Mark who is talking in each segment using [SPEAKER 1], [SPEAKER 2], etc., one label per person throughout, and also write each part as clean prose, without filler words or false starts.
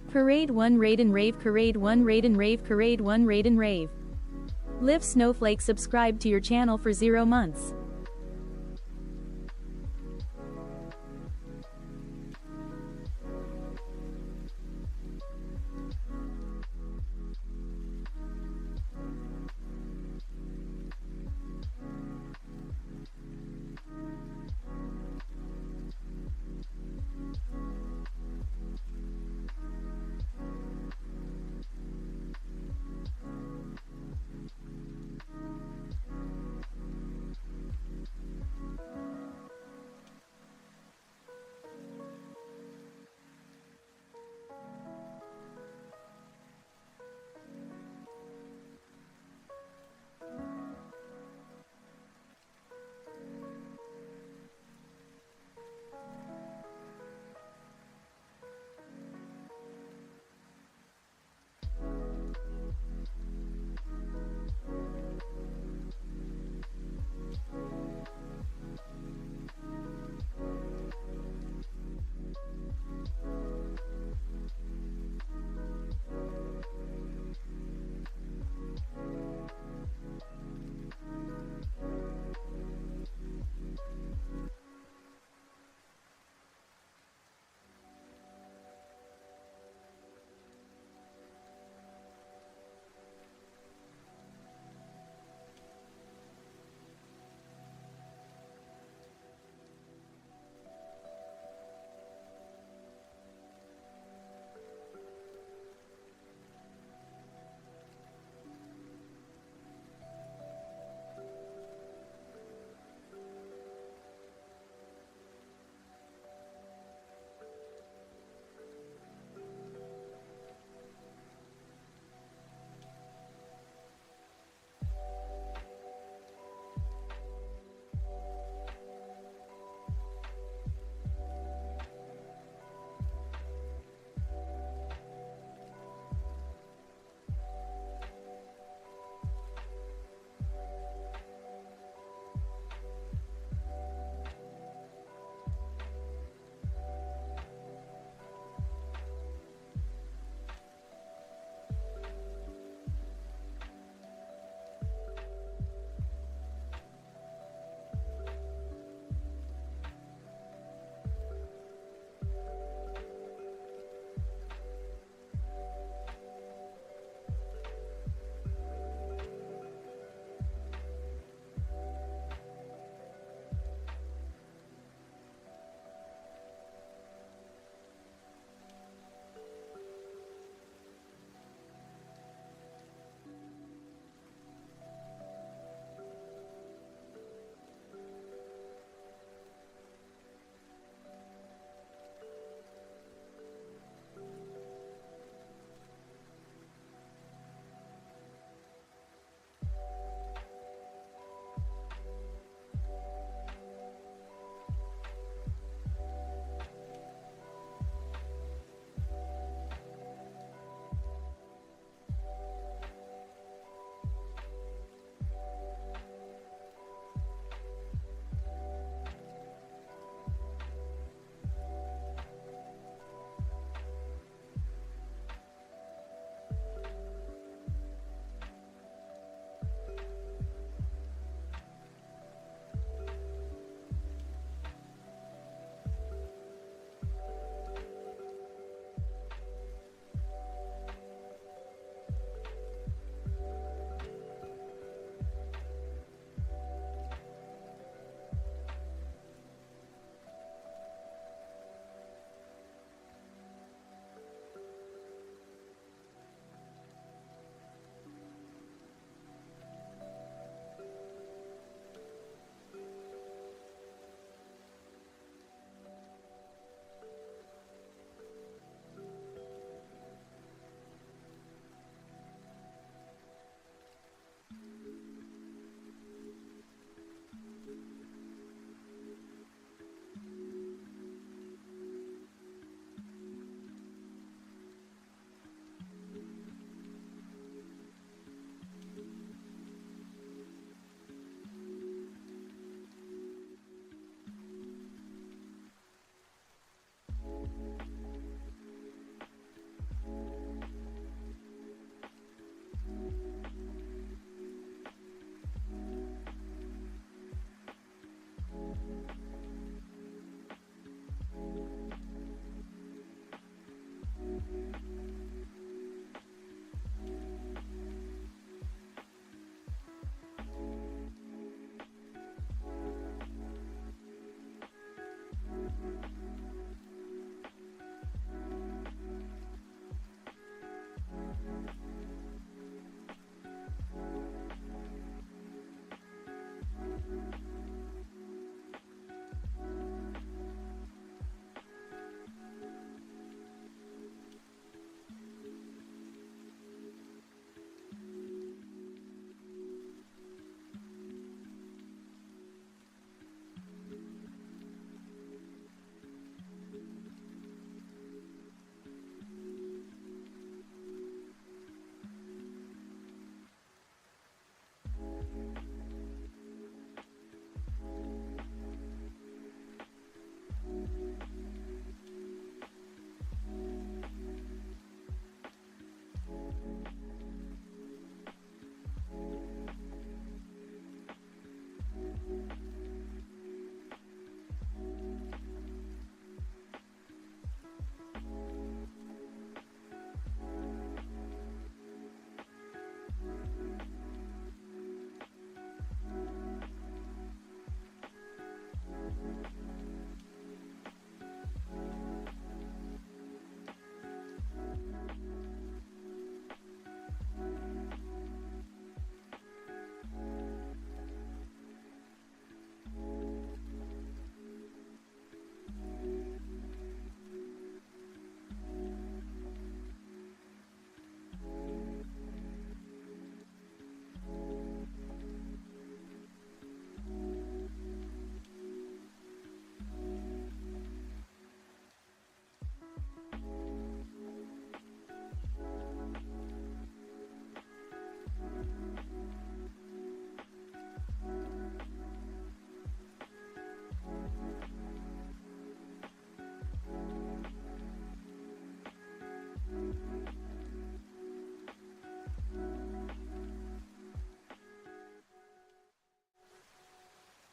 [SPEAKER 1] Parade 1 Raid and Rave. Parade 1 Raid and Rave. Parade 1 Raid and Rave. Live Snowflake. Subscribe to your channel for 0 months.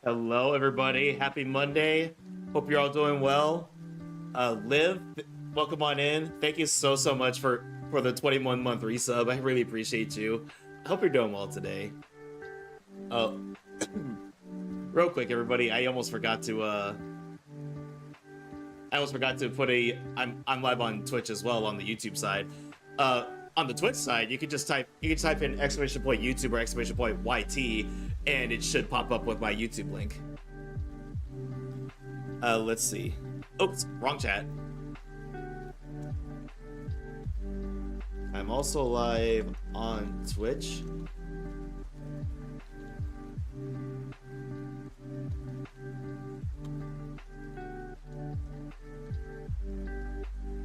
[SPEAKER 2] Hello, everybody. Happy Monday. Hope you're all doing well. Liv, welcome on in. Thank you so much for the 21-month resub. I really appreciate you. I hope you're doing well today. Real quick, everybody. I almost forgot to put I'm live on Twitch as well on the YouTube side. On the Twitch side, you can type in !YouTube or !YT, and it should pop up with my YouTube link. Let's see. Oops, wrong chat. I'm also live on Twitch.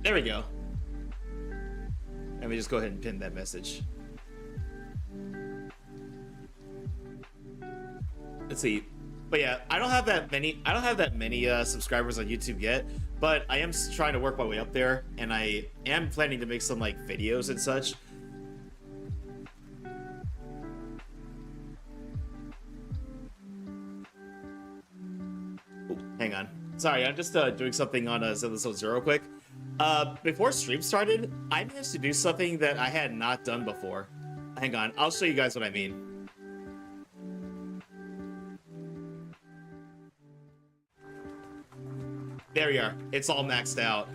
[SPEAKER 2] There we go. Let me just go ahead and pin that message. Let's see. But yeah, I don't have that many subscribers on YouTube yet, but I am trying to work my way up there, and I am planning to make some like videos and such. Oh, hang on. Sorry, I'm just doing something on Zenless 0 quick. Before stream started, I managed to do something that I had not done before. Hang on, I'll show you guys what I mean. There we are. It's all maxed out.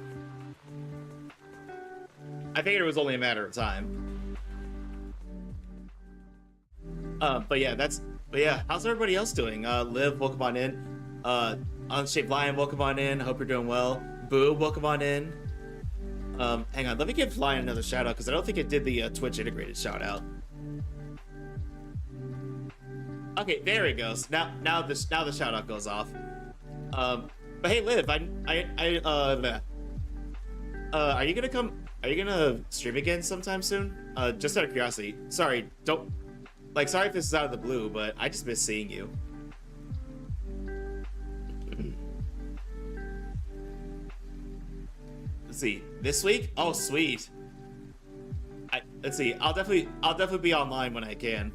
[SPEAKER 2] I figured it was only a matter of time. But yeah, how's everybody else doing? Liv, welcome on in. Unshaped Lion, welcome on in. Hope you're doing well. Boo, welcome on in. Hang on, let me give Lion another shout out because I don't think it did the Twitch integrated shout out. Okay, there it goes. Now the shout out goes off. But hey, Liv, are you gonna come? Are you gonna stream again sometime soon? Just out of curiosity. Sorry if this is out of the blue, but I just miss seeing you. Let's see, this week? Oh, sweet. Let's see, I'll definitely be online when I can.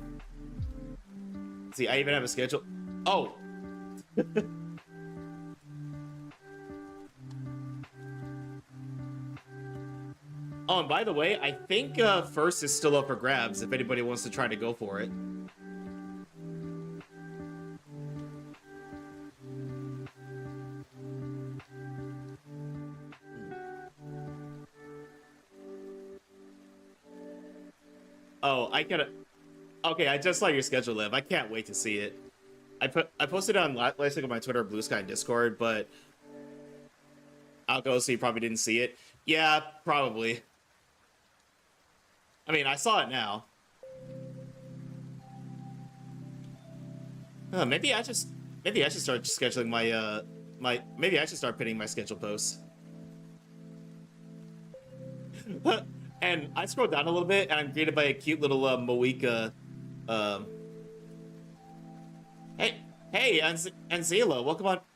[SPEAKER 2] Let's see, I even have a schedule. Oh. Oh, and by the way, I think first is still up for grabs if anybody wants to try to go for it. Oh, okay, I just saw your schedule, Liv. I can't wait to see it. I posted it on last week on my Twitter, Blue Sky, and Discord, but I'll go so you probably didn't see it. Yeah, probably. I mean, I saw it now. Maybe I should start scheduling maybe I should start pinning my schedule posts. And I scrolled down a little bit, and I'm greeted by a cute little Moika. Hey, Anzila,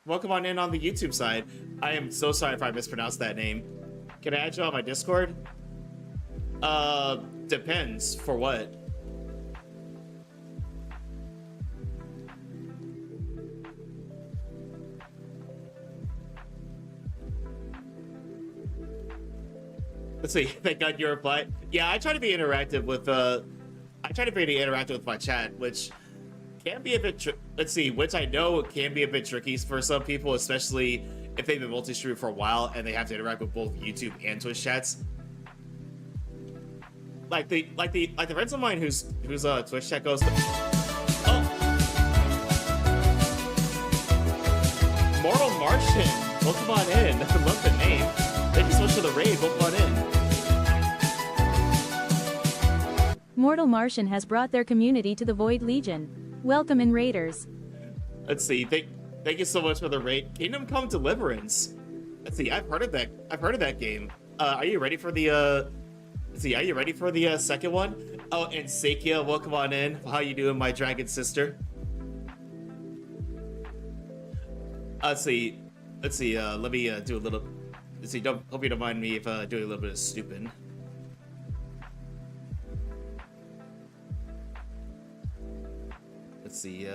[SPEAKER 2] welcome on in on the YouTube side. I am so sorry if I mispronounced that name. Can I add you on my Discord? Depends. For what? Let's see. Thank God you replied. Yeah, I try to be interactive with my chat, which can be a bit which I know can be a bit tricky for some people, especially if they've been multi-streaming for a while and they have to interact with both YouTube and Twitch chats. Like the friends of mine whose Twitch chat goes. Oh, Mortal Martian, welcome on in. I love the name. Thank you so much for the raid. Welcome on in.
[SPEAKER 1] Mortal Martian has brought their community to the Void Legion. Welcome in, Raiders.
[SPEAKER 2] Let's see. Thank you so much for the raid. Kingdom Come Deliverance. Let's see. I've heard of that game. Are you ready for the Let's see, are you ready for the second one? Oh, and Sakia, welcome on in. How you doing, my dragon sister? Let's see. Let me do a little. Let's see. Hope you don't mind me if doing a little bit of stupid. Let's see.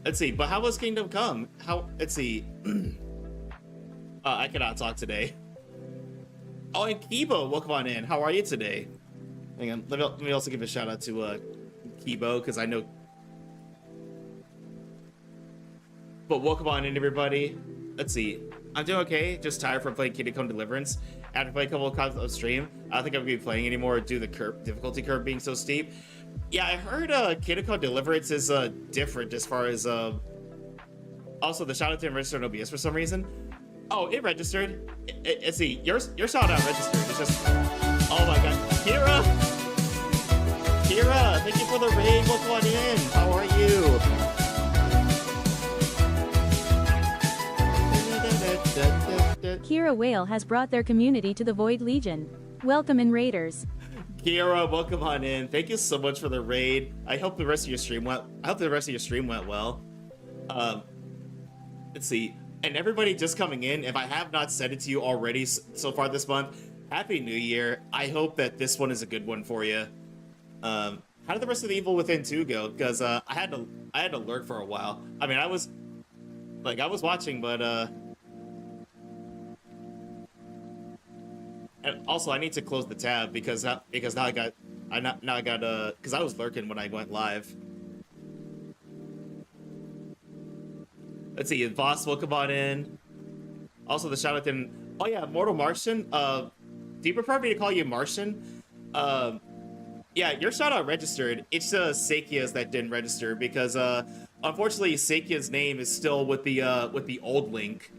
[SPEAKER 2] Let's see, but how was Kingdom Come? Let's see. I cannot talk today. Oh, and Kibo, welcome on in. How are you today? Hang on, let me also give a shout out to Kibo, because I know. But welcome on in, everybody. Let's see. I'm doing okay, just tired from playing Kingdom Come Deliverance. After playing a couple of times on stream, I don't think I'm gonna be playing anymore due to the difficulty curve being so steep. Yeah, I heard Kingdom Come Deliverance is different as far as also the shout out didn't register in OBS for some reason. Oh, it registered. Let's see, your shout out registered. It's just, oh my god, Kira, thank you for the raid. Welcome on in. How are you?
[SPEAKER 1] Kira Whale has brought their community to the Void Legion. Welcome in, Raiders.
[SPEAKER 2] Kira, welcome on in. Thank you so much for the raid. I hope the rest of your stream went. Well. Let's see. And everybody just coming in, if I have not said it to you already so far this month, Happy New Year. I hope that this one is a good one for you. How did the rest of the Evil Within 2 go? Because I had to lurk for a while. I mean, I was watching, but and also I need to close the tab because now I got because I was lurking when I went live. Let's see, Voss, welcome on in. Also, the shout out in. Oh yeah, Mortal Martian. Do you prefer me to call you Martian? Yeah, your shout out registered. It's Sakia's that didn't register because unfortunately Sakia's name is still with the old link.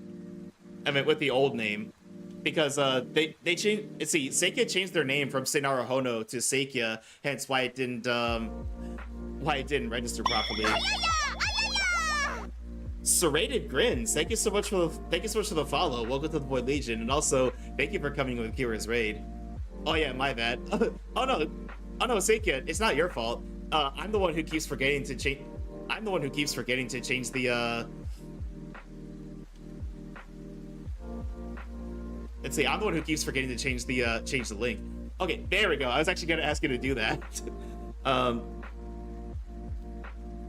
[SPEAKER 2] I mean, with the old name, because they changed. Let's see, Sakia changed their name from Senara Hono to Sakia, hence why it didn't register properly. Serrated Grins, thank you so much for the follow. Welcome to the Void Legion, and also thank you for coming with Kira's raid. Oh yeah, my bad. Oh no, Sakia, it's not your fault. I'm the one who keeps forgetting to change. I'm the one who keeps forgetting to change the. Let's see, I'm the one who keeps forgetting to change the link. Okay, there we go. I was actually gonna ask you to do that.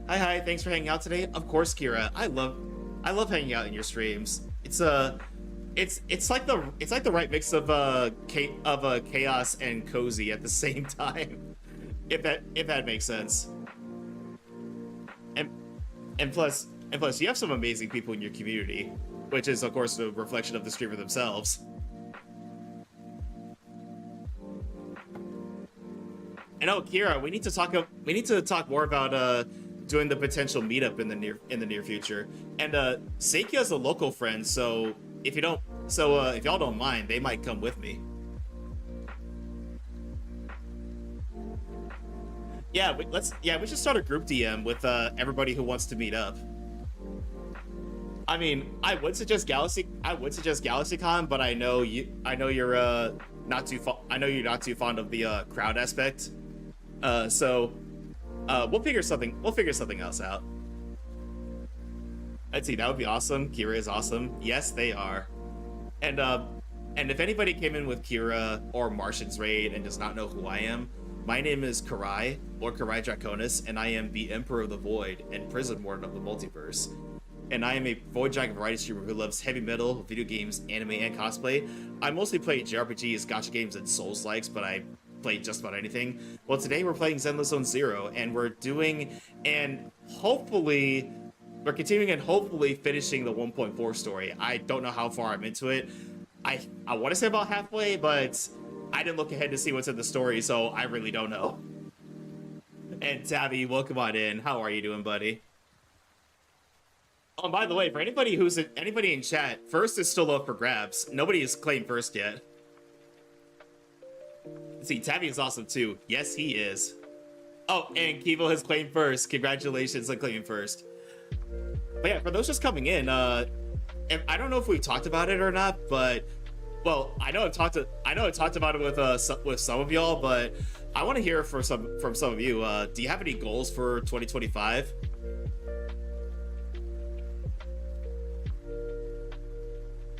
[SPEAKER 2] Hi, thanks for hanging out today. Of course, Kira. I love hanging out in your streams. It's like the right mix of chaos and cozy at the same time. If that makes sense. And plus you have some amazing people in your community, which is of course a reflection of the streamer themselves. And oh, Kira, we need to talk more about doing the potential meetup in the near future. And Sakia is a local friend, so if y'all don't mind, they might come with me. Yeah, we should start a group DM with everybody who wants to meet up. I mean, I would suggest GalaxyCon, but I know you're not too fond of the crowd aspect. So we'll figure something else out. Let's see, that would be awesome. Kira is awesome. Yes, they are. And if anybody came in with Kira or Martian's raid and does not know who I am, my name is Karai, or Karai Draconis, and I am the Emperor of the Void and Prison Warden of the Multiverse. And I am a Void Dragon variety streamer who loves heavy metal, video games, anime, and cosplay. I mostly play JRPGs, gacha games, and Souls-likes, but I play just about anything. Well, today we're playing Zenless Zone Zero, and we're continuing and hopefully finishing the 1.4 story. I don't know how far I'm into it. I want to say about halfway, but I didn't look ahead to see what's in the story, so I really don't know. And Tabby, welcome on in. How are you doing, buddy? Oh, by the way, for anybody in chat, first is still up for grabs. Nobody has claimed first yet. See, Tabby is awesome too. Yes, he is. Oh, and Kivo has claimed first. Congratulations on claiming first. But yeah, for those just coming in, I don't know if we've talked about it or not, but well, I know I've talked about it with some of y'all, but I want to hear from some of you. Do you have any goals for 2025?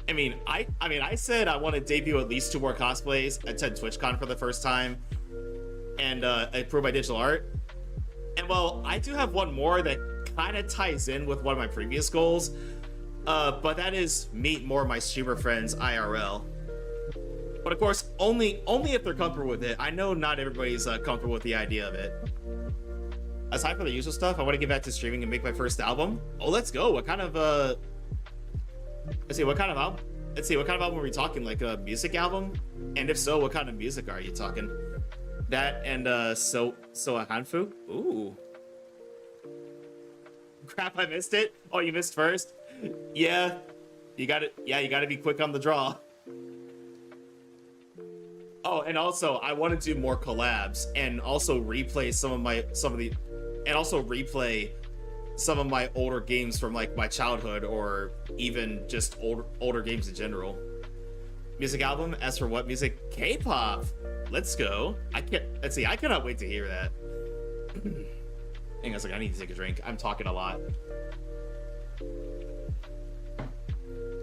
[SPEAKER 2] I mean, I said I want to debut at least 2 more cosplays, attend TwitchCon for the first time, and improve my digital art. And well, I do have one more that kind of ties in with one of my previous goals, but that is meet more of my streamer friends IRL. But of course, only if they're comfortable with it. I know not everybody's comfortable with the idea of it. Aside from the usual stuff, I want to get back to streaming and make my first album. Oh, let's go. What kind of let's see, what kind of album? Let's see, what kind of album are we talking? Like a music album? And if so, what kind of music are you talking? That and so a Hanfu? Ooh. Crap, I missed it. Oh, you missed first? Yeah. You gotta be quick on the draw. Oh, and also I want to do more collabs and also replay some of my older games from like my childhood, or even just older games in general. Music album? As for what music? K-pop. Let's go. Let's see, I cannot wait to hear that. Hang on a second, I need to take a drink. I'm talking a lot.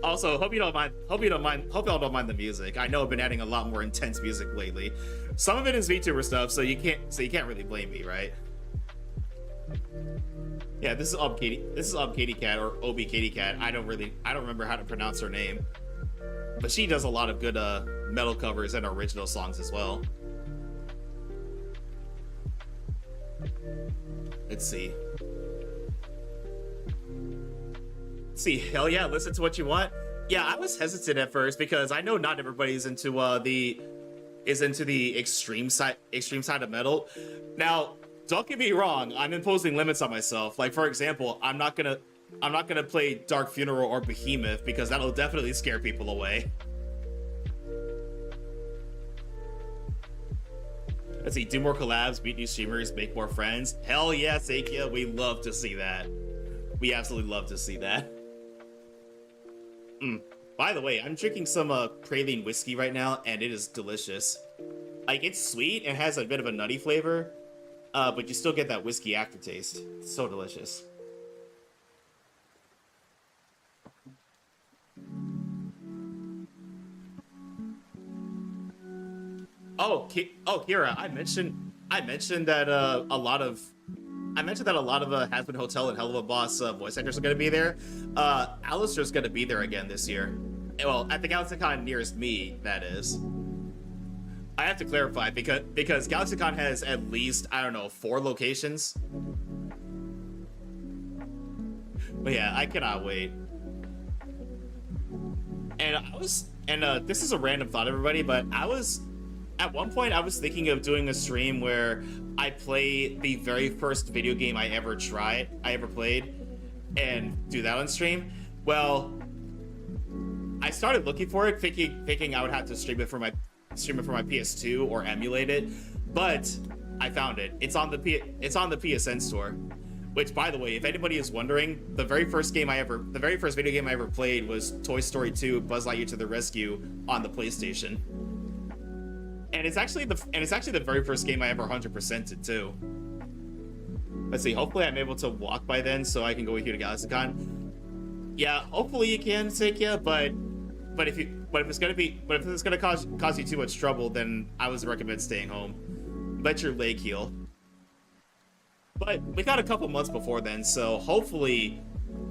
[SPEAKER 2] Also, hope y'all don't mind the music. I know I've been adding a lot more intense music lately. Some of it is VTuber stuff, so you can't really blame me, right? Yeah, this is Katie Cat, or OB Katie Cat. I don't remember how to pronounce her name. But she does a lot of good metal covers and original songs as well. Let's see. Hell yeah, listen to what you want. Yeah, I was hesitant at first because I know not everybody's into the extreme side of metal. Now, don't get me wrong, I'm imposing limits on myself. Like, for example, I'm not gonna play Dark Funeral or Behemoth because that'll definitely scare people away. Let's see, do more collabs, meet new streamers, make more friends. Hell yes, Akia, we love to see that. We absolutely love to see that. By the way, I'm drinking some praline whiskey right now, and it is delicious. Like, it's sweet and has a bit of a nutty flavor, but you still get that whiskey aftertaste. It's so delicious. Oh, Kira, I mentioned that a lot of Hazbin Hotel and Hell of a Boss voice actors are going to be there. Alistair's going to be there again this year. Well, at the GalaxyCon nearest me, that is. I have to clarify because GalaxyCon has at least, I don't know, 4 locations. But yeah, I cannot wait. And this is a random thought, everybody, but at one point I was thinking of doing a stream where I play the very first video game I ever played, and do that on stream. Well, I started looking for it, thinking I would have to stream it for my PS2 or emulate it, but I found it. It's on the PSN store. Which, by the way, if anybody is wondering, the very first video game I ever played was Toy Story 2: Buzz Lightyear to the Rescue on the PlayStation. And it's actually the very first game I ever 100%ed too. Let's see. Hopefully, I'm able to walk by then, so I can go with you to GalaxyCon. Yeah, hopefully you can, Sakia. But if it's gonna cause you too much trouble, then I would recommend staying home. Let your leg heal. But we got a couple months before then, so hopefully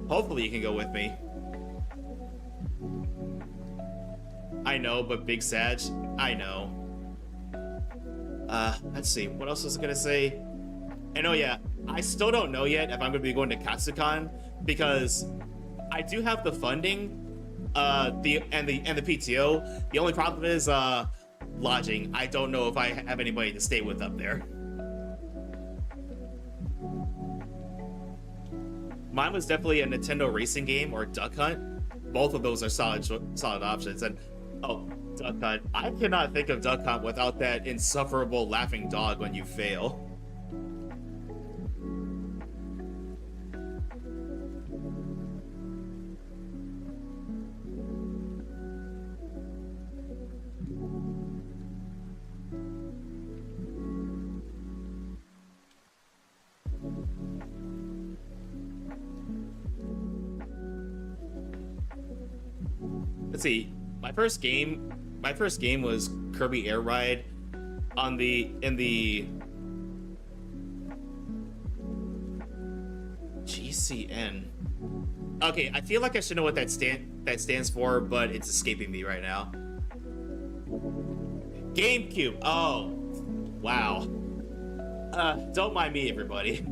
[SPEAKER 2] you can go with me. I know, but Big Sag, I know. Let's see, what else was I gonna say? And oh yeah, I still don't know yet if I'm gonna be going to Katsucon, because I do have the funding, the PTO. The only problem is lodging. I don't know if I have anybody to stay with up there. Mine was definitely a Nintendo racing game or Duck Hunt. Both of those are solid options. And oh, Duck Hunt. I cannot think of Duck Hunt without that insufferable laughing dog when you fail. Let's see. My first game was Kirby Air Ride in the GCN. Okay, I feel like I should know what that stands for, but it's escaping me right now. GameCube. Oh, wow. Don't mind me, everybody.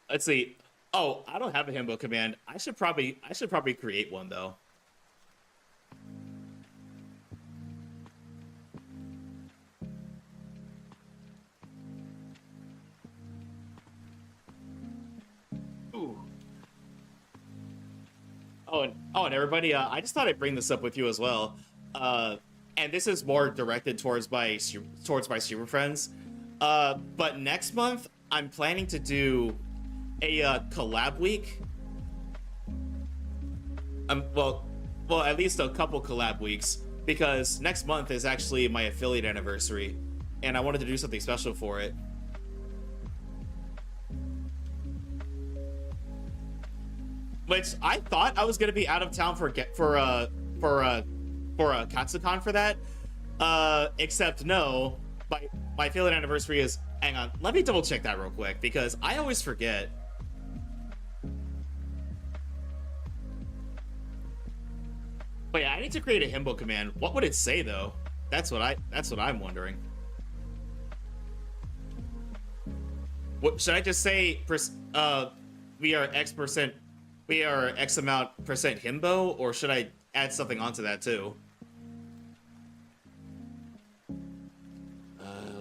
[SPEAKER 2] Let's see. Oh, I don't have a himbo command. I should probably create one though. Ooh. And everybody, I just thought I'd bring this up with you as well. And this is more directed towards my streamer friends. But next month, I'm planning to do a collab week. Well, at least a couple collab weeks, because next month is actually my affiliate anniversary, and I wanted to do something special for it. Which I thought I was gonna be out of town for Katsucon for that. Except no, my affiliate anniversary is. Hang on, let me double check that real quick because I always forget. But yeah, I need to create a himbo command. What would it say though? That's what I'm wondering. What should I just say? We are X amount percent himbo, or should I add something onto that too?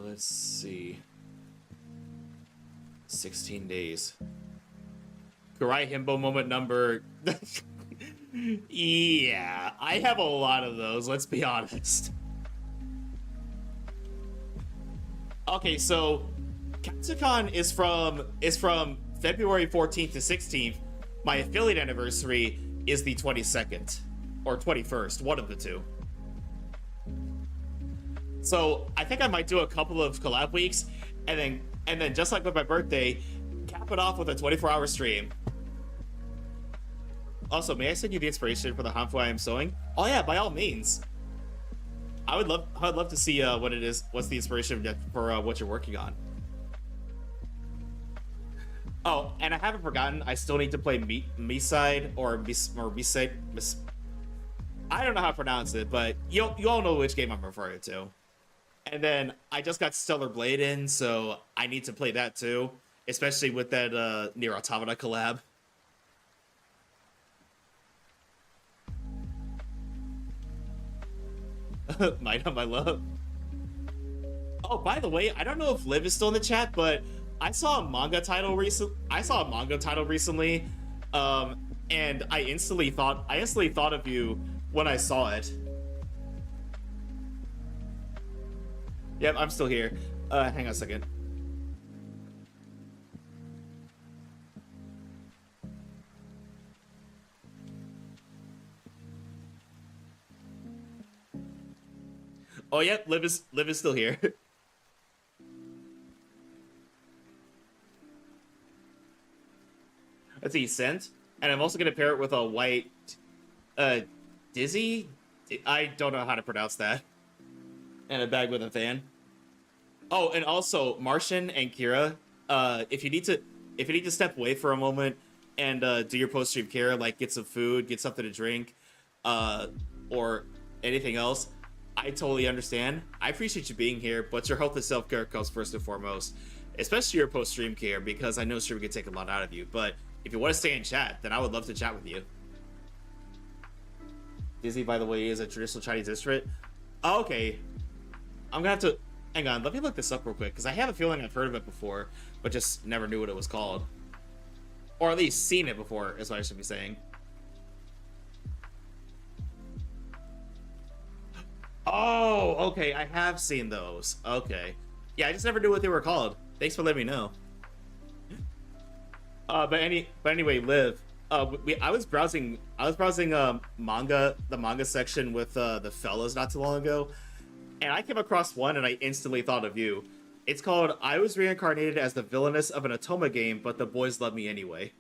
[SPEAKER 2] Let's see. 16 days. Karai himbo moment number. Yeah, I have a lot of those, let's be honest. Okay, so Katsucon is from February 14th to 16th. My affiliate anniversary is the 22nd or 21st, one of the two. So I think I might do a couple of collab weeks, and then just like with my birthday, cap it off with a 24-hour stream. Also, may I send you the inspiration for the hanfu I am sewing? Oh yeah, by all means. I'd love to see what it is. What's the inspiration for what you're working on? Oh, and I haven't forgotten. I still need to play Miside or Miside. I don't know how to pronounce it, but you all know which game I'm referring to. And then I just got Stellar Blade in, so I need to play that too, especially with that Nier Automata collab. Might on my love. Oh, by the way, I don't know if Liv is still in the chat, but I saw a manga title recently, and I instantly thought of you when I saw it. Yep, I'm still here. Hang on a second. Oh, yep, Liv is still here. Let's see, scent. And I'm also gonna pair it with a white Dizzy? I don't know how to pronounce that. And a bag with a fan. Oh, and also Martian and Kira, if you need to step away for a moment and do your post-stream care, like get some food, get something to drink, or anything else, I totally understand. I appreciate you being here, but your health and self-care comes first and foremost, especially your post-stream care, because I know stream can take a lot out of you. But if you want to stay in chat, then I would love to chat with you. Dizzy, by the way, is a traditional Chinese instrument. Oh, okay. I'm gonna have to... Hang on, let me look this up real quick, because I have a feeling I've heard of it before, but just never knew what it was called. Or at least seen it before, is what I should be saying. Oh, okay, I have seen those. Okay. Yeah, I just never knew what they were called. Thanks for letting me know. But anyway, Liv, I was browsing manga, the manga section with the fellas not too long ago, and I came across one and I instantly thought of you. It's called I Was Reincarnated as the Villainess of an Otoma Game, but the Boys Love Me Anyway.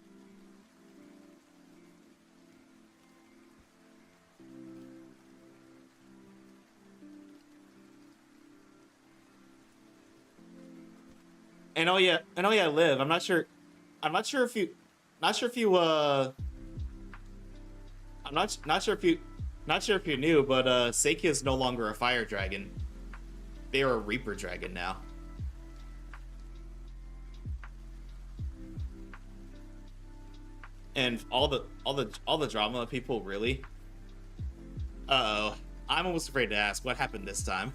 [SPEAKER 2] and oh yeah, Liv. I'm not sure if you, not sure if you, I'm not sure if you, not sure if you knew, but Seiki is no longer a fire dragon. They are a Reaper dragon now. And all the drama people really. Uh oh, I'm almost afraid to ask what happened this time.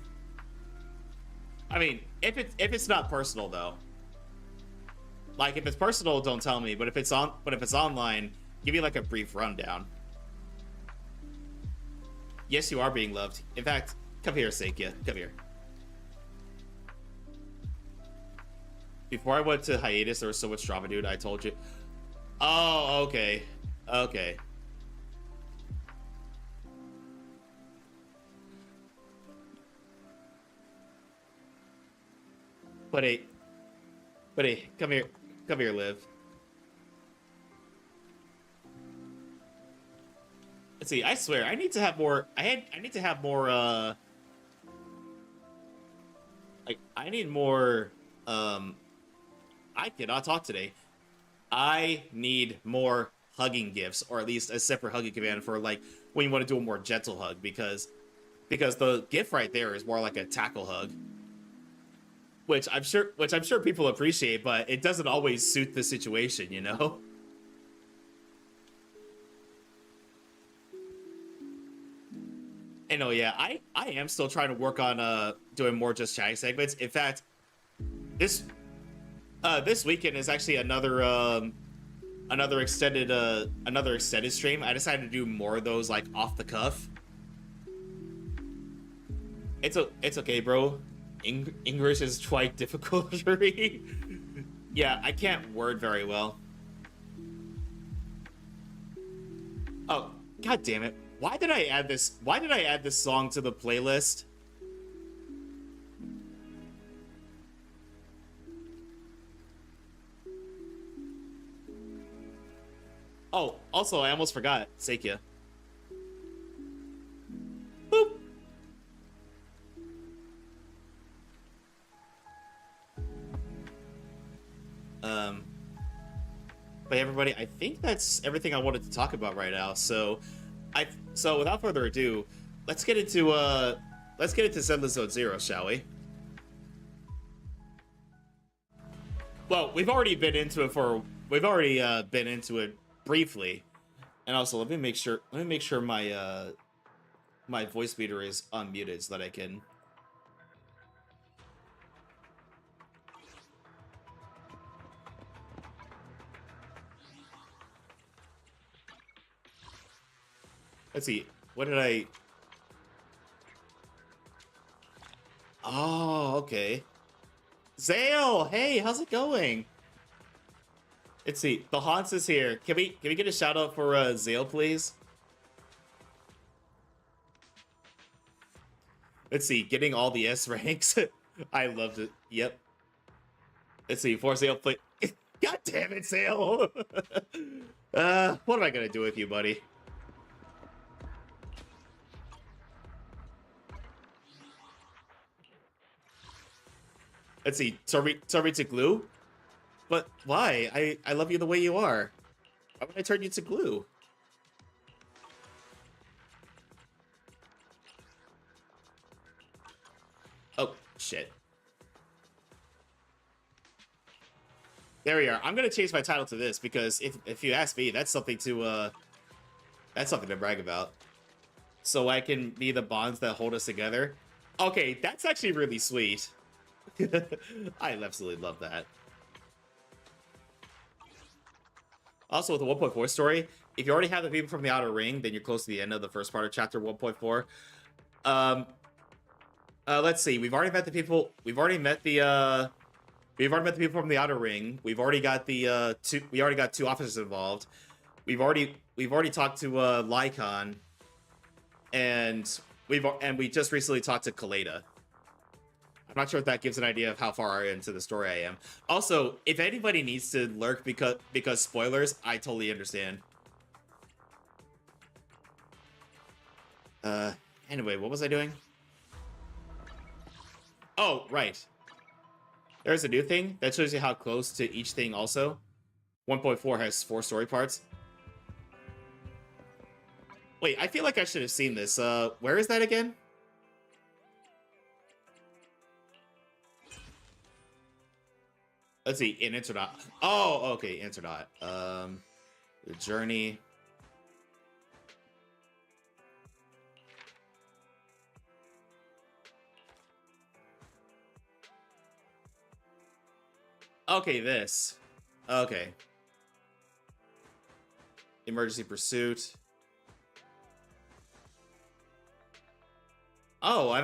[SPEAKER 2] I mean, if it's not personal though, like if it's personal, don't tell me. But if it's online, give me like a brief rundown. Yes, you are being loved. In fact, come here, Sakia. Come here. Before I went to hiatus, there was so much drama, dude. I told you. Oh, okay. Okay. But hey, come here. Come here, Liv. Let's see, I swear, I need to have more, I need to have more, like, I need more, I cannot talk today. I need more hugging gifts, or at least a separate hugging command for, like, when you want to do a more gentle hug, because the gift right there is more like a tackle hug. Which I'm sure people appreciate, but it doesn't always suit the situation, you know? And oh yeah, I am still trying to work on doing more just chatting segments. In fact, this this weekend is actually another extended stream. I decided to do more of those like off the cuff. It's okay, bro. English is quite difficult for me. Yeah, I can't word very well. Oh, god damn it. Why did I add this? Why did I add this song to the playlist? Oh, also, I almost forgot. Sakia. Boop. But everybody, I think that's everything I wanted to talk about right now. So without further ado, let's get into Zenless Zone Zero, shall we? Well, we've already been into it briefly, and also let me make sure my my voice meter is unmuted so that I can. Let's see. What did I? Oh, okay. Zale, hey, how's it going? Let's see. The Hans is here. Can we get a shout out for Zale, please? Let's see. Getting all the S ranks. I loved it. Yep. Let's see. For Zale, play. God damn it, Zale. What am I gonna do with you, buddy? Let's see, turn me to glue? But why? I love you the way you are. Why would I turn you to glue? Oh, shit. There we are. I'm gonna change my title to this because if you ask me, that's something to brag about. So I can be the bonds that hold us together. Okay, that's actually really sweet. I absolutely love that. Also, with the 1.4 story, if you already have the people from the Outer Ring, then you're close to the end of the first part of chapter 1.4. Let's see. We've already met the people. We've already met the people from the Outer Ring. We've already got the We already got 2 officers involved. We've already talked to Lycon, and we just recently talked to Kaleda. I'm not sure if that gives an idea of how far into the story I am. Also, if anybody needs to lurk because spoilers, I totally understand. Anyway, what was I doing? Oh, right. There's a new thing that shows you how close to each thing also. 1.4 has 4 story parts. Wait, I feel like I should have seen this. Where is that again? Let's see, in Interdot. Oh, okay, Interdot. The journey. Okay, this. Okay. Emergency pursuit. Oh,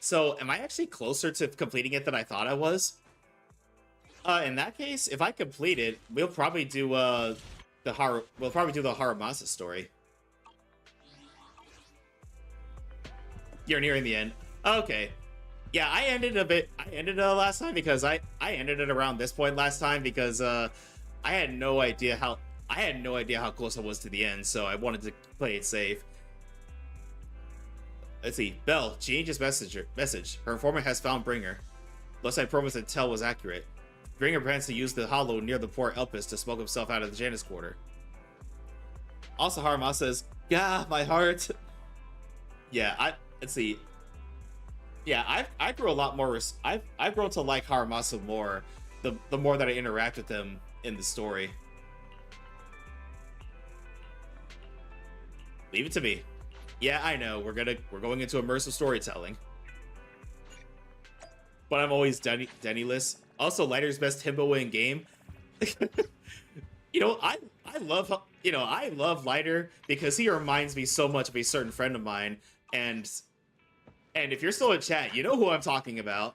[SPEAKER 2] so am I actually closer to completing it than I thought I was? In that case, if I complete it, we'll probably do the Haramasa story. You're nearing the end. Okay. Yeah, I ended last time because I ended it around this point last time because I had no idea how close I was to the end, so I wanted to play it safe. Let's see. Belle, changes message. Her informant has found Bringer. Last I promised that Tell was accurate. Bringer plans to use the hollow near the poor Elpis to smoke himself out of the Janus quarter. Also, Harama says, "Yeah, my heart." Yeah, let's see. Yeah, I grew a lot more. I've grown to like Haramasa more the more that I interact with him in the story. Leave it to me. Yeah, I know we're going into immersive storytelling, but I'm always Denny-less. Also, Lighter's best himbo in game. I love Lighter because he reminds me so much of a certain friend of mine, and if you're still in chat, you know who I'm talking about.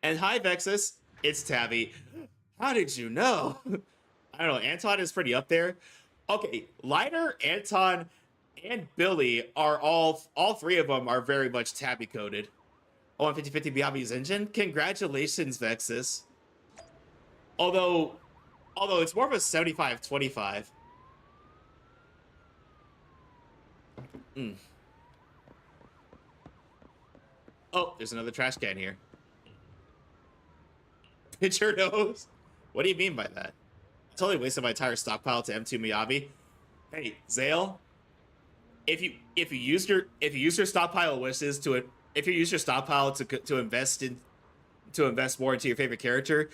[SPEAKER 2] And hi, Vexus. It's Tabby. How did you know? I don't know. Anton is pretty up there. Okay, Lighter, Anton, and Billy are all three of them are very much Tabby coded. Oh, on 50/50 Biabi's engine? Congratulations, Vexus. Although it's more of a 75/25. Oh, there's another trash can here. Pitcher nose? What do you mean by that? I totally wasted my entire stockpile to M2 Miyabi. Hey, Zale, if you use your stockpile wishes to invest more into your favorite character,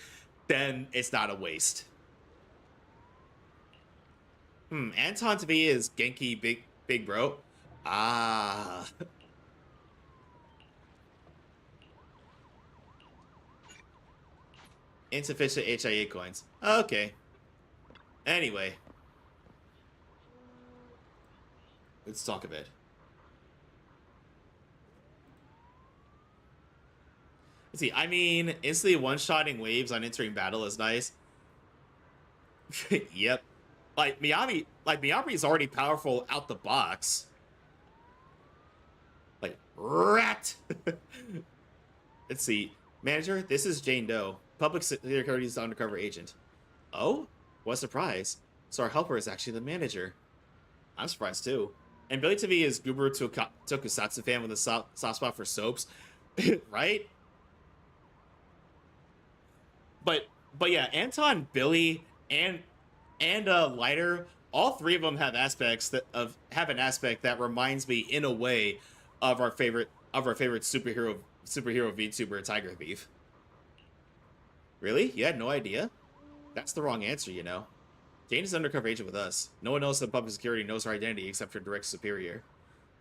[SPEAKER 2] then it's not a waste. Anton to me is Genki big bro. Ah. Insufficient HIA coins. Okay. Anyway. Let's talk a bit. Let's see, I mean, instantly one-shotting waves on entering battle is nice. Yep. Miyabi is already powerful out the box. Like, rat! Let's see. Manager, this is Jane Doe, Public Security's undercover agent. Oh? What a surprise. So our helper is actually the manager. I'm surprised too. And Billy to me is Goober Tokusatsu fan with a soft spot for soaps. Right? But yeah, Anton, Billy, and Lighter, all three of them have an aspect that reminds me in a way of our favorite superhero VTuber, Tiger Thief. Really? You had no idea? That's the wrong answer, you know. Jane is undercover agent with us. No one else in public security knows her identity except her direct superior.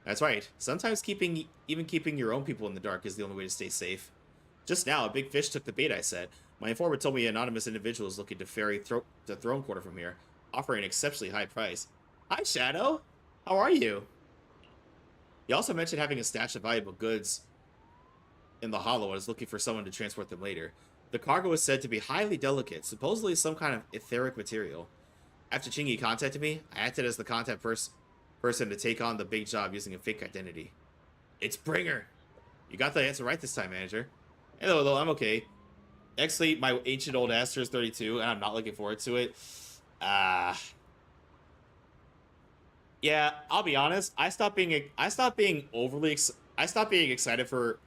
[SPEAKER 2] That's right. Sometimes keeping your own people in the dark is the only way to stay safe. Just now, a big fish took the bait, I said. My informant told me an anonymous individual is looking to ferry the throne quarter from here, offering an exceptionally high price. Hi, Shadow. How are you? He also mentioned having a stash of valuable goods in the hollow and is looking for someone to transport them later. The cargo is said to be highly delicate, supposedly some kind of etheric material. After Chingy contacted me, I acted as the contact person to take on the big job using a fake identity. It's Bringer! You got the answer right this time, manager. Hello, I'm okay. Actually, my ancient old Aster is 32, and I'm not looking forward to it. Yeah, I'll be honest. I stopped being overly I stopped being excited for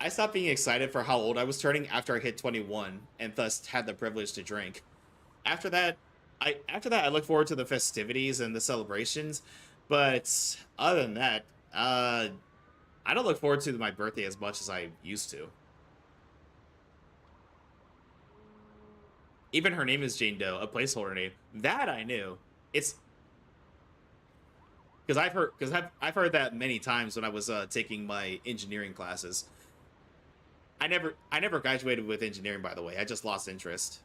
[SPEAKER 2] I stopped being excited for how old I was turning after I hit 21 and thus had the privilege to drink. After that, I look forward to the festivities and the celebrations, but other than that, I don't look forward to my birthday as much as I used to. Even her name is Jane Doe, a placeholder name. That I knew. It's I've heard that many times when I was taking my engineering classes. I never graduated with engineering, by the way. I just lost interest.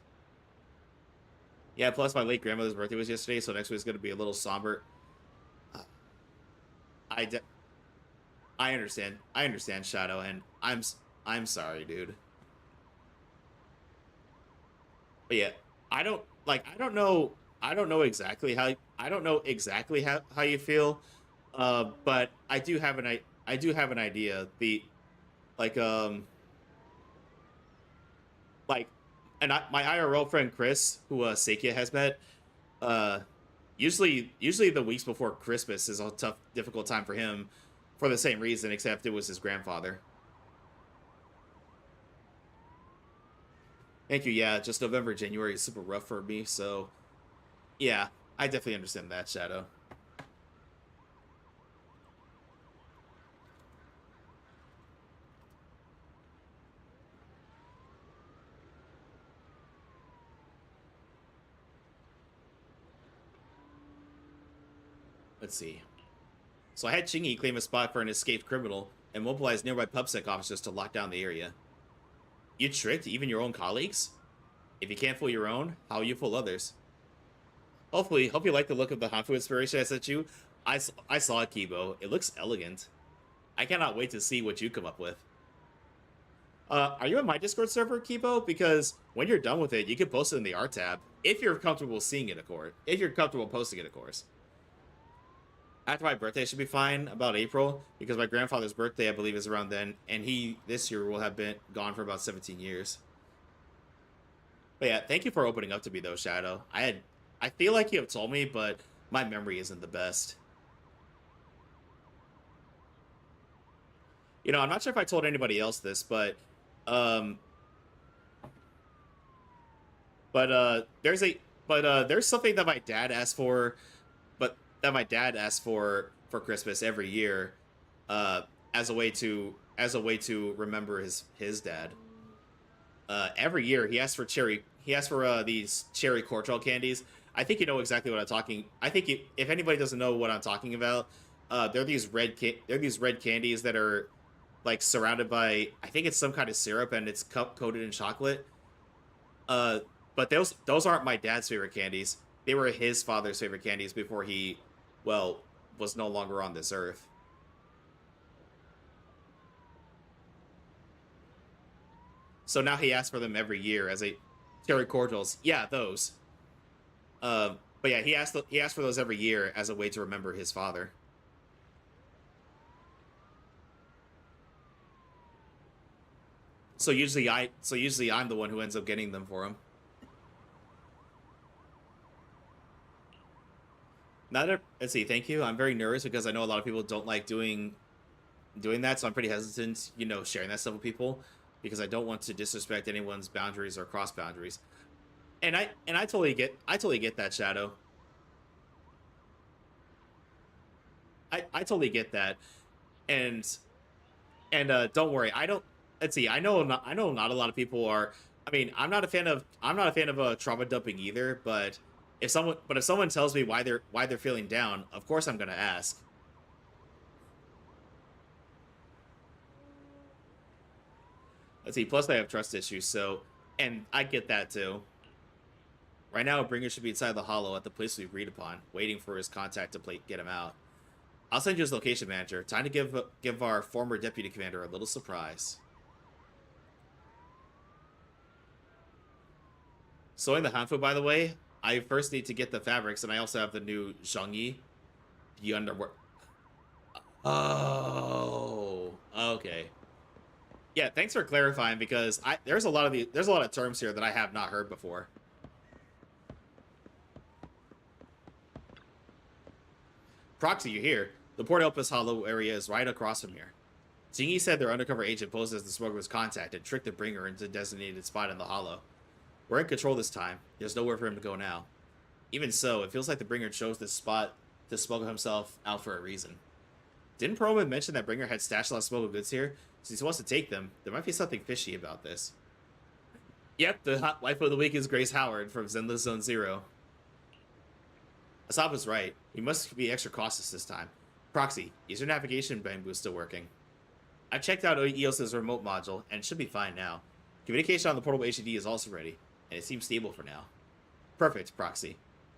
[SPEAKER 2] Yeah, plus my late grandmother's birthday was yesterday, so next week's gonna be a little somber. Uh, I de- I understand. I understand, Shadow, and I'm sorry, dude. But yeah, I don't know exactly how you feel. But I do have an idea. The like like my IRL friend Chris, who Sakia has met, uh usually the weeks before Christmas is a tough, difficult time for him for the same reason, except it was his grandfather. Thank you. Yeah, just November, January is super rough for me, so yeah, I definitely understand that, Shadow. Let's see. So I had Chingy claim a spot for an escaped criminal and mobilize nearby PubSec officers to lock down the area. You tricked even your own colleagues? If you can't fool your own, how will you fool others? Hopefully, hope you like the look of the Hanfu inspiration I sent you. I saw it, Kibo. It looks elegant. I cannot wait to see what you come up with. Are you in my Discord server, Kibo? Because when you're done with it, you can post it in the art tab. If you're comfortable seeing it, of course. If you're comfortable posting it, of course. After my birthday should be fine, about April, because my grandfather's birthday, I believe, is around then, and he, this year, will have been gone for about 17 years. But yeah, thank you for opening up to me, though, Shadow. I feel like you have told me, but my memory isn't the best. You know, I'm not sure if I told anybody else this, um, there's there's something that my dad asked for, but that my dad asked for Christmas every year, uh, as a way to remember his dad. Every year he asks for these cherry cordial candies. I think you know exactly what I'm talking. If anybody doesn't know what I'm talking about, they're these red candies that are like surrounded by, I think it's some kind of syrup, and it's cup coated in chocolate. Uh, but those aren't my dad's favorite candies. They were his father's favorite candies before he, well, was no longer on this earth. So now he asks for them every year as a cherry cordials. Yeah, those. But yeah, he asked for those every year as a way to remember his father. So usually I'm the one who ends up getting them for him. Not a, let's see, thank you. I'm very nervous because I know a lot of people don't like doing that, so I'm pretty hesitant, you know, sharing that stuff with people because I don't want to disrespect anyone's boundaries or cross boundaries. And I totally get that, Shadow. I totally get that. And don't worry, I don't, let's see, I know not a lot of people are, I mean, I'm not a fan of trauma dumping either, but if someone tells me why they're feeling down, of course I'm going to ask. Let's see, plus I have trust issues, so, and I get that too. Right now, Bringer should be inside the hollow at the place we agreed upon, waiting for his contact to get him out. I'll send you his location, manager. Time to give our former deputy commander a little surprise. Sewing the Hanfu, by the way, I first need to get the fabrics, and I also have the new Zhongyi, the underwear. Oh, okay. Yeah, thanks for clarifying because there's a lot of terms here that I have not heard before. Proxy, you here? The Port Elpis Hollow area is right across from here. Jingy said their undercover agent posed as the smuggler's contact and tricked the bringer into a designated spot in the hollow. We're in control this time. There's nowhere for him to go now. Even so, it feels like the bringer chose this spot to smuggle himself out for a reason. Didn't Perlman mention that bringer had stashed a lot of smuggled goods here? Since he wants to take them, there might be something fishy about this. Yep, the hot wife of the week is Grace Howard from Zenless Zone Zero. Asab was right. We must be extra cautious this time. Proxy, is your navigation bamboo still working? I've checked out EOS's remote module, and it should be fine now. Communication on the portable HDD is also ready, and it seems stable for now. Perfect, Proxy.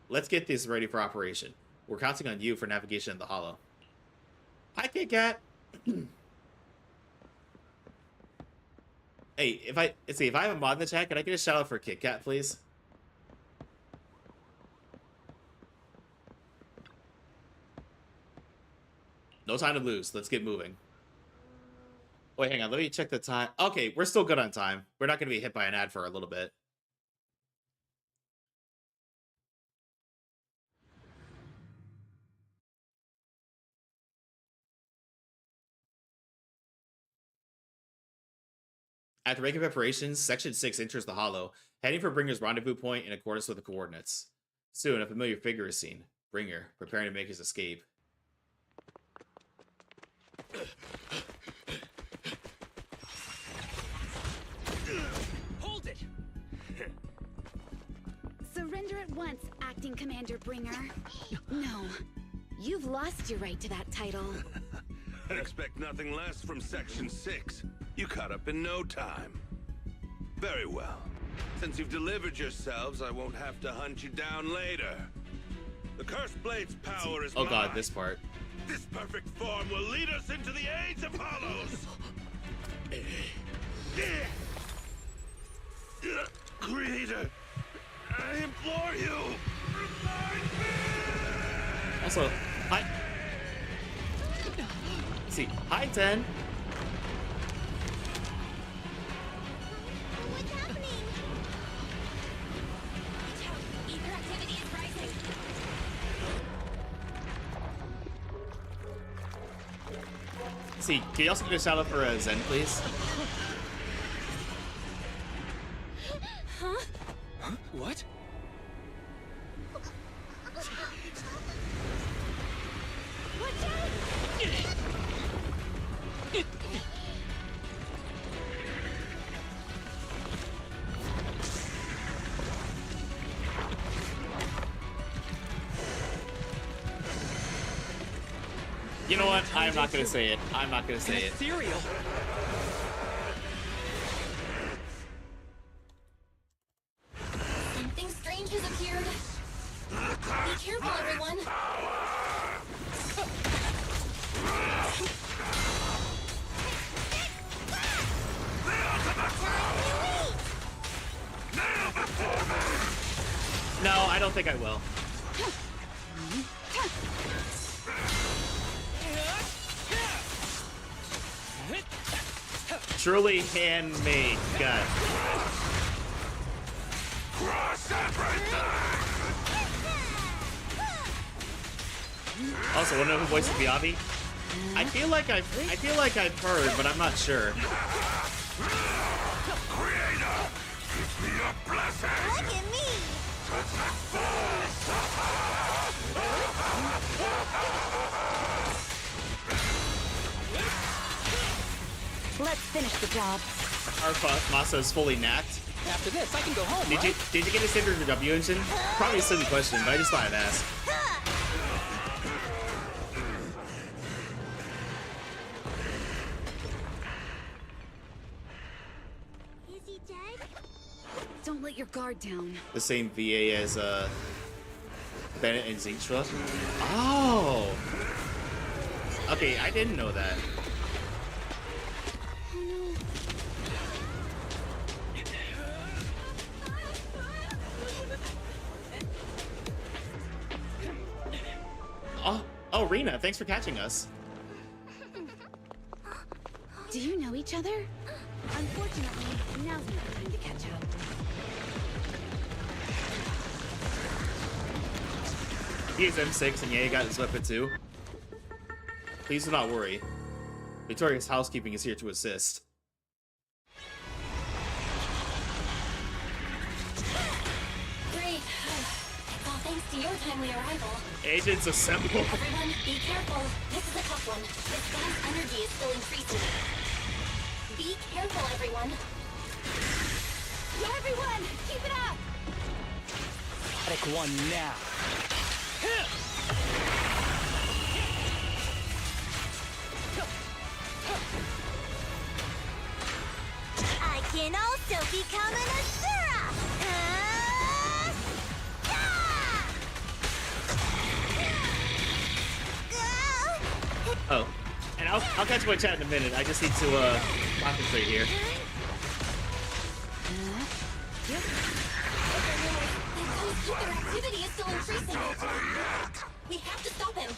[SPEAKER 2] Let's get this ready for operation. We're counting on you for navigation in the hollow. Hi, Kit Kat. Hey, if I have a mod in the chat, can I get a shout out for Kit Kat, please? No time to lose. Let's get moving. Wait, hang on. Let me check the time. Okay, we're still good on time. We're not going to be hit by an ad for a little bit. After making preparations, Section 6 enters the hollow, heading for Bringer's rendezvous point in accordance with the coordinates. Soon, a familiar figure is seen. Bringer, preparing to make his escape.
[SPEAKER 3] Hold it!
[SPEAKER 4] Surrender at once, Acting Commander Bringer. No, you've lost your right to that title.
[SPEAKER 3] I'd expect nothing less from Section 6. You caught up in no time. Very well. Since you've delivered yourselves, I won't have to hunt you down later. The Cursed Blade's power is mine.
[SPEAKER 2] Oh god, this part.
[SPEAKER 3] This perfect form will lead us into the age of hollows! Creator, I implore you, revive me!
[SPEAKER 2] Also, hi. Let's see, hi 10.
[SPEAKER 4] What's happening? Ether activity is rising.
[SPEAKER 2] See, can you also get a shout out for Zen, please?
[SPEAKER 4] Huh?
[SPEAKER 3] Huh? What?
[SPEAKER 4] Watch out!
[SPEAKER 2] You know what? I'm not gonna say it. I'm not gonna say it.
[SPEAKER 5] Cereal.
[SPEAKER 4] Something strange has appeared. Be careful, everyone.
[SPEAKER 2] No, I don't think I will. Truly handmade. God. Also, wanna know who voices Biavi? I feel like I've heard, but I'm not sure.
[SPEAKER 3] Creator, give me a blessing!
[SPEAKER 4] Look at me! Let's finish the job.
[SPEAKER 2] Our Masa is fully nacked.
[SPEAKER 5] After this, I can go home,
[SPEAKER 2] Did you get a standard for W engine? Probably a silly question, but I just thought I'd ask.
[SPEAKER 4] Is he dead? Don't let your guard down.
[SPEAKER 2] The same VA as Bennett and Zinchra. Oh. Okay, I didn't know that.
[SPEAKER 4] Oh no.
[SPEAKER 2] Oh, Rena, thanks for catching us.
[SPEAKER 4] Do you know each other? Unfortunately, now's not the time to catch up.
[SPEAKER 2] He is M6 and yeah, he got his weapon too. Please do not worry. Victoria's housekeeping is here to assist.
[SPEAKER 5] Great. It's all thanks to your timely arrival.
[SPEAKER 2] Agents assemble.
[SPEAKER 5] Everyone, be careful. This is a tough one. This guy's energy is still increasing. Be careful, everyone.
[SPEAKER 4] Everyone, keep it up!
[SPEAKER 6] Static one now.
[SPEAKER 5] I can also become an Asura!
[SPEAKER 2] Oh, and I'll catch my chat in a minute. I just need to concentrate here.
[SPEAKER 5] Their activity is still increasing. We have to stop him.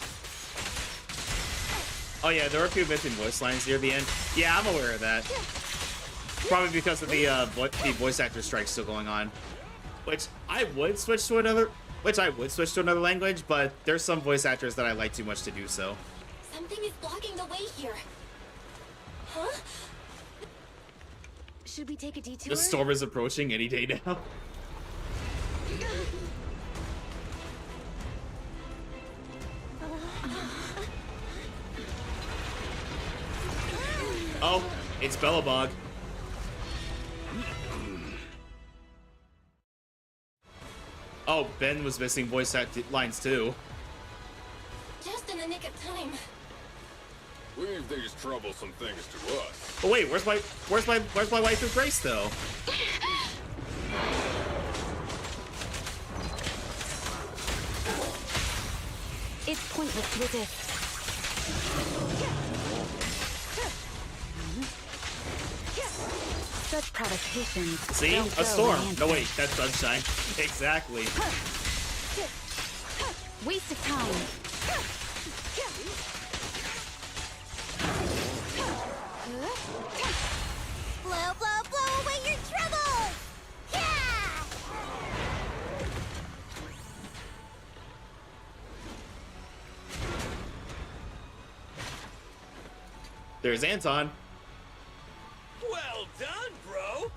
[SPEAKER 2] Oh yeah, there were a few missing voice lines near the end. Yeah, I'm aware of that. Probably because of the voice actor strike still going on. Which I would switch to another language, but there's some voice actors that I like too much to do so.
[SPEAKER 5] Something is blocking the way here. Huh?
[SPEAKER 4] Should we take a detour?
[SPEAKER 2] The storm is approaching any day now. Oh, it's Bellabog. Oh, Ben was missing voice lines too.
[SPEAKER 5] Just in the nick of time.
[SPEAKER 7] Leave these troublesome things to us.
[SPEAKER 2] Oh wait, where's my wife of Grace though?
[SPEAKER 4] It's pointless to resist. Such provocations.
[SPEAKER 2] See?
[SPEAKER 4] don't
[SPEAKER 2] A
[SPEAKER 4] go
[SPEAKER 2] storm.
[SPEAKER 4] unanswered.
[SPEAKER 2] No wait, that's sunshine. Exactly.
[SPEAKER 4] Waste of time.
[SPEAKER 5] Blow, blow, blow away your troubles! Yeah!
[SPEAKER 2] There's Anton.
[SPEAKER 6] Well done, bro.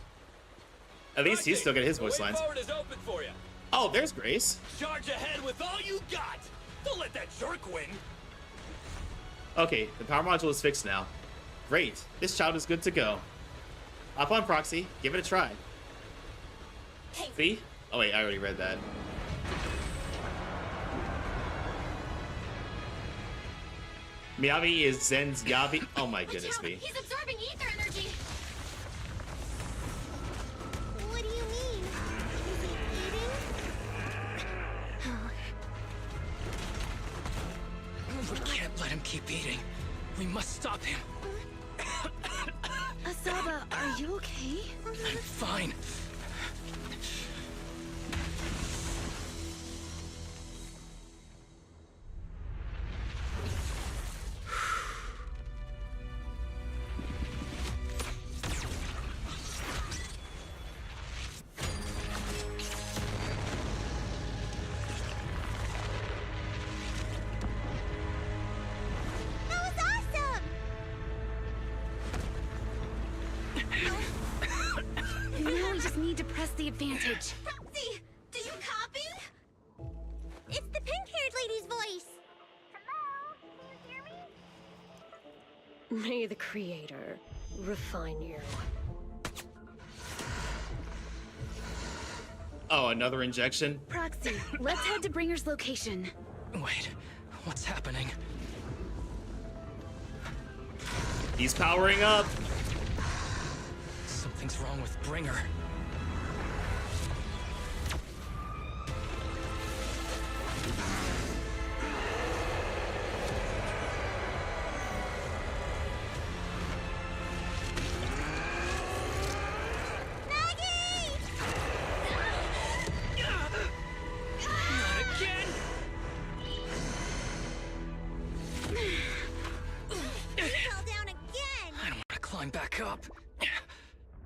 [SPEAKER 2] At least he's still getting his voice lines.
[SPEAKER 6] Forward is open for you.
[SPEAKER 2] Oh, there's Grace.
[SPEAKER 6] Charge ahead with all you got. Don't let that jerk win.
[SPEAKER 2] Okay, the power module is fixed now. Great. This child is good to go. Hop on Proxy. Give it a try. See? Oh wait, I already read that. Miyabi is Zen's Yabi. Oh my goodness me.
[SPEAKER 5] He's absorbing ether energy! What do you mean?
[SPEAKER 6] We can't let him keep eating. We must stop him.
[SPEAKER 4] Asaba, are you okay?
[SPEAKER 6] I'm fine.
[SPEAKER 5] That was awesome!
[SPEAKER 4] Now we just need to press the advantage.
[SPEAKER 5] Proxy, do you copy? It's the pink-haired lady's voice. Hello? Can you hear me?
[SPEAKER 8] May the Creator refine you.
[SPEAKER 2] Oh, another injection?
[SPEAKER 4] Proxy, let's head to Bringer's location.
[SPEAKER 6] Wait, what's happening?
[SPEAKER 2] He's powering up.
[SPEAKER 6] Something's wrong with Bringer. Not again!
[SPEAKER 5] Fell down again!
[SPEAKER 6] I don't want to climb back up.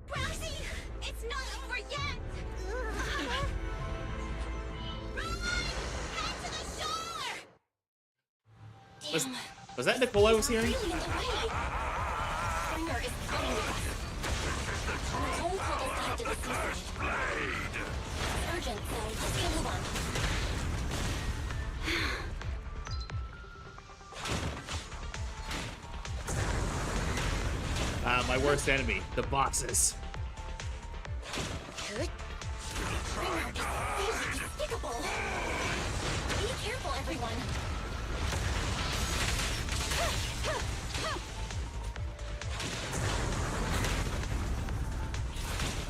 [SPEAKER 5] Proxy, it's not over yet! Run! Head to the shore!
[SPEAKER 2] Let's-
[SPEAKER 5] Damn,
[SPEAKER 2] Was that Nicole I was hearing?
[SPEAKER 5] Really in the way. Bringer is coming with us. Nicole told us to head to the seaside. Urgent, so let's get a move on.
[SPEAKER 2] My worst enemy, the boxes.
[SPEAKER 5] Bringer is really despicable. Be careful, everyone.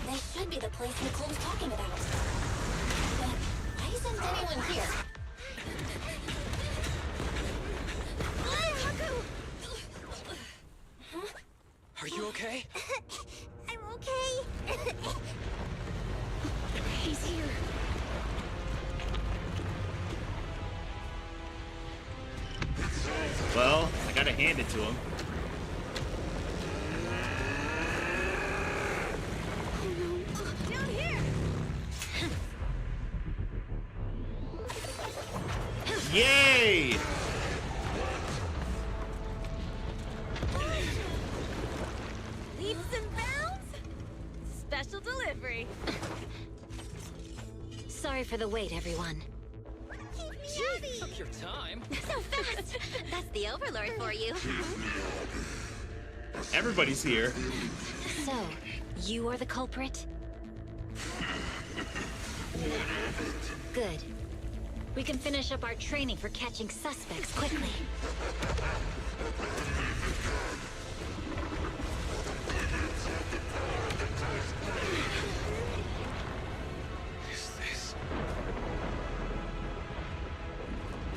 [SPEAKER 5] This should be the place Nicole was talking about. But why isn't anyone here?
[SPEAKER 6] Are you okay?
[SPEAKER 5] I'm okay. He's here.
[SPEAKER 2] Well, I gotta hand it to him.
[SPEAKER 5] Down here.
[SPEAKER 2] Yay!
[SPEAKER 5] Leaps and bounds. Special delivery.
[SPEAKER 4] Sorry for the wait, everyone.
[SPEAKER 5] Keep me happy.
[SPEAKER 6] Took your time.
[SPEAKER 5] So fast. That's the Overlord for you.
[SPEAKER 2] Everybody's here.
[SPEAKER 4] So, you are the culprit? Good. We can finish up our training for catching suspects quickly.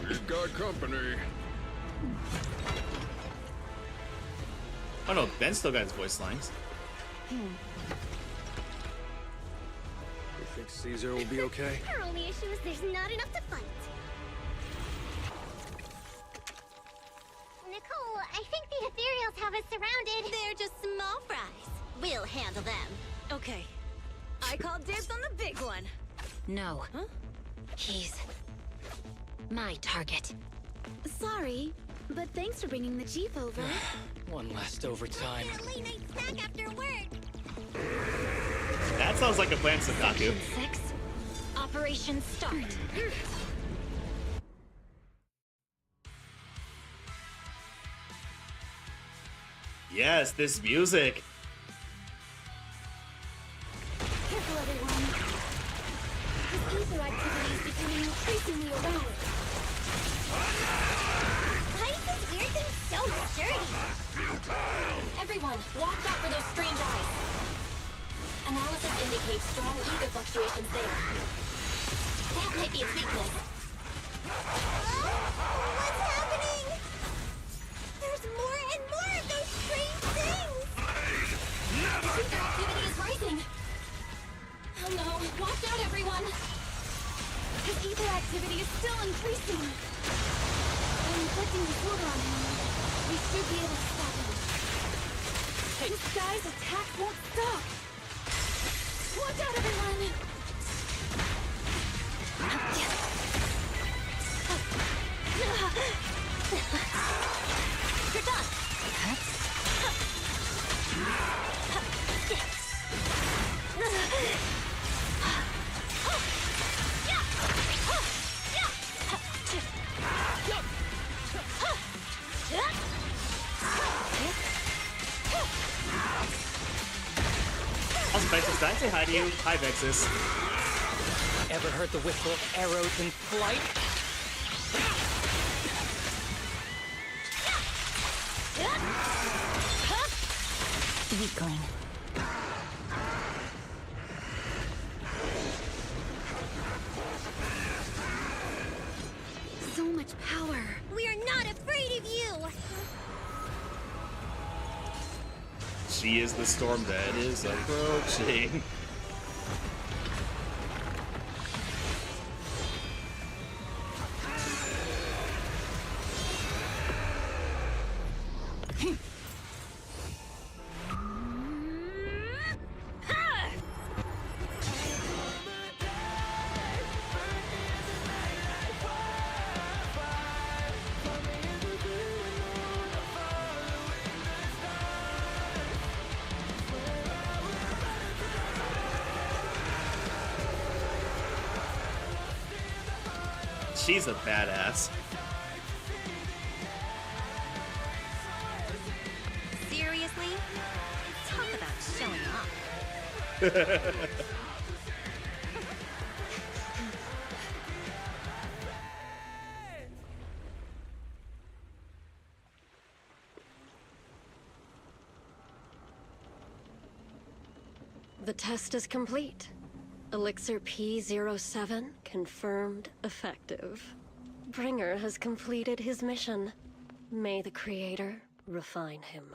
[SPEAKER 7] We've got company.
[SPEAKER 2] Oh no, Ben still got his voice lines.
[SPEAKER 7] You think Caesar will be okay?
[SPEAKER 5] Our only issue is there's not enough to fight. Nicole, I think the ethereals have us surrounded. They're just small fries. We'll handle them.
[SPEAKER 9] Okay. I call dibs on the big one.
[SPEAKER 4] No.
[SPEAKER 9] Huh?
[SPEAKER 4] He's my target.
[SPEAKER 9] Sorry, but thanks for bringing the chief over.
[SPEAKER 6] One last overtime.
[SPEAKER 5] A late night snack after work.
[SPEAKER 2] That sounds like a plan, Sakaku.
[SPEAKER 4] 6. Operation start.
[SPEAKER 2] Yes, this music.
[SPEAKER 5] Careful, everyone. This ether activity is becoming increasingly erratic. Why is this weird thing so sturdy?
[SPEAKER 4] Everyone, watch out for those strange eyes. Analysis indicates strong ether fluctuations there. That might be its weakness.
[SPEAKER 5] What's happening? There's more and more of those strange things!
[SPEAKER 4] Ether activity is rising. Oh no, watch out everyone.
[SPEAKER 9] His ether activity is still increasing. By inflicting disorder on him, we should be able to stop him. This guy's attack won't stop. Watch out, everyone!
[SPEAKER 5] You're done!
[SPEAKER 2] Also, Vexus, did I say hi to you? Hi, Vexus.
[SPEAKER 6] Ever heard the whistle of arrows in flight?
[SPEAKER 4] Weakling.
[SPEAKER 9] So much power.
[SPEAKER 5] We are not afraid of you!
[SPEAKER 2] She is the storm that is approaching. She's a badass.
[SPEAKER 5] Seriously? Talk about showing off.
[SPEAKER 8] The test is complete. Elixir P07 confirmed effective. Bringer has completed his mission. May the Creator refine him.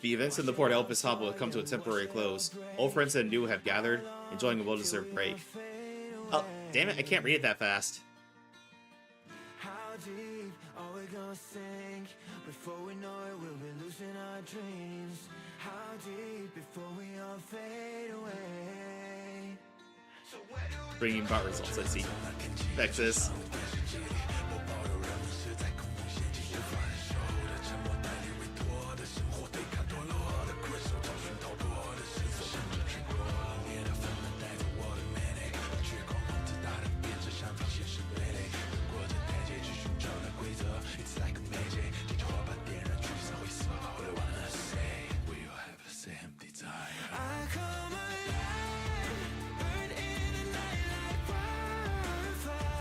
[SPEAKER 2] The events in the Port Elpis hub will come to a temporary close. Old friends and new have gathered, enjoying a well-deserved break. Oh, damn it, I can't read it that fast.
[SPEAKER 10] How deep are we gonna sink? Before we know it, we'll be losing our dreams. How deep before we all fade away? So where do we
[SPEAKER 2] Bringing bot results, let's see. Texas.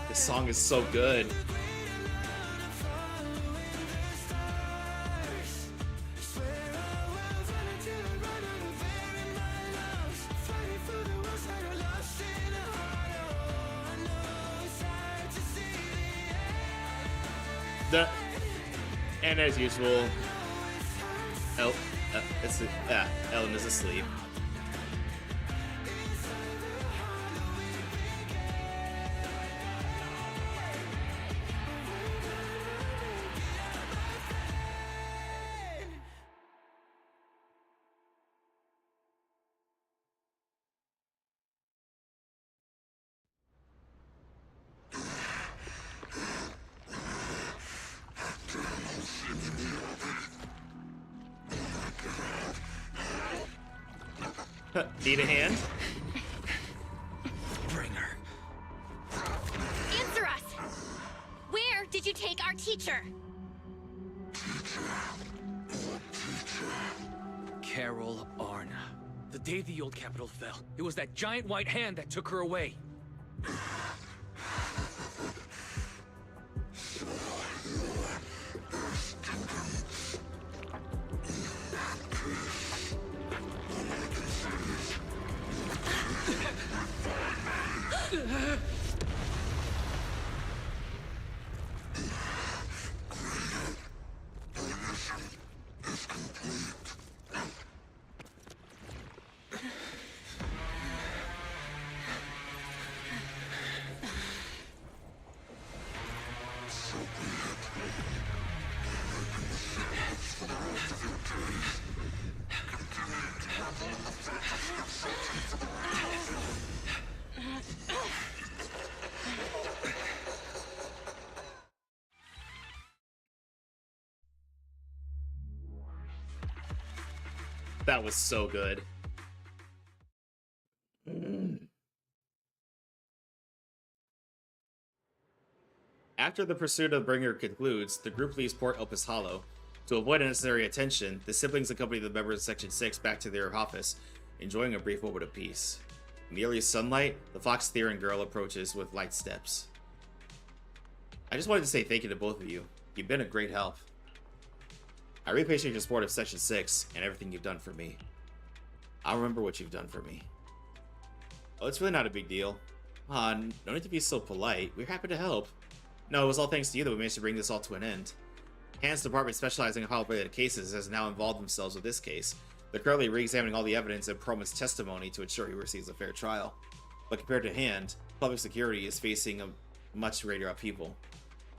[SPEAKER 2] This song is so good. And as usual, Ellen is asleep. Need a hand?
[SPEAKER 6] Bringer.
[SPEAKER 5] Answer us! Where did you take our teacher?
[SPEAKER 6] Carol Arna. The day the old capital fell, it was that giant white hand that took her away.
[SPEAKER 2] That was so good. After the pursuit of Bringer concludes, the group leaves Port Elpis Hollow. To avoid unnecessary attention, the siblings accompany the members of Section 6 back to their office, enjoying a brief moment of peace. In the early sunlight, the Fox Theron girl approaches with light steps. I just wanted to say thank you to both of you. You've been a great help. I really appreciate your support of Section 6 and everything you've done for me. I'll remember what you've done for me. Oh, it's really not a big deal. No need to be so polite. We're happy to help. No, it was all thanks to you that we managed to bring this all to an end. Hans' department specializing in hollow-related cases has now involved themselves with this case. They're currently re-examining all the evidence and Perlman's testimony to ensure he receives a fair trial. But compared to Hand, public security is facing a much greater upheaval.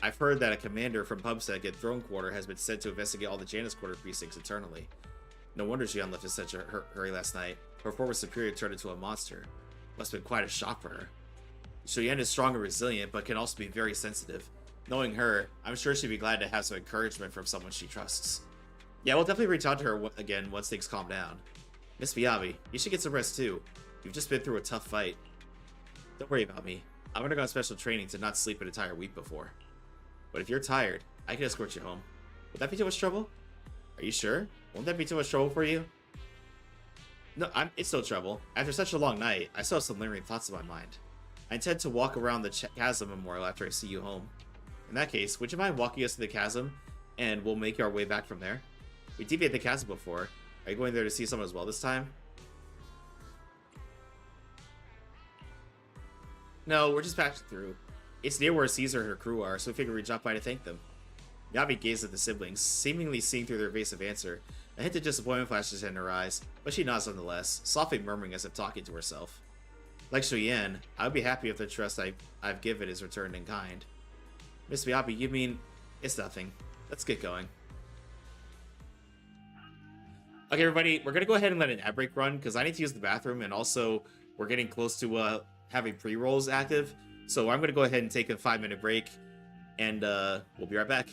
[SPEAKER 2] I've heard that a commander from PubSec at Throne Quarter has been sent to investigate all the Janus Quarter precincts internally. No wonder she left in such a hurry last night. Her former superior turned into a monster. Must have been quite a shock for her. Cheyenne is strong and resilient, but can also be very sensitive. Knowing her, I'm sure she'd be glad to have some encouragement from someone she trusts. Yeah, we'll definitely reach out to her again once things calm down. Miss Viavi, you should get some rest too. You've just been through a tough fight. Don't worry about me. I'm gonna go on special training to not sleep an entire week before. But if you're tired, I can escort you home. Would that be too much trouble? Are you sure? Won't that be too much trouble for you? No, it's no trouble. After such a long night, I still have some lingering thoughts in my mind. I intend to walk around the chasm memorial after I see you home. In that case, would you mind walking us to the chasm, and we'll make our way back from there? We deviated the chasm before. Are you going there to see someone as well this time? No, we're just passing through. It's near where Caesar and her crew are, so we figured we'd drop by to thank them. Yavi gazed at the siblings, seemingly seeing through their evasive answer. A hint of disappointment flashes in her eyes, but she nods nonetheless, softly murmuring as if talking to herself. Like Shuyan, I would be happy if the trust I've given is returned in kind. Miss Miyabi, you mean... It's nothing. Let's get going. Okay, everybody, we're gonna go ahead and let an ad break run, because I need to use the bathroom, and also, we're getting close to having pre-rolls active. So I'm gonna go ahead and take a 5-minute break, and we'll be right back.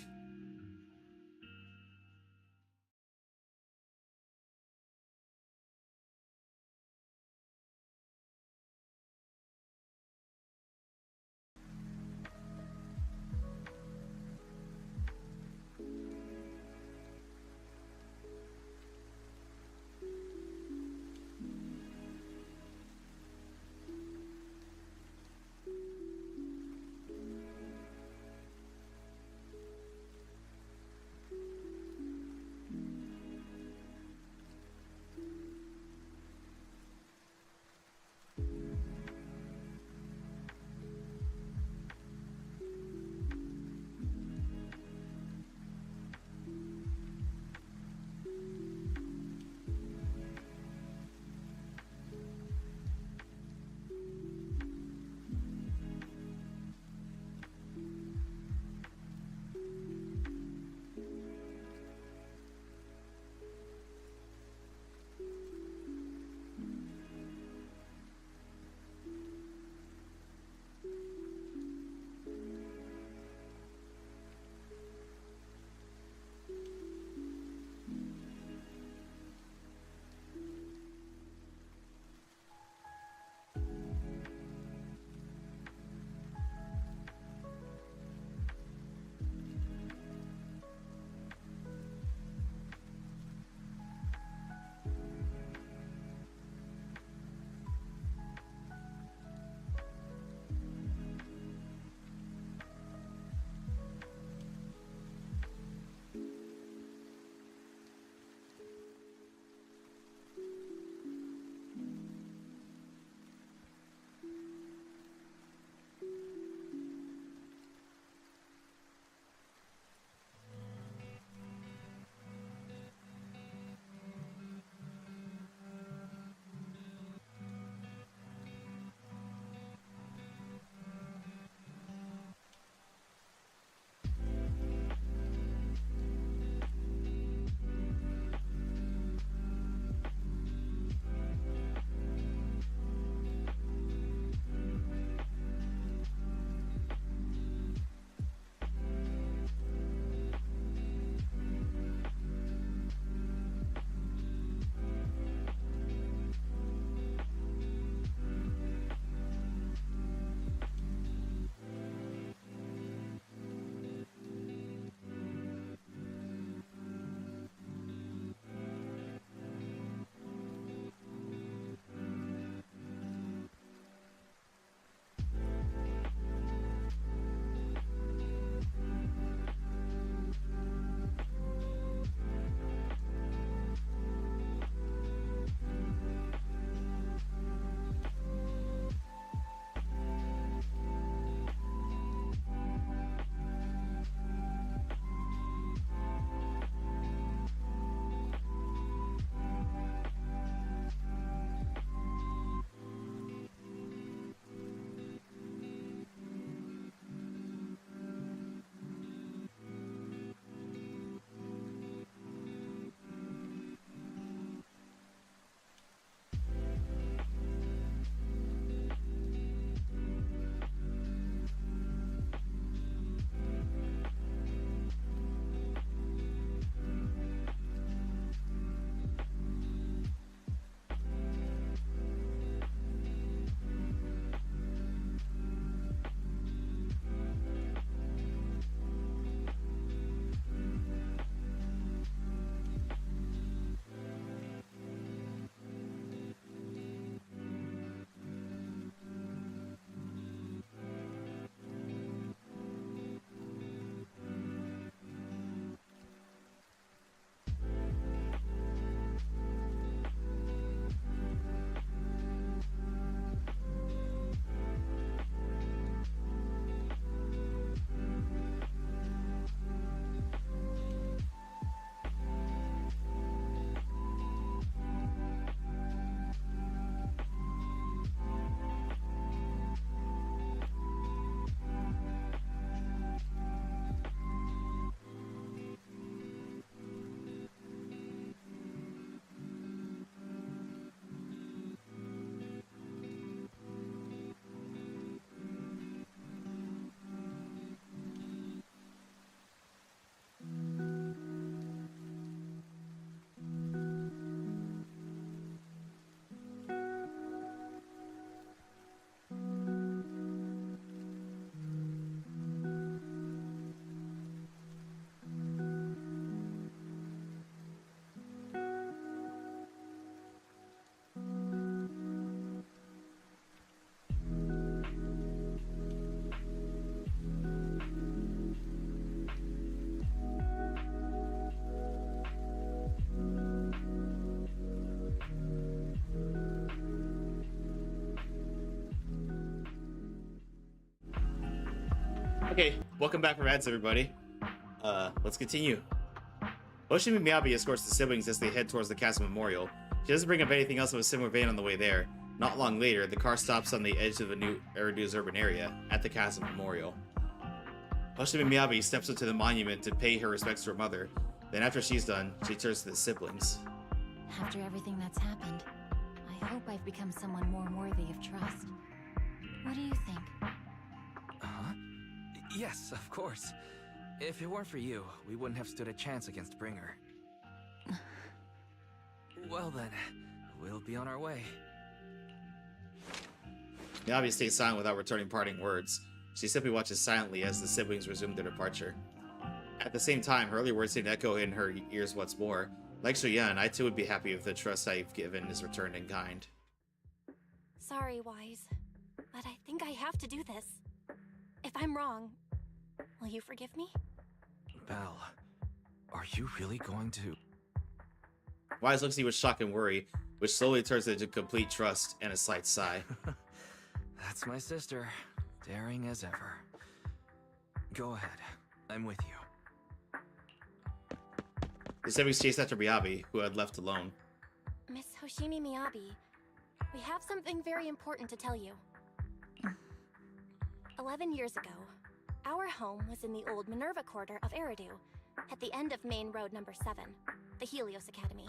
[SPEAKER 2] Okay, welcome back from ads, everybody. Let's continue. Hoshimi Miyabi escorts the siblings as they head towards the castle memorial. She doesn't bring up anything else of a similar vein on the way there. Not long later, the car stops on the edge of the new Eridu's urban area, at the castle memorial. Hoshimi Miyabi steps up to the monument to pay her respects to her mother. Then after she's done, she turns to the siblings.
[SPEAKER 11] After everything that's happened, I hope I've become someone more worthy of trust. What do you think?
[SPEAKER 6] Huh? Yes, of course. If it weren't for you, we wouldn't have stood a chance against Bringer. Well then, we'll be on our way.
[SPEAKER 2] Miyabi stays silent without returning parting words. She simply watches silently as the siblings resume their departure. At the same time, her earlier words seem to echo in her ears once more. Like Shuyan, I too would be happy if the trust I've given is returned in kind.
[SPEAKER 9] Sorry, Wise, but I think I have to do this. If I'm wrong, will you forgive me?
[SPEAKER 6] Belle, are you really going to...
[SPEAKER 2] Wise looks at you with shock and worry, which slowly turns into complete trust and a slight sigh.
[SPEAKER 6] That's my sister, daring as ever. Go ahead, I'm with you.
[SPEAKER 2] The siblings chase after Miyabi, who had left alone.
[SPEAKER 9] Miss Hoshimi Miyabi, we have something very important to tell you. 11 years ago, our home was in the old Minerva quarter of Eridu, at the end of Main Road number 7, the Helios Academy.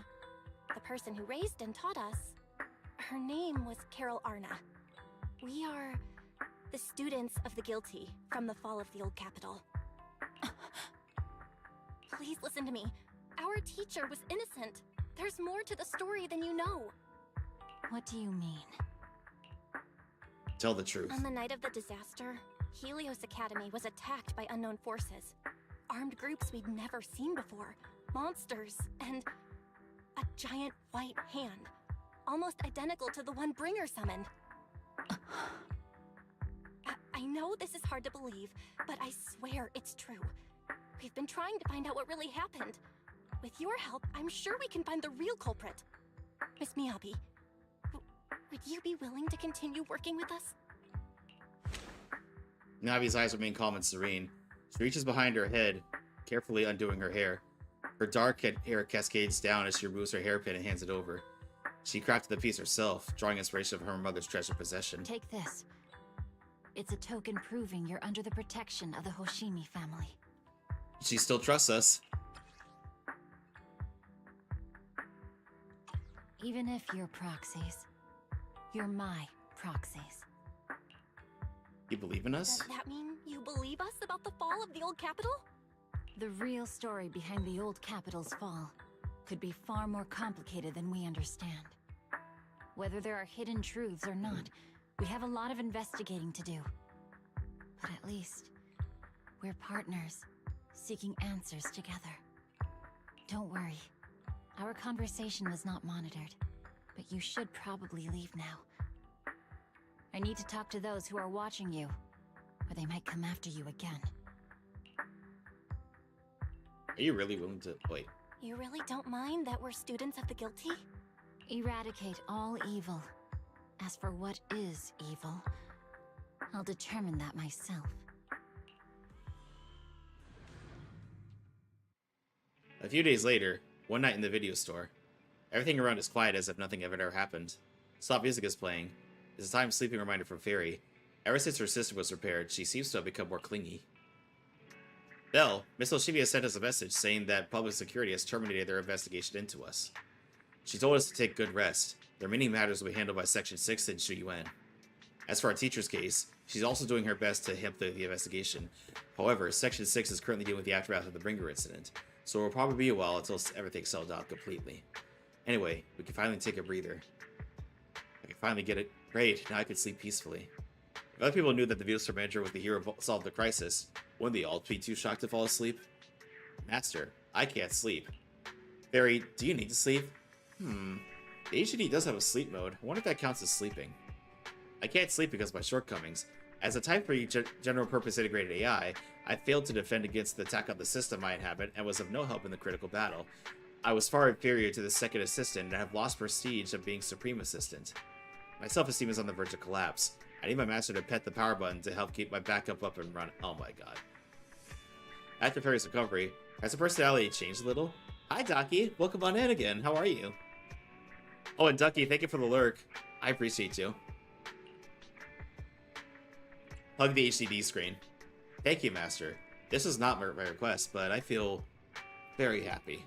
[SPEAKER 9] The person who raised and taught us, her name was Carol Arna. We are the students of the guilty from the fall of the old capital. Please listen to me. Our teacher was innocent. There's more to the story than you know.
[SPEAKER 11] What do you mean?
[SPEAKER 2] Tell the truth.
[SPEAKER 9] On the night of the disaster, Helios Academy was attacked by unknown forces. Armed groups we'd never seen before. Monsters, and a giant white hand. Almost identical to the one Bringer summoned. I know this is hard to believe, but I swear it's true. We've been trying to find out what really happened. With your help, I'm sure we can find the real culprit. Miss Miyabi, would you be willing to continue working with us?
[SPEAKER 2] Miyabi's eyes remain calm and serene. She reaches behind her head, carefully undoing her hair. Her dark hair cascades down as she removes her hairpin and hands it over. She crafted the piece herself, drawing inspiration from her mother's treasured possession.
[SPEAKER 11] Take this. It's a token proving you're under the protection of the Hoshimi family.
[SPEAKER 2] She still trusts us.
[SPEAKER 11] Even if you're proxies, you're my proxies.
[SPEAKER 2] You believe in us?
[SPEAKER 9] Does that mean you believe us about the fall of the old capital?
[SPEAKER 11] The real story behind the old capital's fall could be far more complicated than we understand. Whether there are hidden truths or not, we have a lot of investigating to do. But at least, we're partners, seeking answers together. Don't worry. Our conversation was not monitored, but you should probably leave now. I need to talk to those who are watching you, or they might come after you again.
[SPEAKER 2] Are you really willing to... Wait.
[SPEAKER 9] You really don't mind that we're students of the guilty?
[SPEAKER 11] Eradicate all evil. As for what is evil, I'll determine that myself.
[SPEAKER 2] A few days later, one night in the video store. Everything around is quiet as if nothing ever happened. Soft music is playing. It's a time sleeping reminder from Fairy. Ever since her sister was repaired, she seems to have become more clingy. Belle, Miss Hoshimi has sent us a message saying that public security has terminated their investigation into us. She told us to take good rest. Their remaining matters will be handled by Section 6 in Shuyuan. As for our teacher's case, she's also doing her best to help the investigation. However, Section 6 is currently dealing with the aftermath of the Bringer incident, so it will probably be a while until everything's settled out completely. Anyway, we can finally take a breather. I can finally get it. Great, now I can sleep peacefully. If other people knew that the video store manager was the hero who solved the crisis, wouldn't they all be too shocked to fall asleep? Master, I can't sleep. Fairy, do you need to sleep? The HUD does have a sleep mode. I wonder if that counts as sleeping. I can't sleep because of my shortcomings. As a Type 3 general-purpose integrated AI, I failed to defend against the attack on the system I inhabit and was of no help in the critical battle. I was far inferior to the second assistant and have lost prestige of being Supreme Assistant. My self-esteem is on the verge of collapse. I need my master to pet the power button to help keep my backup up and running. Oh my god. After Perry's recovery, has her personality changed a little? Hi, Ducky. Welcome on in again. How are you? Oh, and Ducky, thank you for the lurk. I appreciate you. Hug the HDD screen. Thank you, Master. This is not my request, but I feel very happy.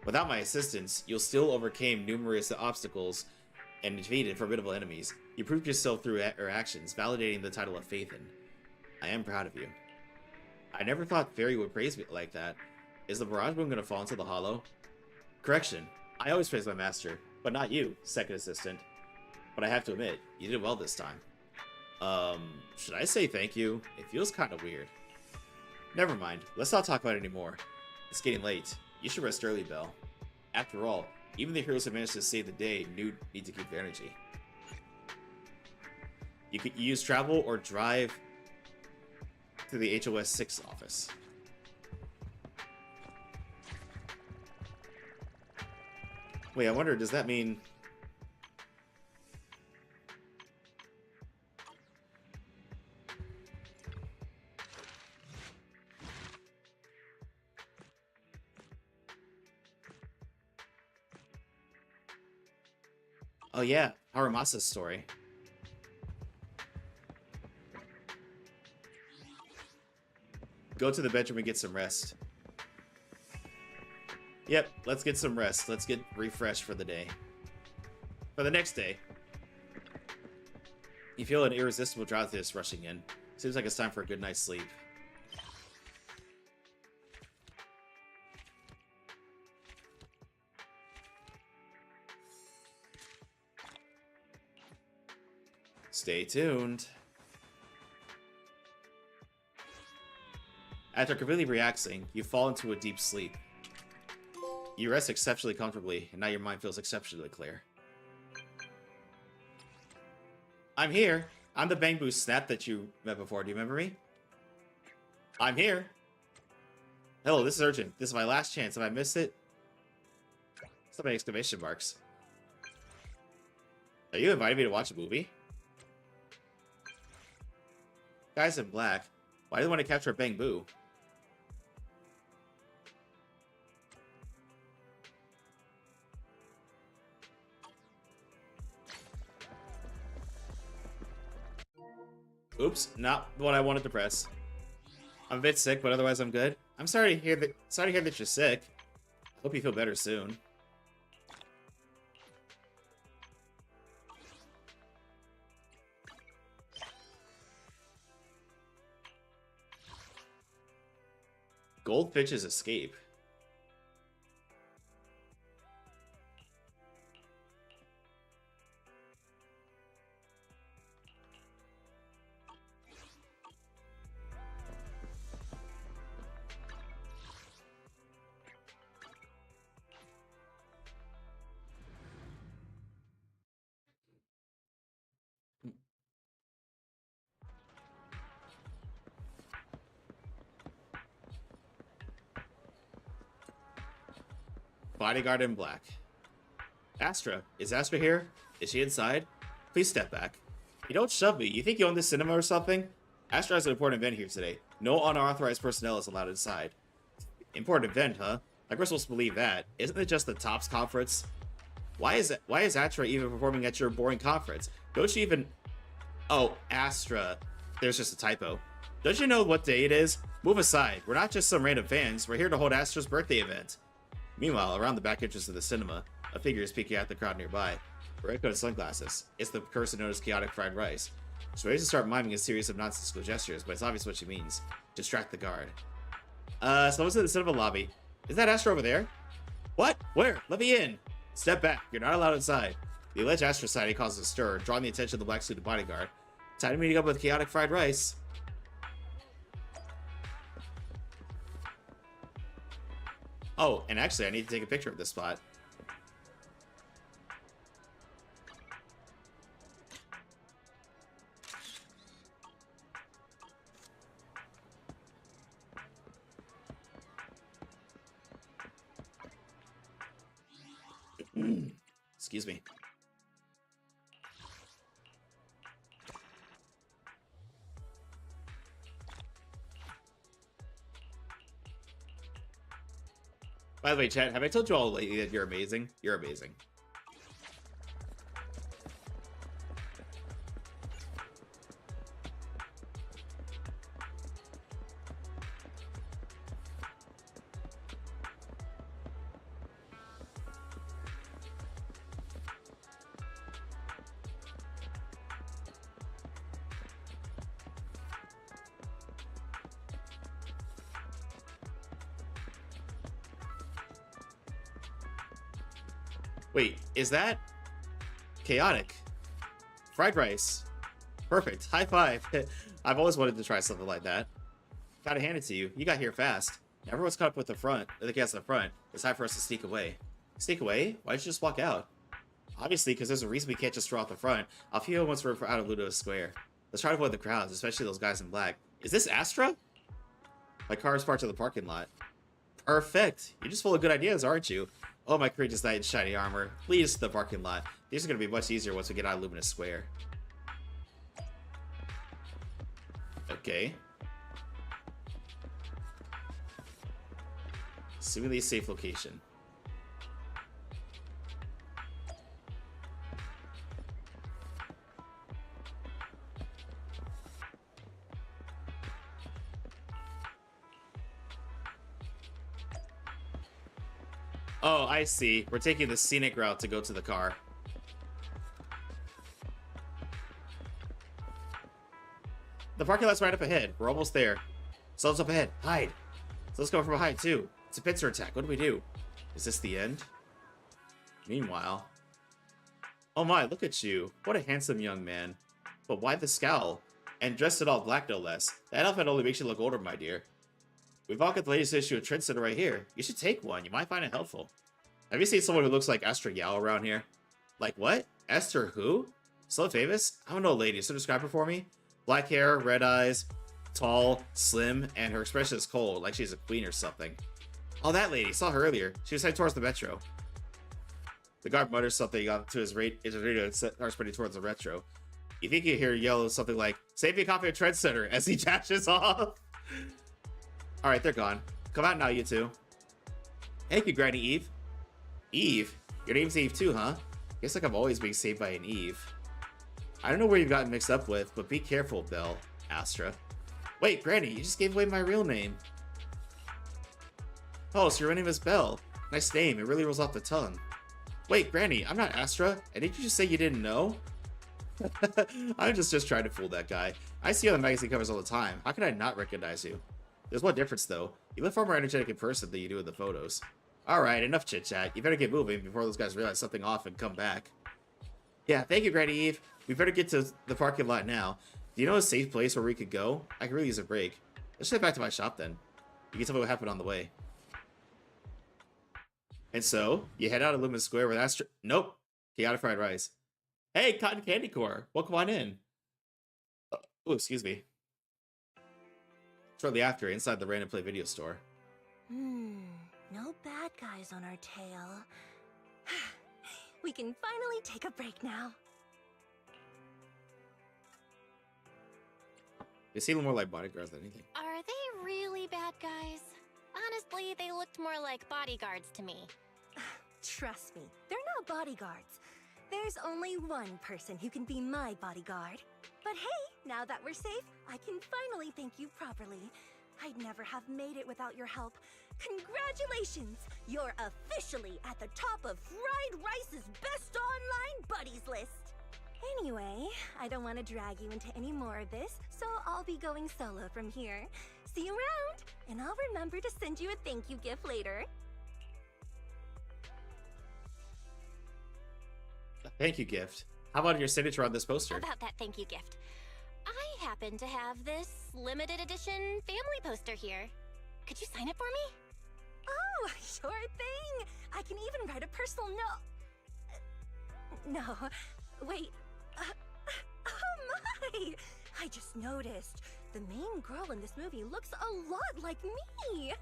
[SPEAKER 2] Without my assistance, you'll still overcame numerous obstacles and defeated formidable enemies. You proved yourself through your actions, validating the title of Phaethon. I am proud of you. I never thought Fairy would praise me like that. Is the Barrage Boom gonna fall into the hollow? Correction. I always praise my master, but not you, second assistant. But I have to admit, you did well this time. Should I say thank you? It feels kind of weird. Never mind. Let's not talk about it anymore. It's getting late. You should rest early, Belle. After all, even the heroes who managed to save the day need to keep their energy. You could use travel or drive to the HOS 6 office. Wait, I wonder, does that mean... Oh yeah, Haramasa's story. Go to the bedroom and get some rest. Yep, let's get some rest. Let's get refreshed for the day. For the next day. You feel an irresistible drowsiness rushing in. Seems like it's time for a good night's sleep. Stay tuned. After completely relaxing, you fall into a deep sleep. You rest exceptionally comfortably, and now your mind feels exceptionally clear. I'm here. I'm the Bang Boo Snap that you met before. Do you remember me? I'm here. Hello, this is urgent. This is my last chance. If I miss it... So many exclamation marks. Are you inviting me to watch a movie? Guys in black. Why do you want to capture Bang Boo? Oops, not what I wanted to press. I'm a bit sick, but otherwise I'm good. I'm sorry to hear that you're sick. Hope you feel better soon. Goldfinch's escape. Bodyguard in black. Astra. Is Astra here? Is she inside? Please step back. You don't shove me. You think you own this cinema or something? Astra has an important event here today. No unauthorized personnel is allowed inside. Important event, huh? Like we're supposed to believe that. Isn't it just the TOPS conference? Why is Astra even performing at your boring conference? Don't you even... Oh, Astra. There's just a typo. Don't you know what day it is? Move aside. We're not just some random fans. We're here to hold Astra's birthday event. Meanwhile, around the back entrance of the cinema, a figure is peeking at the crowd nearby. Red-coated sunglasses. It's the person known as Chaotic Fried Rice. She's ready to start miming a series of nonsensical gestures, but it's obvious what she means. Distract the guard. Someone's in the cinema lobby. Is that Astra over there? What? Where? Let me in! Step back. You're not allowed inside. The alleged Astra Society causes a stir, drawing the attention of the black-suited bodyguard. Time to meeting up with Chaotic Fried Rice. Oh, and actually, I need to take a picture of this spot. Excuse me. By the way, chat, have I told you all lately that you're amazing? You're amazing. Wait, is that chaotic? Fried rice. Perfect. High five. I've always wanted to try something like that. Gotta hand it to you. You got here fast. Everyone's caught up with the front. The guys in the front. It's time for us to sneak away. Sneak away? Why did you just walk out? Obviously, because there's a reason we can't just draw off the front. I'll feel once we're out of Ludo's Square. Let's try to avoid the crowds, especially those guys in black. Is this Astra? My car is parked in the parking lot. Perfect. You're just full of good ideas, aren't you? Oh, my courageous knight in shiny armor. Please, the parking lot. These are going to be much easier once we get out of Luminous Square. Okay. Seemingly a safe location. Oh, I see. We're taking the scenic route to go to the car. The parking lot's right up ahead. We're almost there. Someone's up ahead. Hide. So let's go from behind, too. It's a pincer attack. What do we do? Is this the end? Meanwhile... Oh my, look at you. What a handsome young man. But why the scowl? And dressed in all black, no less. That outfit only makes you look older, my dear. We've all got the latest issue of Trendsetter right here. You should take one. You might find it helpful. Have you seen someone who looks like Astra Yao around here? Like what? Esther who? So famous? I don't know, lady. So describe her for me. Black hair, red eyes, tall, slim, and her expression is cold, like she's a queen or something. Oh, that lady. Saw her earlier. She was heading towards the metro. The guard mutters something to his radio and starts spreading towards the retro. You think you hear yell something like, "Save me a copy of Trendsetter," as he dashes off. Alright, they're gone. Come out now, you two. Thank you, Granny Eve. Eve? Your name's Eve too, huh? Guess like I'm always being saved by an Eve. I don't know where you've gotten mixed up with, but be careful, Belle. Astra. Wait, Granny, you just gave away my real name. Oh, so your name is Belle. Nice name, it really rolls off the tongue. Wait, Granny, I'm not Astra. And did you just say you didn't know? I'm just trying to fool that guy. I see you on the magazine covers all the time. How can I not recognize you? There's one difference, though. You look far more energetic in person than you do in the photos. Alright, enough chit-chat. You better get moving before those guys realize something off and come back. Yeah, thank you, Granny Eve. We better get to the parking lot now. Do you know a safe place where we could go? I could really use a break. Let's head back to my shop, then. You can tell me what happened on the way. And so, you head out of Lumen Square with Astra... Nope. Chaotic fried rice. Hey, Cotton Candy Corps. Welcome on in. Oh, excuse me. Shortly after, inside the Random Play video store.
[SPEAKER 12] No bad guys on our tail. We can finally take a break now.
[SPEAKER 2] They seem more like bodyguards than anything.
[SPEAKER 4] Are they really bad guys? Honestly, they looked more like bodyguards to me.
[SPEAKER 12] Trust me, they're not bodyguards. There's only one person who can be my bodyguard. But hey, now that we're safe, I can finally thank you properly. I'd never have made it without your help. Congratulations! You're officially at the top of Fried Rice's best online buddies list. Anyway, I don't want to drag you into any more of this, so I'll be going solo from here. See you around, and I'll remember to send you a thank you gift later.
[SPEAKER 2] A thank you gift? How about your signature on this poster?
[SPEAKER 4] How about that thank you gift? I happen to have this limited edition family poster here. Could you sign it for me?
[SPEAKER 12] Oh, sure thing! I can even write a personal note. No, wait. Oh my! I just noticed. The main girl in this movie looks a lot like me!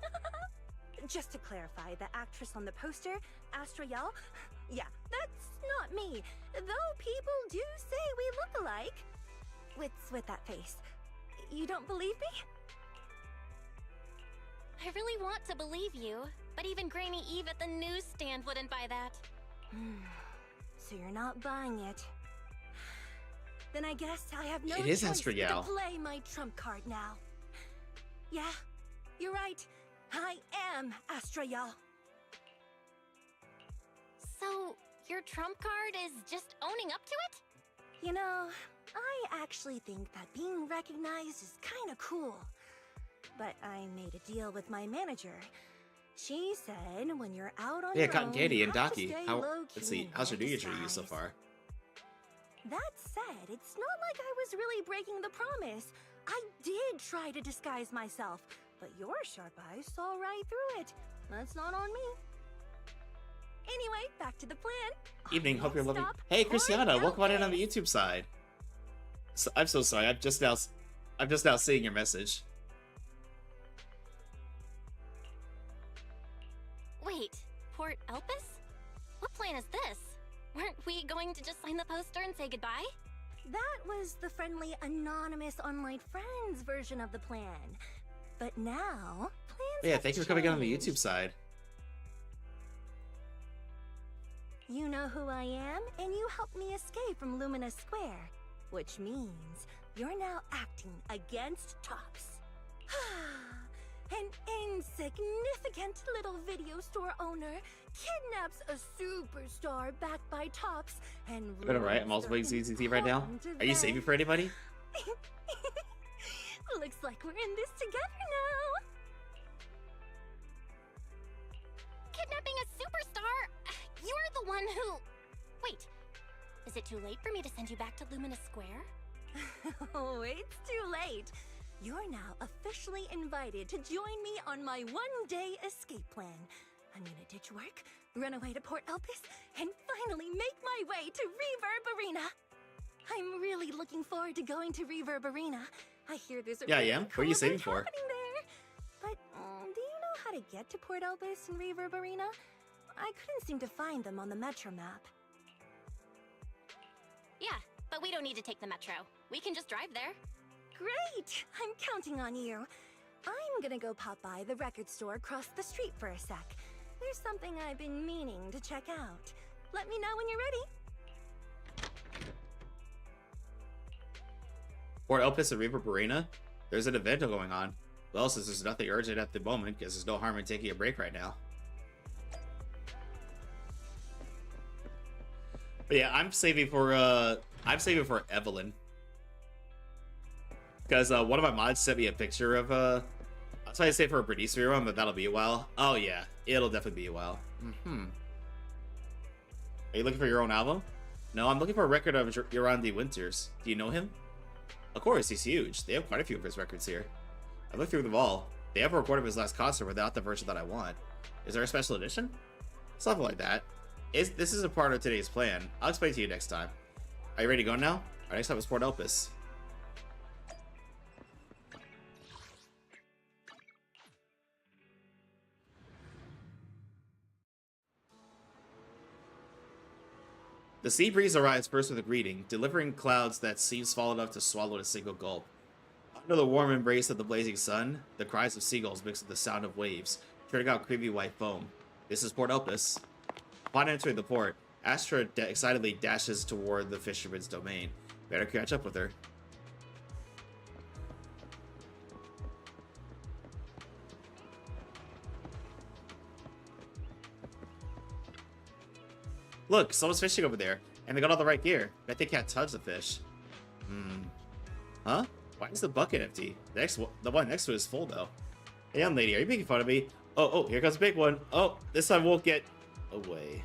[SPEAKER 12] Just to clarify, the actress on the poster, Astra Yao, yeah, that's not me. Though people do say we look alike. What's with that face? You don't believe me?
[SPEAKER 4] I really want to believe you, But even Grainy Eve at the newsstand wouldn't buy that.
[SPEAKER 12] So you're not buying it. Then I guess I have no
[SPEAKER 2] It is
[SPEAKER 12] choice but to
[SPEAKER 2] Astrayal.
[SPEAKER 12] play my trump card now. Yeah, you're right. I am Astrayal.
[SPEAKER 4] So, your trump card is just owning up to it?
[SPEAKER 12] You know, I actually think that being recognized is kind of cool. But I made a deal with my manager. She said when you're out on
[SPEAKER 2] Yeah,
[SPEAKER 12] your
[SPEAKER 2] Cotton
[SPEAKER 12] own,
[SPEAKER 2] Candy
[SPEAKER 12] you
[SPEAKER 2] and
[SPEAKER 12] have to
[SPEAKER 2] Daki.
[SPEAKER 12] stay
[SPEAKER 2] How?
[SPEAKER 12] low-key
[SPEAKER 2] Let's see.
[SPEAKER 12] and
[SPEAKER 2] How's your New Year's
[SPEAKER 12] disguise.
[SPEAKER 2] treating you so far?
[SPEAKER 12] That said, it's not like I was really breaking the promise. I did try to disguise myself, but your sharp eyes saw right through it. That's not on me. Anyway, back to the plan.
[SPEAKER 2] Evening. Hope you're
[SPEAKER 12] Next
[SPEAKER 2] loving.
[SPEAKER 12] stop,
[SPEAKER 2] Hey,
[SPEAKER 12] Port
[SPEAKER 2] Christiana. Welcome on in on the
[SPEAKER 12] Elpis.
[SPEAKER 2] YouTube side. So, I'm so sorry. I'm just now seeing your message.
[SPEAKER 4] Wait, Port Elpis? What plan is this? Weren't we going to just sign the poster and say goodbye?
[SPEAKER 12] That was the friendly, anonymous online friends version of the plan. But now, plans
[SPEAKER 2] Yeah,
[SPEAKER 12] have
[SPEAKER 2] thank you for coming in on the
[SPEAKER 12] changed.
[SPEAKER 2] YouTube side.
[SPEAKER 12] You know who I am, and you helped me escape from Lumina Square. Which means you're now acting against Tops. An insignificant little video store owner kidnaps a superstar backed by Tops and
[SPEAKER 2] But alright, I'm
[SPEAKER 12] ruins
[SPEAKER 2] also
[SPEAKER 12] their
[SPEAKER 2] playing ZZT right now.
[SPEAKER 12] important
[SPEAKER 2] Are you saving
[SPEAKER 12] event.
[SPEAKER 2] for anybody?
[SPEAKER 12] Looks like we're in this together now.
[SPEAKER 4] Kidnapping a superstar? You're the one who... Wait, is it too late for me to send you back to Lumina Square?
[SPEAKER 12] Oh, it's too late. You're now officially invited to join me on my one-day escape plan. I'm gonna ditch work, run away to Port Elpis, and finally make my way to Reverb Arena. I'm really looking forward to going to Reverb Arena. I hear there's a
[SPEAKER 2] Yeah, I
[SPEAKER 12] really
[SPEAKER 2] am. What are
[SPEAKER 12] cool
[SPEAKER 2] you saving
[SPEAKER 12] event
[SPEAKER 2] for?
[SPEAKER 12] happening there. But do you know how to get to Port Elpis and Reverb Arena? I couldn't seem to find them on the Metro map.
[SPEAKER 4] Yeah, but we don't need to take the metro. We can just drive there.
[SPEAKER 12] Great! I'm counting on you. I'm gonna go pop by the record store across the street for a sec. There's something I've been meaning to check out. Let me know when you're ready.
[SPEAKER 2] Port Elpis and Reverb Arena? There's an event going on. Well, since there's nothing urgent at the moment, because there's no harm in taking a break right now. But yeah, I'm saving for Evelyn. Because one of my mods sent me a picture of I'll try to save for a producer one, but that'll be a while. Oh yeah, it'll definitely be a while. Are you looking for your own album? No, I'm looking for a record of Yorandi Winters. Do you know him? Of course, he's huge. They have quite a few of his records here. I looked through them all. They have a recording of his last concert without the version that I want. Is there a special edition? Something like that. This is a part of today's plan. I'll explain to you next time. Are you ready to go now? Our next stop is Port Elpis. The sea breeze arrives first with a greeting, delivering clouds that seem small enough to swallow in a single gulp. Under the warm embrace of the blazing sun, the cries of seagulls mix with the sound of waves, turning out creamy white foam. This is Port Elpis. Upon entering the port, Astra excitedly dashes toward the fisherman's domain. Better catch up with her. Look, someone's fishing over there, and they got all the right gear. Bet they can't touch the fish. Huh? Why is the bucket empty? The one next to it is full, though. Hey, young lady, are you making fun of me? Oh, here comes a big one. Oh, this time won't get away.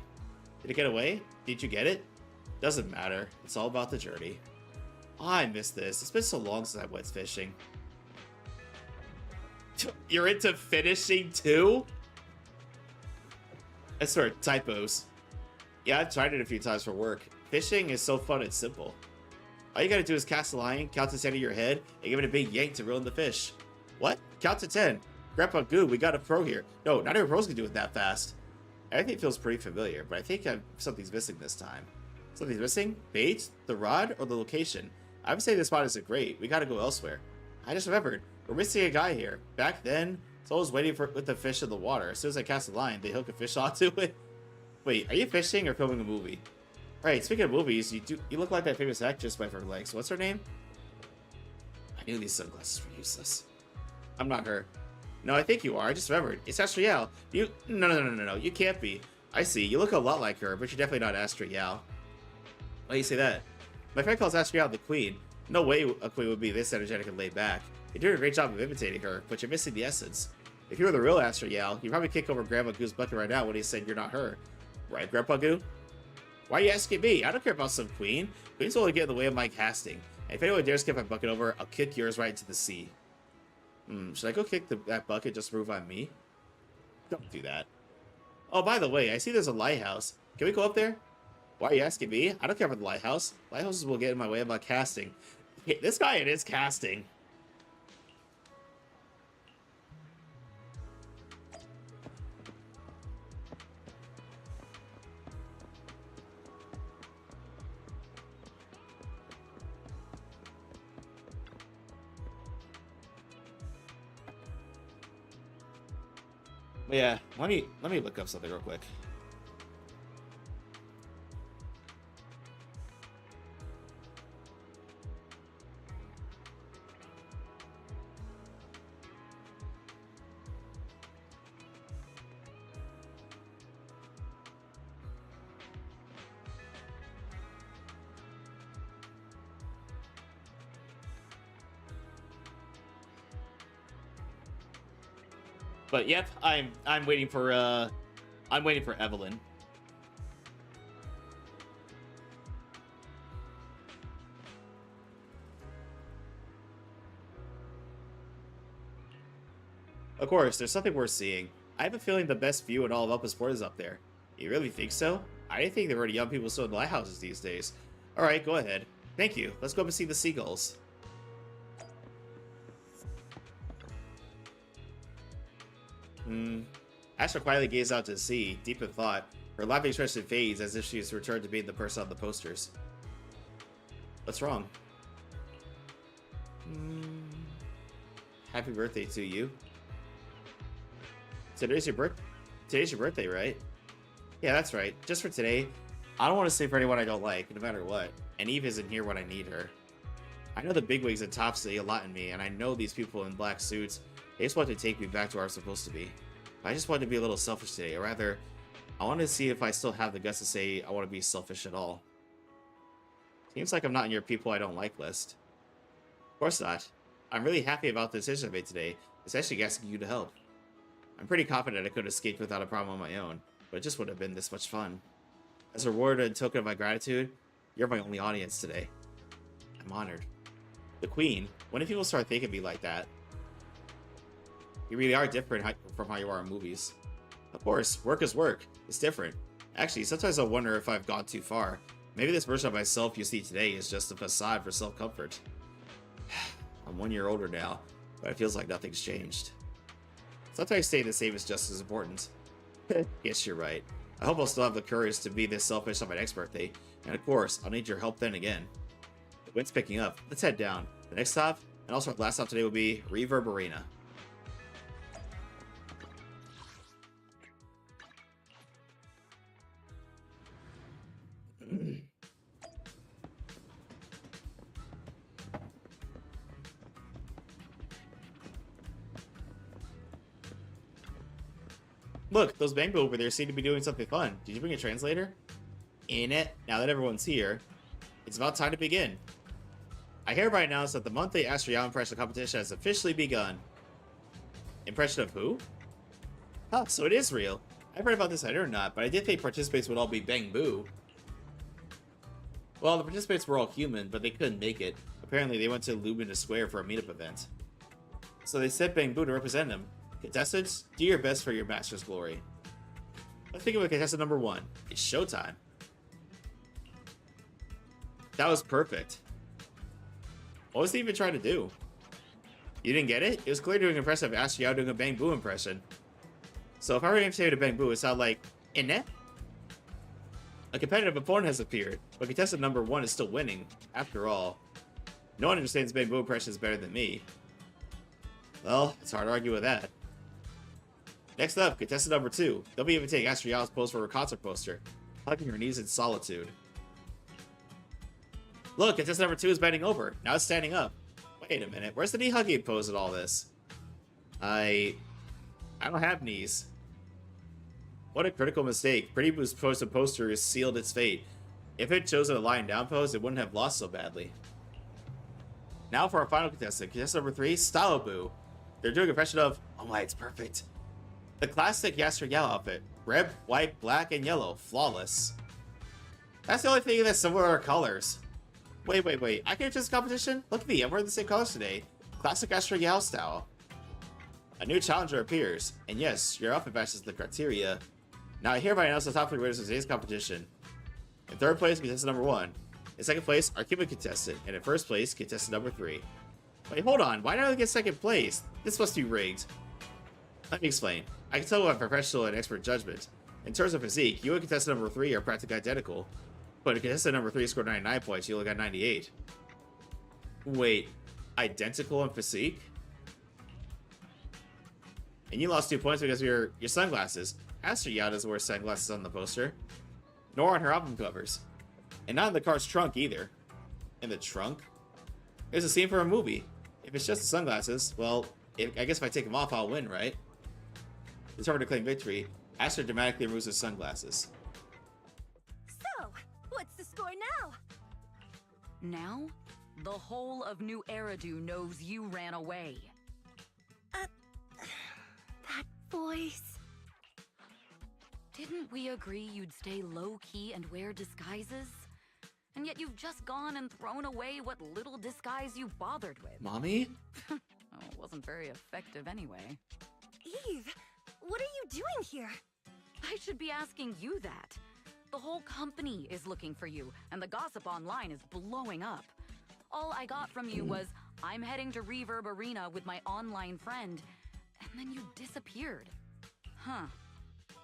[SPEAKER 2] Did it get away? Did you get it? Doesn't matter. It's all about the journey. Oh, I miss this. It's been so long since I went fishing. You're into finishing too? I swear, typos. Yeah, I've tried it a few times for work. Fishing is so fun and simple. All you gotta do is cast a line, count to 10 in your head, and give it a big yank to reel in the fish. What? Count to 10. Grandpa Goo, we got a pro here. No, not even pros can do it that fast. Everything feels pretty familiar, but I think something's missing this time. Something's missing? Bait? The rod? Or the location? I would say this spot isn't great. We gotta go elsewhere. I just remembered. We're missing a guy here. Back then, It's always waiting for with the fish in the water. As soon as I cast a line, they hook a fish onto it. Wait, are you fishing or filming a movie? Right, speaking of movies, you look like that famous actress by her legs. What's her name? I knew these sunglasses were useless. I'm not her. No, I think you are. I just remembered. It's Astriel. No. You can't be. I see. You look a lot like her, but you're definitely not Astriel. Why do you say that? My friend calls Astriel the queen. No way a queen would be this energetic and laid back. You're doing a great job of imitating her, but you're missing the essence. If you were the real Astriel, you'd probably kick over Grandma Goo's bucket right now when he said you're not her. Right, Grandpa Goo? Why are you asking me? I don't care about some queen. Queens will only get in the way of my casting. And if anyone dares kick my bucket over, I'll kick yours right into the sea. Should I go kick that bucket just to prove I'm me? Don't do that. Oh, by the way, I see there's a lighthouse. Can we go up there? Why are you asking me? I don't care about the lighthouse. Lighthouses will get in my way of my casting. Hey, this guy it is casting. Yeah, let me look up something real quick. But yep, I'm waiting for Evelyn. Of course, there's something worth seeing. I have a feeling the best view in all of Elpis Port is up there. You really think so? I didn't think there were any young people still in lighthouses these days. Alright, go ahead. Thank you. Let's go up and see the seagulls. Astra quietly gazed out to sea, deep in thought. Her laughing expression fades as if she has returned to being the person on the posters. What's wrong? Happy birthday to you. Today's your birthday, right? Yeah, that's right. Just for today. I don't want to say for anyone I don't like, no matter what. And Eve isn't here when I need her. I know the bigwigs and tops see a lot in me, and I know these people in black suits. They just want to take me back to where I'm supposed to be. I just wanted to be a little selfish today, or rather, I wanted to see if I still have the guts to say I want to be selfish at all. Seems like I'm not in your people I don't like list. Of course not. I'm really happy about the decision I made today, especially asking you to help. I'm pretty confident I could have escaped without a problem on my own, but it just would have been this much fun. As a reward and token of my gratitude, you're my only audience today. I'm honored. The Queen, when do people start thinking of me like that? You really are different from how you are in movies. Of course, work is work. It's different. Actually, sometimes I wonder if I've gone too far. Maybe this version of myself you see today is just a facade for self-comfort. I'm 1 year older now, but it feels like nothing's changed. Sometimes staying the same is just as important. Yes, you're right. I hope I'll still have the courage to be this selfish on my next birthday, and of course, I'll need your help then again. The wind's picking up. Let's head down. The next stop, and also our last stop today will be Reverb Arena. Look, those bamboo over there seem to be doing something fun. Did you bring a translator? In it. Now that everyone's here, it's about time to begin. I hereby announce that the monthly Astrial Impression competition has officially begun. Impression of who? Huh, so it is real. I've read about this later or not, but I did think participants would all be bamboo. Well, the participants were all human, but they couldn't make it. Apparently, they went to Luminous Square for a meetup event. So they sent bamboo to represent them. Contestants, do your best for your master's glory. Let's begin with contestant number 1. It's showtime. That was perfect. What was he even trying to do? You didn't get it? It was clear doing impressive Astriel doing a bamboo impression. So if I were to imitate a bamboo, it sounded like, Inne? A competitive opponent has appeared, but contestant number 1 is still winning. After all, no one understands bamboo impressions better than me. Well, it's hard to argue with that. Next up, contestant number 2. They'll be imitating Astra Yala's pose for her concert poster, hugging her knees in solitude. Look, contestant number 2 is bending over. Now it's standing up. Wait a minute, where's the knee hugging pose in all this? I don't have knees. What a critical mistake. Pretty Boo's posted poster has sealed its fate. If it chose a lying down pose, it wouldn't have lost so badly. Now for our final contestant. Contestant number 3, Stylo Boo. They're doing a impression of, oh my, it's perfect. The classic Astra Yala outfit. Red, white, black, and yellow. Flawless. That's the only thing that's similar are colors. Wait. I can enter this competition? Look at me, I'm wearing the same colors today. Classic Astra Yala style. A new challenger appears. And yes, your outfit matches the criteria. Now I hereby announce the top 3 winners of today's competition. In 3rd place, contestant number 1. In 2nd place, our Cuban contestant. And in 1st place, contestant number 3. Wait, hold on. Why did I get 2nd place? This must be rigged. Let me explain. I can tell by professional and expert judgment. In terms of physique, you and contestant number 3 are practically identical. But contestant number 3 scored 99 points, you only got 98. Wait, identical in physique? And you lost 2 points because of your sunglasses. Astra Yala doesn't wear sunglasses on the poster. Nor on her album covers. And not in the car's trunk either. In the trunk? There's a scene for a movie. If it's just the sunglasses, well, I guess if I take them off, I'll win, right? Determined to claim victory, Astra dramatically removes his sunglasses.
[SPEAKER 12] So, what's the score now?
[SPEAKER 13] Now, the whole of New Eridu knows you ran away.
[SPEAKER 12] That voice.
[SPEAKER 13] Didn't we agree you'd stay low-key and wear disguises? And yet you've just gone and thrown away what little disguise you bothered with.
[SPEAKER 2] Mommy?
[SPEAKER 13] Oh, it wasn't very effective anyway.
[SPEAKER 12] Eve, what are you doing here?
[SPEAKER 13] I should be asking you that. The whole company is looking for you, and the gossip online is blowing up. All I got from you was, I'm heading to Reverb Arena with my online friend, and then you disappeared. Huh.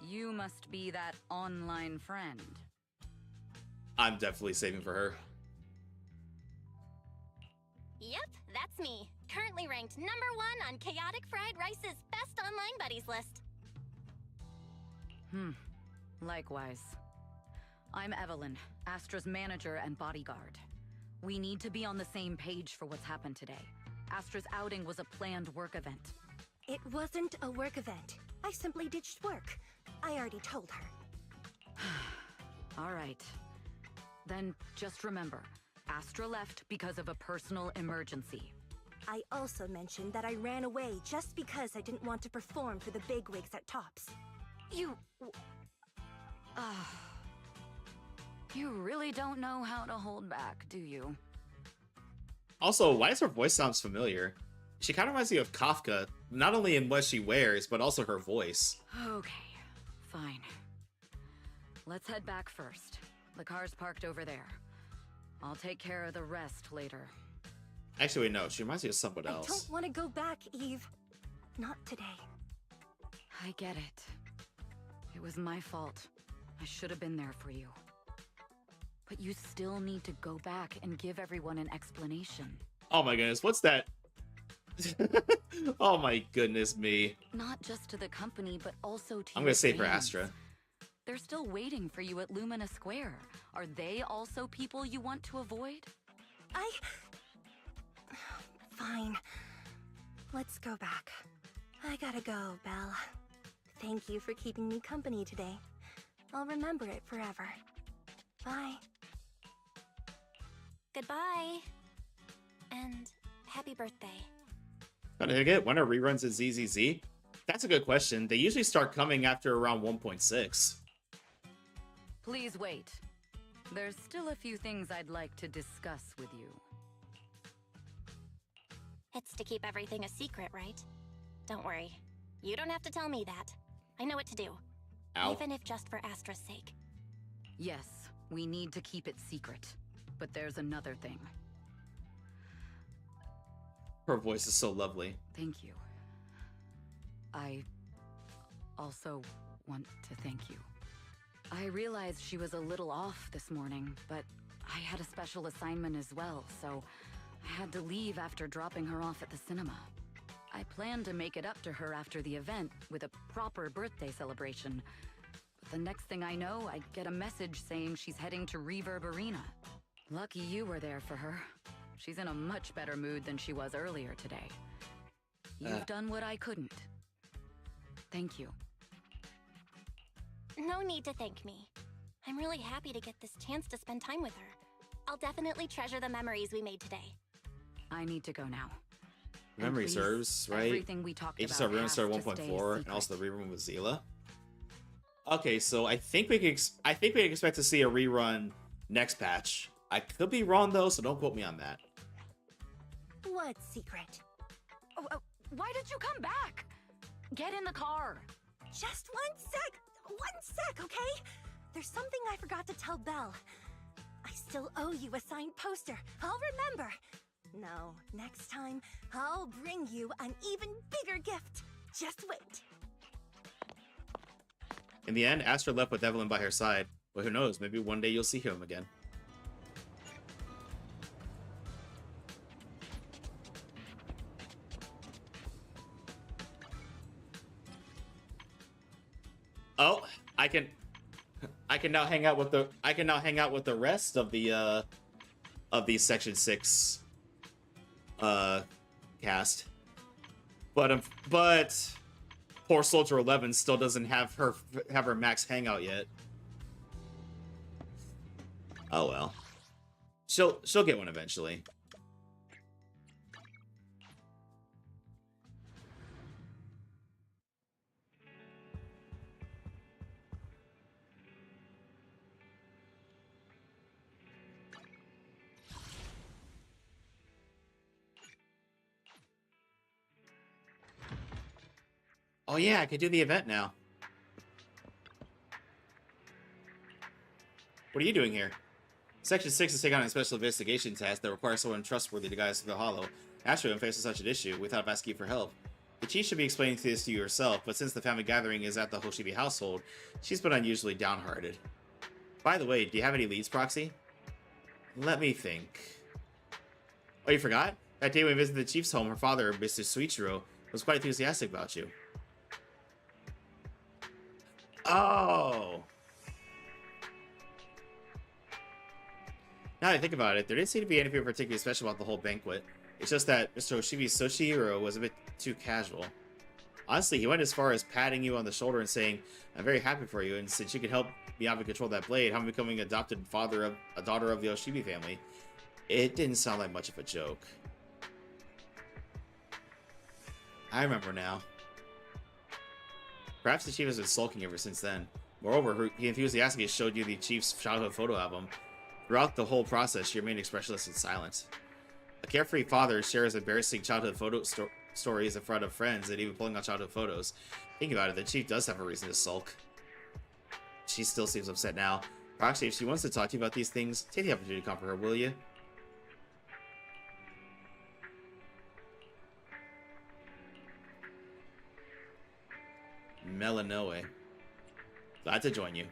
[SPEAKER 13] You must be that online friend.
[SPEAKER 2] I'm definitely saving for her.
[SPEAKER 4] Yep, that's me. Currently ranked #1 on Chaotic Fried Rice's best online buddies list.
[SPEAKER 13] Likewise. I'm Evelyn, Astra's manager and bodyguard. We need to be on the same page for what's happened today. Astra's outing was a planned work event.
[SPEAKER 12] It wasn't a work event. I simply ditched work. I already told her.
[SPEAKER 13] All right. Then just remember, Astra left because of a personal emergency.
[SPEAKER 12] I also mentioned that I ran away just because I didn't want to perform for the bigwigs at Tops.
[SPEAKER 13] You really don't know how to hold back, do you?
[SPEAKER 2] Also, why does her voice sound familiar? She kind of reminds me of Kafka, not only in what she wears, but also her voice.
[SPEAKER 13] Okay, fine. Let's head back first. The car's parked over there. I'll take care of the rest later.
[SPEAKER 2] Actually, no, she reminds me of someone else.
[SPEAKER 12] I don't want to go back, Eve. Not today.
[SPEAKER 13] I get it. It was my fault. I should have been there for you. But you still need to go back and give everyone an explanation.
[SPEAKER 2] Oh my goodness, what's that? Oh my goodness me.
[SPEAKER 13] Not just to the company, but also to
[SPEAKER 2] I'm
[SPEAKER 13] your
[SPEAKER 2] gonna say for
[SPEAKER 13] fans.
[SPEAKER 2] Astra.
[SPEAKER 13] They're still waiting for you at Lumina Square. Are they also people you want to avoid?
[SPEAKER 12] Fine. Let's go back. I gotta go, Belle. Thank you for keeping me company today. I'll remember it forever. Bye.
[SPEAKER 4] Goodbye. And happy birthday.
[SPEAKER 2] Gotta get when are reruns of ZZZ? That's a good question. They usually start coming after around 1.6.
[SPEAKER 13] Please wait. There's still a few things I'd like to discuss with you.
[SPEAKER 4] It's to keep everything a secret, right? Don't worry. You don't have to tell me that. I know what to do.
[SPEAKER 2] Ow.
[SPEAKER 4] Even if just for Astra's sake.
[SPEAKER 13] Yes, we need to keep it secret. But there's another thing.
[SPEAKER 2] Her voice is so lovely.
[SPEAKER 13] Thank you. I also want to thank you. I realized she was a little off this morning, but I had a special assignment as well, so I had to leave after dropping her off at the cinema. I plan to make it up to her after the event with a proper birthday celebration. But the next thing I know, I get a message saying she's heading to Reverb Arena. Lucky you were there for her. She's in a much better mood than she was earlier today. You've done what I couldn't. Thank you.
[SPEAKER 4] No need to thank me. I'm really happy to get this chance to spend time with her. I'll definitely treasure the memories we made today.
[SPEAKER 13] I need to go now.
[SPEAKER 2] Memory serves, right?
[SPEAKER 13] Everything we talked about
[SPEAKER 2] HSR Room
[SPEAKER 13] has
[SPEAKER 2] Star
[SPEAKER 13] to stay a
[SPEAKER 2] 1.4 and
[SPEAKER 13] secret.
[SPEAKER 2] also the rerun with Zila. Okay, so I think we can expect to see a rerun next patch. I could be wrong though, so don't quote me on that.
[SPEAKER 12] What secret?
[SPEAKER 13] Oh, why did you come back? Get in the car.
[SPEAKER 12] Just one sec, okay? There's something I forgot to tell Belle. I still owe you a signed poster. I'll remember. No, next time, I'll bring you an even bigger gift. Just wait.
[SPEAKER 2] In the end, Astra left with Evelyn by her side, but who knows, maybe one day you'll see him again. Oh, I can now hang out with the rest of the Section 6 cast. But poor Soldier 11 still doesn't have her max hangout yet. Oh well. She'll get one eventually. Oh yeah, I could do the event now. What are you doing here? Section 6 is taking on a special investigation task that requires someone trustworthy to guide us through the hollow. Astro, when faced with such an issue, we thought of asking you for help. The chief should be explaining this to you herself, but since the family gathering is at the Hoshibi household, she's been unusually downhearted. By the way, do you have any leads, Proxy? Let me think. Oh, you forgot? That day we visited the chief's home, her father, Mr. Suichiro, was quite enthusiastic about you. Oh! Now that I think about it, there didn't seem to be anything particularly special about the whole banquet. It's just that Mr. Hoshibi's Soshihiro was a bit too casual. Honestly, he went as far as patting you on the shoulder and saying, "I'm very happy for you, and since you could help me out and control that blade, how am I becoming a daughter of the Hoshibi family?" It didn't sound like much of a joke. I remember now. Perhaps the chief has been sulking ever since then. Moreover, he enthusiastically showed you the chief's childhood photo album. Throughout the whole process, she remained expressionless and silent. A carefree father shares embarrassing childhood photo stories in front of friends and even pulling out childhood photos. Thinking about it, the chief does have a reason to sulk. She still seems upset now. Actually, if she wants to talk to you about these things, take the opportunity to comfort her, will you? Melanoe. Glad to join you.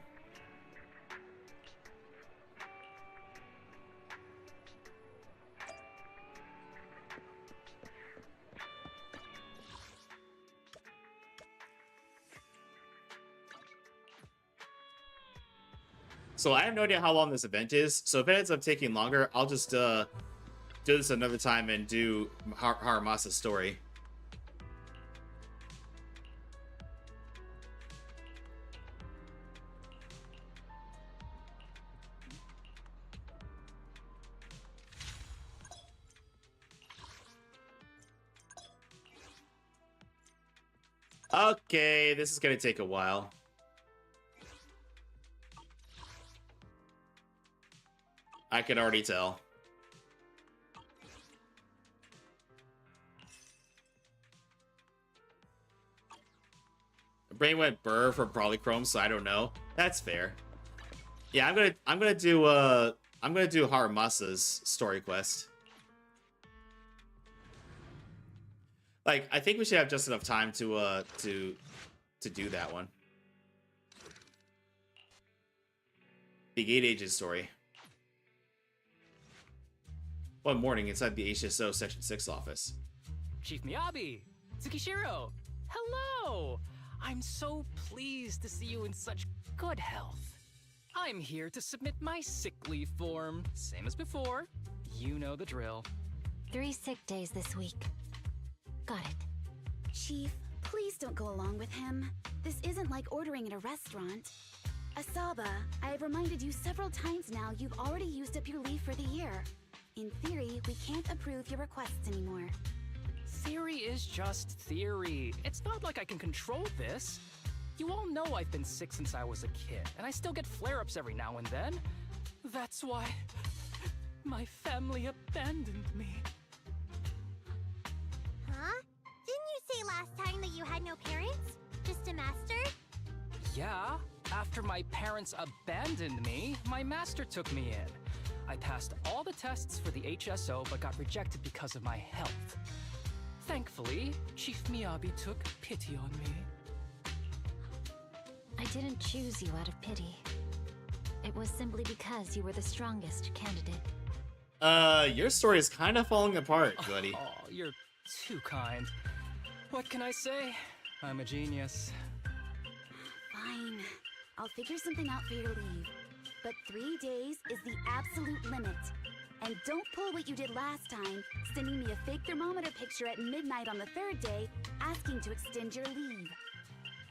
[SPEAKER 2] So I have no idea how long this event is, so if it ends up taking longer, I'll just do this another time and do Haramasa's story. Okay, this is gonna take a while. I can already tell. Brain went burr from Polychrome, so I don't know. That's fair. Yeah, I'm gonna do Haramasa's story quest. Like, I think we should have just enough time to do that one. The Gate Agent story. One morning inside the HSO Section 6 office.
[SPEAKER 14] Chief Miyabi! Tsukishiro! Hello! I'm so pleased to see you in such good health. I'm here to submit my sick leave form. Same as before. You know the drill.
[SPEAKER 11] 3 sick days this week. Got it.
[SPEAKER 9] Chief, please don't go along with him. This isn't like ordering at a restaurant. Asaba, I have reminded you several times now you've already used up your leave for the year. In theory, we can't approve your requests anymore.
[SPEAKER 14] Theory is just theory. It's not like I can control this. You all know I've been sick since I was a kid, and I still get flare-ups every now and then. That's why my family abandoned me.
[SPEAKER 12] Huh? Didn't you say last time that you had no parents? Just a master?
[SPEAKER 14] Yeah, after my parents abandoned me, my master took me in. I passed all the tests for the HSO but got rejected because of my health. Thankfully, Chief Miyabi took pity on me.
[SPEAKER 11] I didn't choose you out of pity. It was simply because you were the strongest candidate.
[SPEAKER 2] Your story is kind of falling apart, buddy.
[SPEAKER 14] Oh, you're too kind. What can I say? I'm a genius.
[SPEAKER 9] Fine. I'll figure something out for your leave. But 3 days is the absolute limit. And don't pull what you did last time, sending me a fake thermometer picture at midnight on the 3rd day, asking to extend your leave.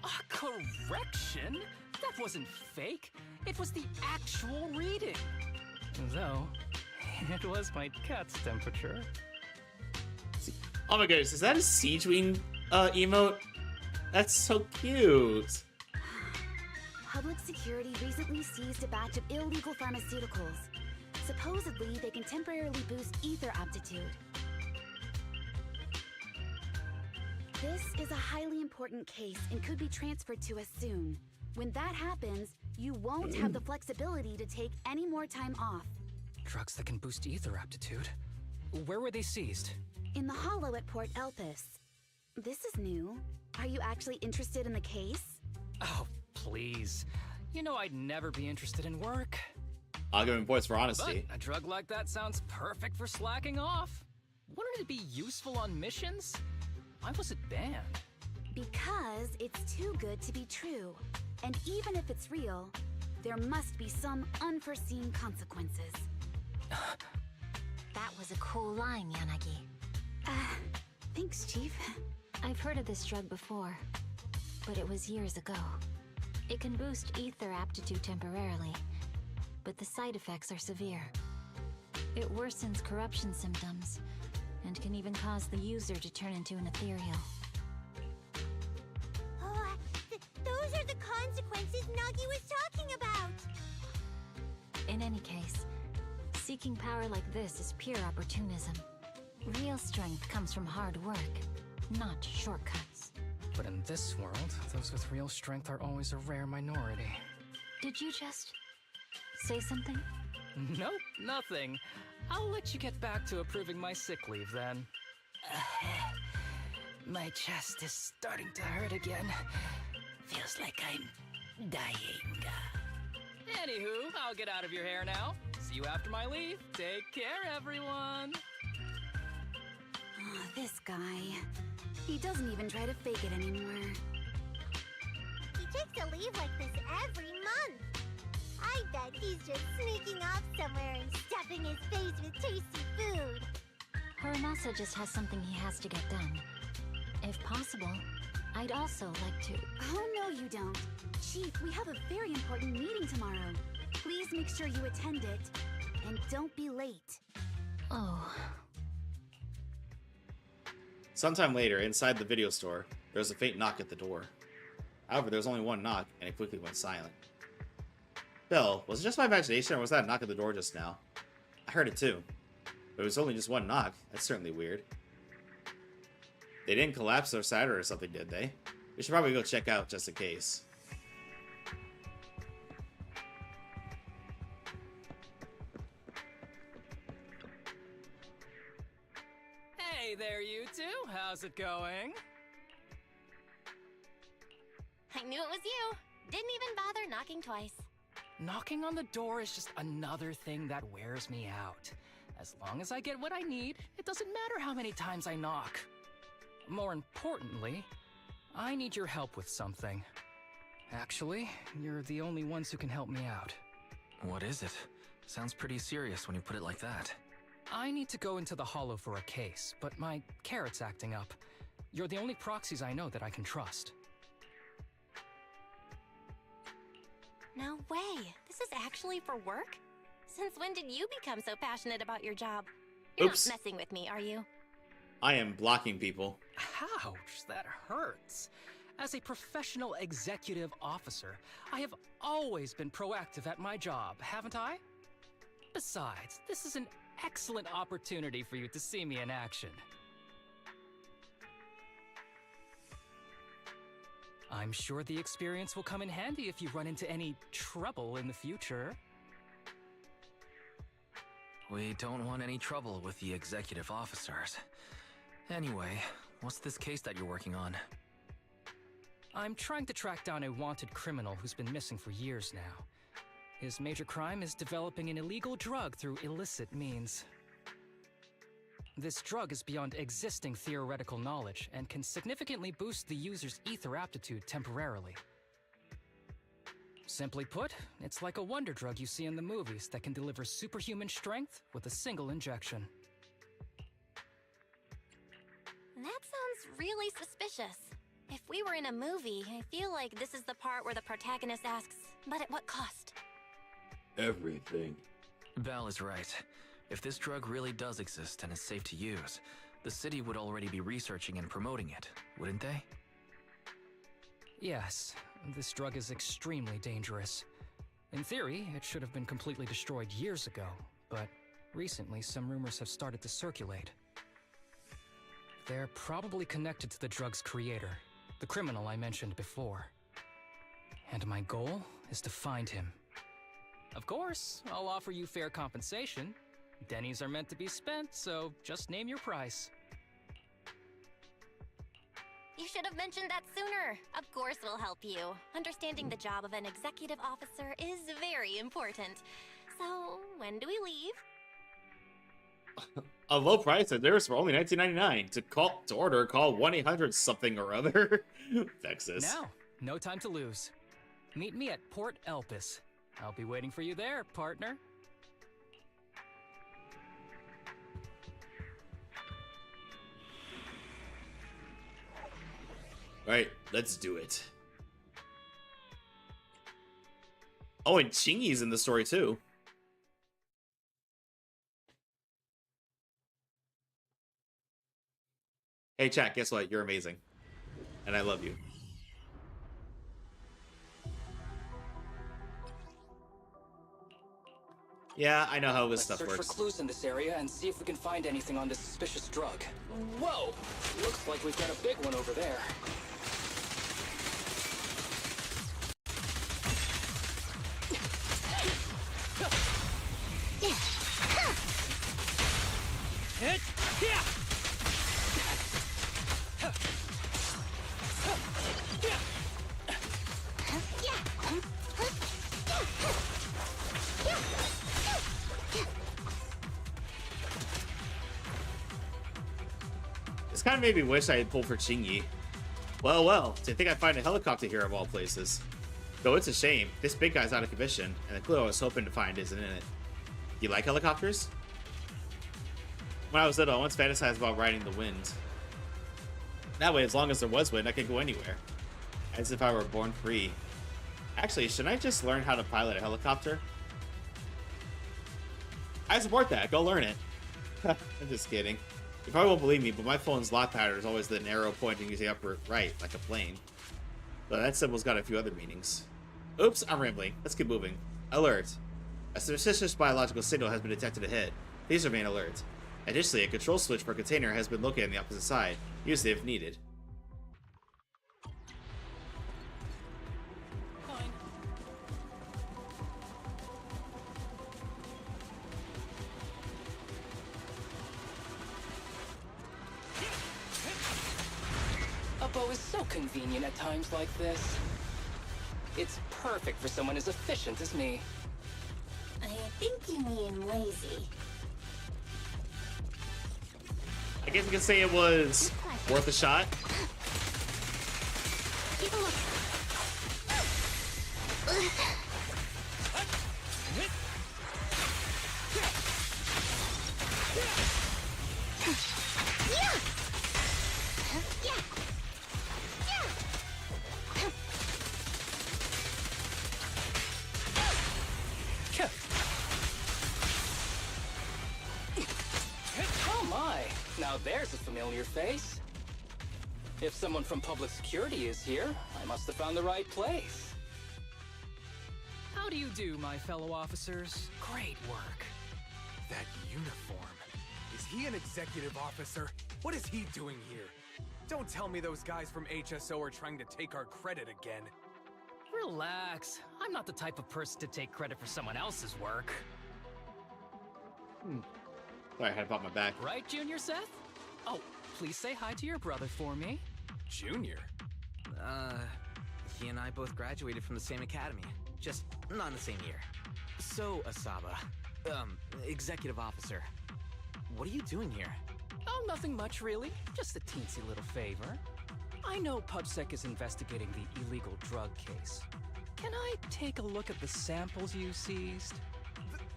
[SPEAKER 14] A correction? That wasn't fake. It was the actual reading. Though, it was my cat's temperature.
[SPEAKER 2] Oh my goodness, is that a Siege Wing emote? That's so cute.
[SPEAKER 9] Public security recently seized a batch of illegal pharmaceuticals. Supposedly, they can temporarily boost ether aptitude. This is a highly important case and could be transferred to us soon. When that happens, you won't have the flexibility to take any more time off.
[SPEAKER 14] Drugs that can boost ether aptitude? Where were they seized?
[SPEAKER 9] In the hollow at Port Elpis. This is new. Are you actually interested in the case?
[SPEAKER 14] Oh, please. You know I'd never be interested in work.
[SPEAKER 2] I'll give him points for honesty.
[SPEAKER 14] But a drug like that sounds perfect for slacking off. Wouldn't it be useful on missions? Why was it banned?
[SPEAKER 9] Because it's too good to be true. And even if it's real, there must be some unforeseen consequences.
[SPEAKER 11] That was a cool line, Yanagi.
[SPEAKER 9] Thanks, Chief.
[SPEAKER 11] I've heard of this drug before, but it was years ago. It can boost ether aptitude temporarily, but the side effects are severe. It worsens corruption symptoms, and can even cause the user to turn into an ethereal.
[SPEAKER 12] Oh, those are the consequences Nagi was talking about!
[SPEAKER 11] In any case, seeking power like this is pure opportunism. Real strength comes from hard work, not shortcuts.
[SPEAKER 14] But in this world, those with real strength are always a rare minority.
[SPEAKER 11] Did you just say something?
[SPEAKER 14] Nope, nothing. I'll let you get back to approving my sick leave then. My chest is starting to hurt again. Feels like I'm dying. Anywho, I'll get out of your hair now. See you after my leave. Take care, everyone.
[SPEAKER 9] Oh, this guy. He doesn't even try to fake it anymore.
[SPEAKER 12] He takes a leave like this every month. I bet he's just sneaking off somewhere and stuffing his face with tasty food.
[SPEAKER 11] Haramasa just has something he has to get done. If possible, I'd also like to...
[SPEAKER 9] Oh, no you don't. Chief, we have a very important meeting tomorrow. Please make sure you attend it. And don't be late.
[SPEAKER 11] Oh...
[SPEAKER 2] Sometime later, inside the video store, there was a faint knock at the door. However, there was only one knock, and it quickly went silent. Bill, was it just my imagination, or was that a knock at the door just now? I heard it too. But it was only just one knock. That's certainly weird. They didn't collapse or shatter or something, did they? We should probably go check out, just in case.
[SPEAKER 14] Hey there, you two. How's it going?
[SPEAKER 4] I knew it was you. Didn't even bother knocking twice.
[SPEAKER 14] Knocking on the door is just another thing that wears me out. As long as I get what I need, it doesn't matter how many times I knock. More importantly, I need your help with something. Actually, you're the only ones who can help me out.
[SPEAKER 6] What is it? Sounds pretty serious when you put it like that.
[SPEAKER 14] I need to go into the Hollow for a case, but my carrot's acting up. You're the only proxies I know that I can trust.
[SPEAKER 4] No way. This is actually for work? Since when did you become so passionate about your job? You're
[SPEAKER 2] Oops.
[SPEAKER 4] not messing with me, are you?
[SPEAKER 2] I am blocking people.
[SPEAKER 14] Ouch, that hurts. As a professional executive officer, I have always been proactive at my job, haven't I? Besides, this is an excellent opportunity for you to see me in action. I'm sure the experience will come in handy if you run into any trouble in the future.
[SPEAKER 6] We don't want any trouble with the executive officers. Anyway, what's this case that you're working on?
[SPEAKER 14] I'm trying to track down a wanted criminal who's been missing for years now. His major crime is developing an illegal drug through illicit means. This drug is beyond existing theoretical knowledge and can significantly boost the user's ether aptitude temporarily. Simply put, it's like a wonder drug you see in the movies that can deliver superhuman strength with a single injection.
[SPEAKER 4] That sounds really suspicious. If we were in a movie, I feel like this is the part where the protagonist asks, but at what cost?
[SPEAKER 7] Everything.
[SPEAKER 6] Val is right. If this drug really does exist and is safe to use, the city would already be researching and promoting it, wouldn't they?
[SPEAKER 14] Yes, this drug is extremely dangerous. In theory, it should have been completely destroyed years ago, but recently some rumors have started to circulate. They're probably connected to the drug's creator, the criminal I mentioned before. And my goal is to find him. Of course, I'll offer you fair compensation. Dennies are meant to be spent, so just name your price.
[SPEAKER 4] You should have mentioned that sooner. Of course we'll help you. Understanding the job of an executive officer is very important. So, when do we leave?
[SPEAKER 2] A low price at theirs for only $19.99. To order, call 1-800 something or other. Texas.
[SPEAKER 14] Now, no time to lose. Meet me at Port Elpis. I'll be waiting for you there, partner.
[SPEAKER 2] Alright, let's do it. Oh, and Chingy's in the story too. Hey chat, guess what? You're amazing. And I love you. Yeah, I know how this stuff works.
[SPEAKER 14] Let's search for clues in this area and see if we can find anything on this suspicious drug. Whoa! Looks like we've got a big one over there.
[SPEAKER 2] This kind of made me wish I had pulled for Chingy. Well, well, to think I'd find a helicopter here of all places. Though it's a shame, this big guy's out of commission, and the clue I was hoping to find isn't in it. You like helicopters? When I was little, I once fantasized about riding the wind. That way, as long as there was wind, I could go anywhere. As if I were born free. Actually, shouldn't I just learn how to pilot a helicopter? I support that, go learn it. I'm just kidding. You probably won't believe me, but my phone's lock pattern is always the arrow pointing to the upper right, like a plane. But that symbol's got a few other meanings. Oops, I'm rambling. Let's keep moving. Alert. A suspicious biological signal has been detected ahead. Please remain alert. Additionally, a control switch for a container has been located on the opposite side. Use it if needed.
[SPEAKER 14] Fine. A bow is so convenient at times like this. It's perfect for someone as efficient as me.
[SPEAKER 4] I think you mean lazy.
[SPEAKER 2] I guess we can say it was Worth a shot.
[SPEAKER 4] Keep a look.
[SPEAKER 14] Oh my, now there's a familiar face. If someone from public security is here, I must have found the right place. How do you do, my fellow officers? Great work.
[SPEAKER 15] That uniform. Is he an executive officer? What is he doing here? Don't tell me those guys from HSO are trying to take our credit again.
[SPEAKER 14] Relax. I'm not the type of person to take credit for someone else's work.
[SPEAKER 2] Sorry, I had to pop my back.
[SPEAKER 14] Right, Junior Seth? Oh, please say hi to your brother for me.
[SPEAKER 15] Junior?
[SPEAKER 6] He and I both graduated from the same academy. Just not in the same year. So, Asaba, executive officer, what are you doing here?
[SPEAKER 14] Oh, nothing much, really. Just a teensy little favor. I know PubSec is investigating the illegal drug case. Can I take a look at the samples you seized?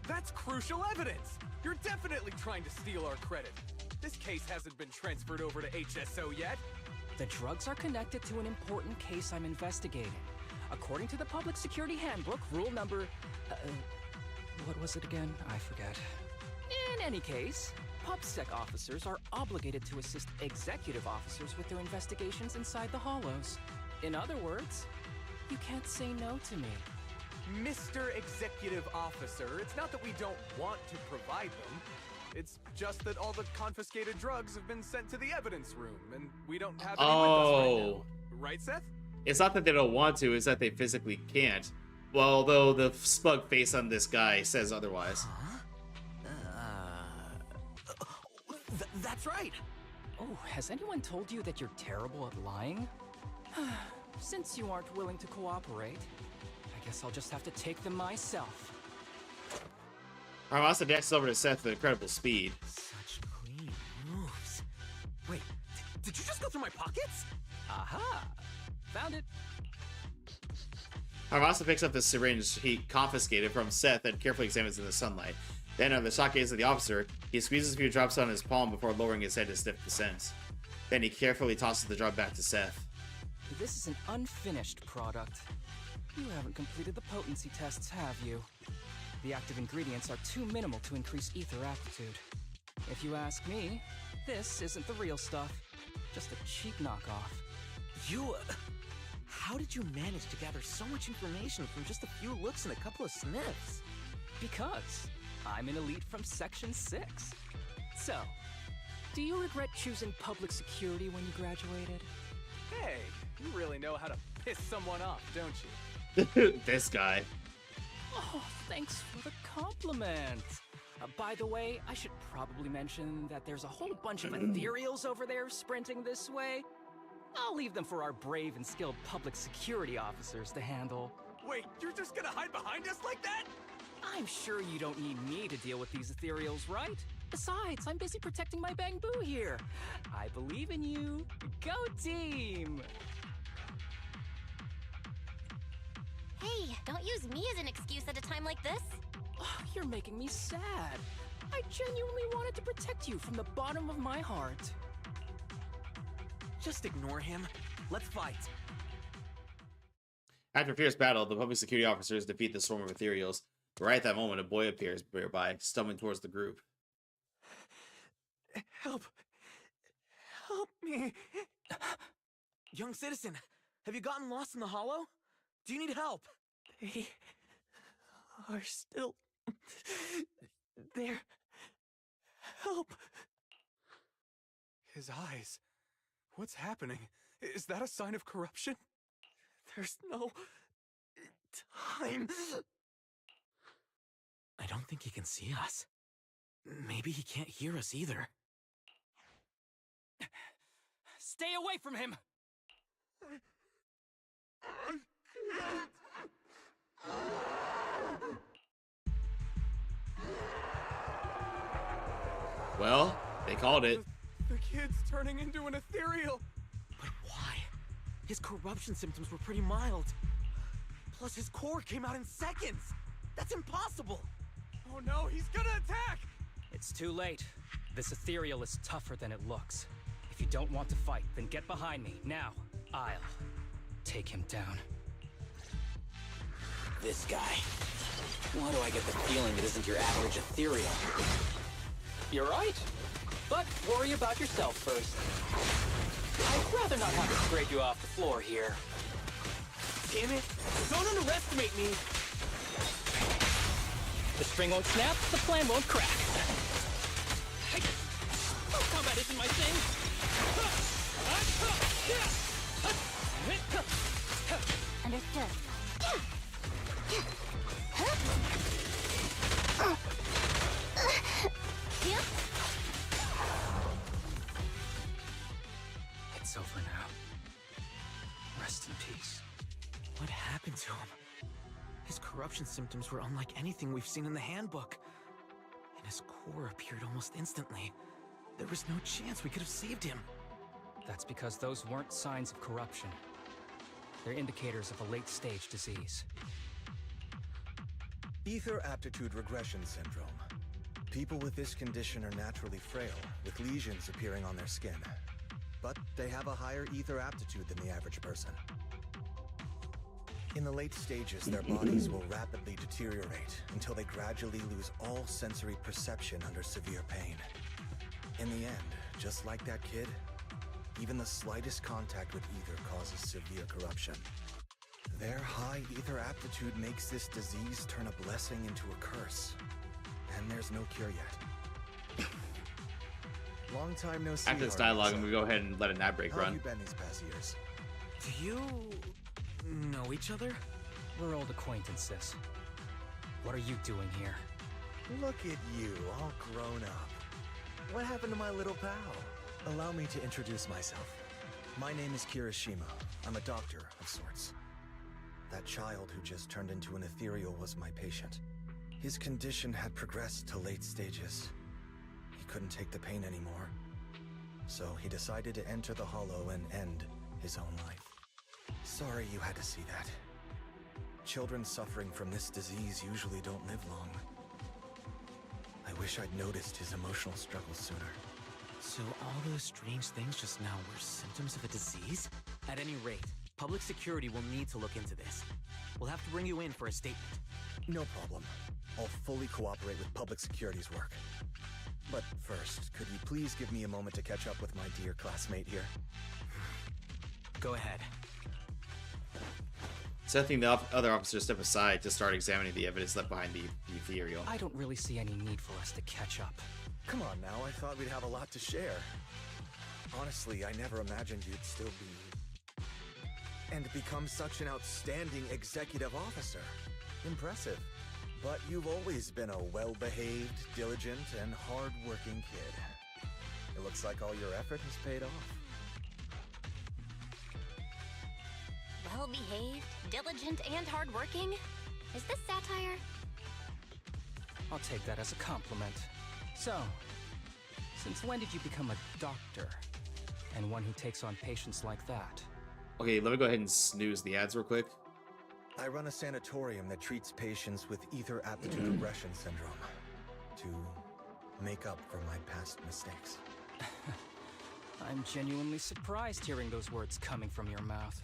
[SPEAKER 15] That's crucial evidence! You're definitely trying to steal our credit. This case hasn't been transferred over to HSO yet.
[SPEAKER 14] The drugs are connected to an important case I'm investigating. According to the Public Security Handbook, rule number... what was it again? I forget. In any case, PubSec officers are obligated to assist executive officers with their investigations inside the Hollows. In other words, you can't say no to me.
[SPEAKER 15] Mr. Executive Officer, it's not that we don't want to provide them. It's just that all the confiscated drugs have been sent to the evidence room, and we don't have any with us right now. Right, Seth?
[SPEAKER 2] It's not that they don't want to, it's that they physically can't. Well, although the smug face on this guy says otherwise.
[SPEAKER 6] That's right!
[SPEAKER 14] Oh, has anyone told you that you're terrible at lying? Since you aren't willing to cooperate, I guess I'll just have to take them myself.
[SPEAKER 2] Armasa dashes over to Seth with incredible speed.
[SPEAKER 6] Such clean moves. Wait, did you just go through my pockets?
[SPEAKER 14] Aha! Found it.
[SPEAKER 2] Armasa picks up the syringe he confiscated from Seth and carefully examines it in the sunlight. Then, under the shock gaze of the officer, he squeezes a few drops on his palm before lowering his head to sniff the scent. Then he carefully tosses the drug back to Seth.
[SPEAKER 14] This is an unfinished product. You haven't completed the potency tests, have you? The active ingredients are too minimal to increase ether aptitude. If you ask me, this isn't the real stuff. Just a cheap knockoff.
[SPEAKER 6] You... how did you manage to gather so much information from just a few looks and a couple of sniffs?
[SPEAKER 14] Because I'm an elite from Section 6. So, do you regret choosing public security when you graduated?
[SPEAKER 15] Hey, you really know how to piss someone off, don't you?
[SPEAKER 2] This guy.
[SPEAKER 14] Oh, thanks for the compliment. By the way, I should probably mention that there's a whole bunch of ethereals over there sprinting this way. I'll leave them for our brave and skilled public security officers to handle.
[SPEAKER 15] Wait, you're just gonna hide behind us like that?
[SPEAKER 14] I'm sure you don't need me to deal with these ethereals, right? Besides, I'm busy protecting my bamboo here. I believe in you. Go team!
[SPEAKER 4] Hey, don't use me as an excuse at a time like this.
[SPEAKER 14] Oh, you're making me sad. I genuinely wanted to protect you from the bottom of my heart.
[SPEAKER 6] Just ignore him. Let's fight.
[SPEAKER 2] After a fierce battle, the public security officers defeat the swarm of ethereals. Right at that moment, a boy appears nearby, stumbling towards the group.
[SPEAKER 6] Help! Help me! Young citizen, have you gotten lost in the hollow? Do you need help? They are still there. Help!
[SPEAKER 15] His eyes. What's happening? Is that a sign of corruption?
[SPEAKER 6] There's no time. I don't think he can see us. Maybe he can't hear us either.
[SPEAKER 14] Stay away from him!
[SPEAKER 2] Well, they called it.
[SPEAKER 15] The kid's turning into an ethereal.
[SPEAKER 6] But why? His corruption symptoms were pretty mild. Plus, his core came out in seconds. That's impossible.
[SPEAKER 15] Oh no, he's gonna attack!
[SPEAKER 14] It's too late. This ethereal is tougher than it looks. If you don't want to fight, then get behind me, now. I'll take him down.
[SPEAKER 6] This guy. Why do I get the feeling it isn't your average ethereal?
[SPEAKER 14] You're right. But worry about yourself first. I'd rather not have to scrape you off the floor here.
[SPEAKER 6] Damn it! Don't underestimate me!
[SPEAKER 14] The string won't snap, the plan won't crack. Combat isn't my thing.
[SPEAKER 11] Understood.
[SPEAKER 14] It's over now. Rest in peace.
[SPEAKER 6] What happened to him? His corruption symptoms were unlike anything we've seen in the handbook. And his core appeared almost instantly. There was no chance we could have saved him.
[SPEAKER 14] That's because those weren't signs of corruption. They're indicators of a late-stage disease.
[SPEAKER 16] Ether aptitude regression syndrome. People with this condition are naturally frail, with lesions appearing on their skin. But they have a higher ether aptitude than the average person. In the late stages, their bodies will rapidly deteriorate until they gradually lose all sensory perception under severe pain. In the end, just like that kid, even the slightest contact with ether causes severe corruption. Their high ether aptitude makes this disease turn a blessing into a curse. And there's no cure yet. Long time no see.
[SPEAKER 2] After this dialogue, I'm gonna go ahead and let an ad break
[SPEAKER 16] How have
[SPEAKER 2] run.
[SPEAKER 16] you been these past years?
[SPEAKER 6] Do you know each other?
[SPEAKER 14] We're old acquaintances. What are you doing here?
[SPEAKER 16] Look at you, all grown up. What happened to my little pal? Allow me to introduce myself. My name is Kirishima. I'm a doctor of sorts. That child who just turned into an ethereal was my patient. His condition had progressed to late stages. He couldn't take the pain anymore. So he decided to enter the Hollow and end his own life. Sorry you had to see that. Children suffering from this disease usually don't live long. I wish I'd noticed his emotional struggles sooner.
[SPEAKER 6] So all those strange things just now were symptoms of a disease? At any rate, public security will need to look into this. We'll have to bring you in for a statement.
[SPEAKER 16] No problem. I'll fully cooperate with public security's work. But first, could you please give me a moment to catch up with my dear classmate here?
[SPEAKER 6] Go ahead.
[SPEAKER 2] Setting the other officers step aside to start examining the evidence left behind the ethereal.
[SPEAKER 14] I don't really see any need for us to catch up.
[SPEAKER 16] Come on now, I thought we'd have a lot to share. Honestly, I never imagined you'd still be... and become such an outstanding executive officer. Impressive. But you've always been a well-behaved, diligent, and hard-working kid. It looks like all your effort has paid off.
[SPEAKER 4] Well-behaved, diligent, and hardworking? Is this satire?
[SPEAKER 14] I'll take that as a compliment. So, since when did you become a doctor? And one who takes on patients like that?
[SPEAKER 2] Okay, let me go ahead and snooze the ads real quick.
[SPEAKER 16] I run a sanatorium that treats patients with ether aptitude regression syndrome to make up for my past mistakes.
[SPEAKER 14] I'm genuinely surprised hearing those words coming from your mouth.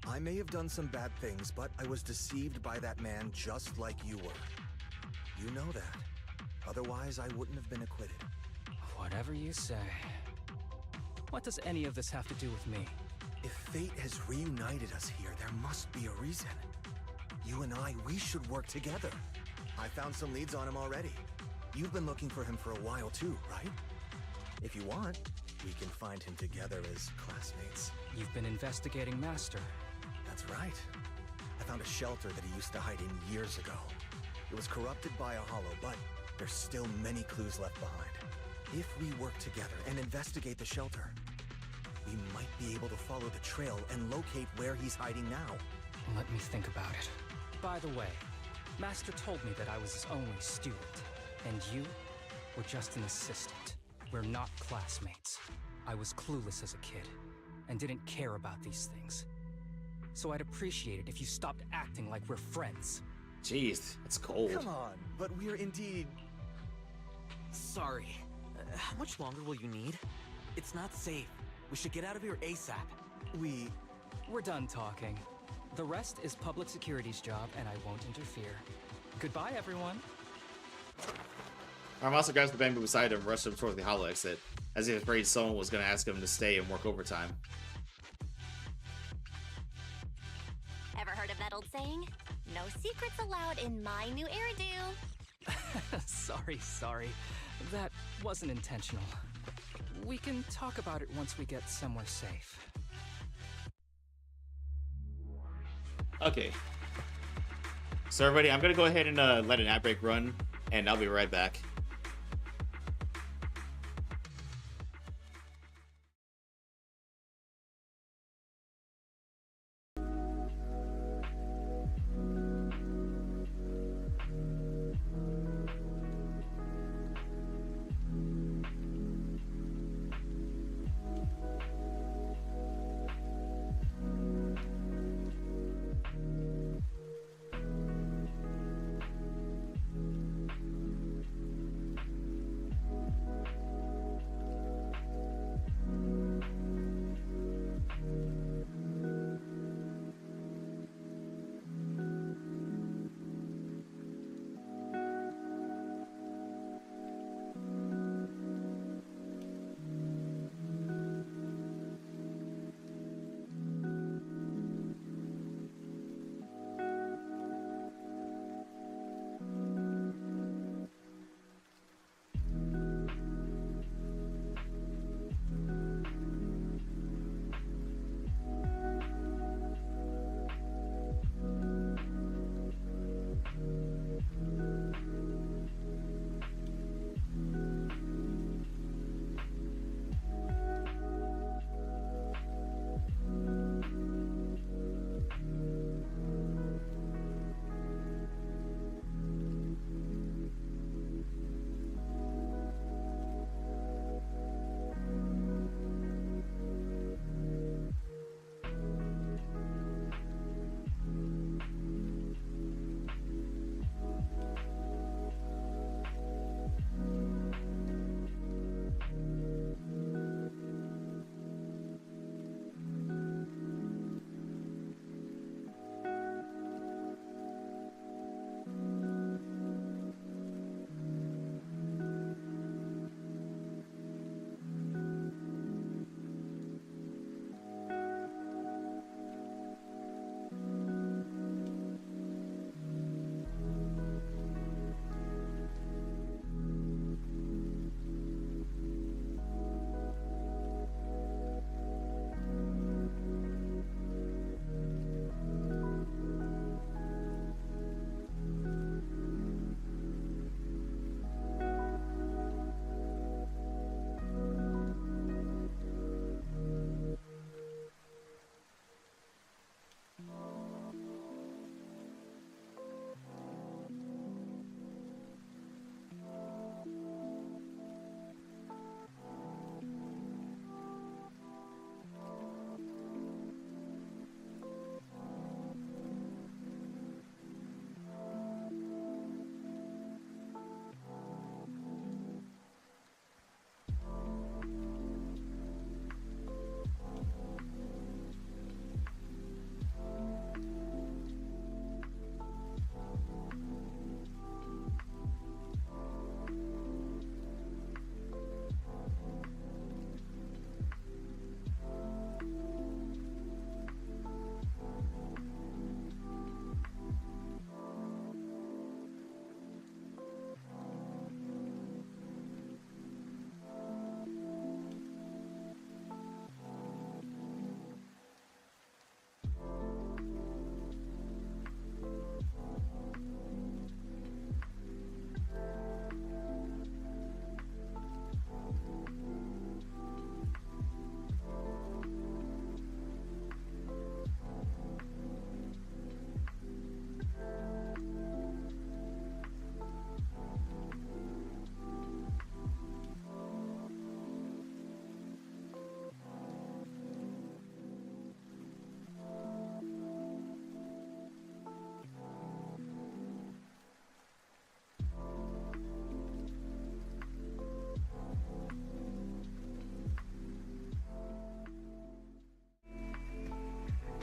[SPEAKER 16] I may have done some bad things, but I was deceived by that man just like you were. You know that. Otherwise, I wouldn't have been acquitted.
[SPEAKER 14] Whatever you say. What does any of this have to do with me?
[SPEAKER 16] If fate has reunited us here, there must be a reason. You and I, we should work together. I found some leads on him already. You've been looking for him for a while too, right? If you want, we can find him together as classmates.
[SPEAKER 14] You've been investigating Master.
[SPEAKER 16] That's right. I found a shelter that he used to hide in years ago. It was corrupted by a hollow, but there's still many clues left behind. If we work together and investigate the shelter, we might be able to follow the trail and locate where he's hiding now.
[SPEAKER 14] Let me think about it. By the way, Master told me that I was his only student, and you were just an assistant. We're not classmates. I was clueless as a kid, and didn't care about these things. So I'd appreciate it if you stopped acting like we're friends.
[SPEAKER 2] Jeez, that's cold.
[SPEAKER 16] Come on, but we're indeed...
[SPEAKER 6] Sorry. How much longer will you need? It's not safe. We should get out of here ASAP.
[SPEAKER 14] We're done talking. The rest is public security's job, and I won't interfere. Goodbye, everyone.
[SPEAKER 2] Armasa grabs the bamboo beside him and rushes him towards the hollow exit, as if afraid someone was going to ask him to stay and work overtime.
[SPEAKER 4] Ever heard of that old saying? No secrets allowed in my new Eridu.
[SPEAKER 14] Sorry. That wasn't intentional. We can talk about it once we get somewhere safe.
[SPEAKER 2] Okay. So everybody, I'm going to go ahead and let an ad break run, and I'll be right back.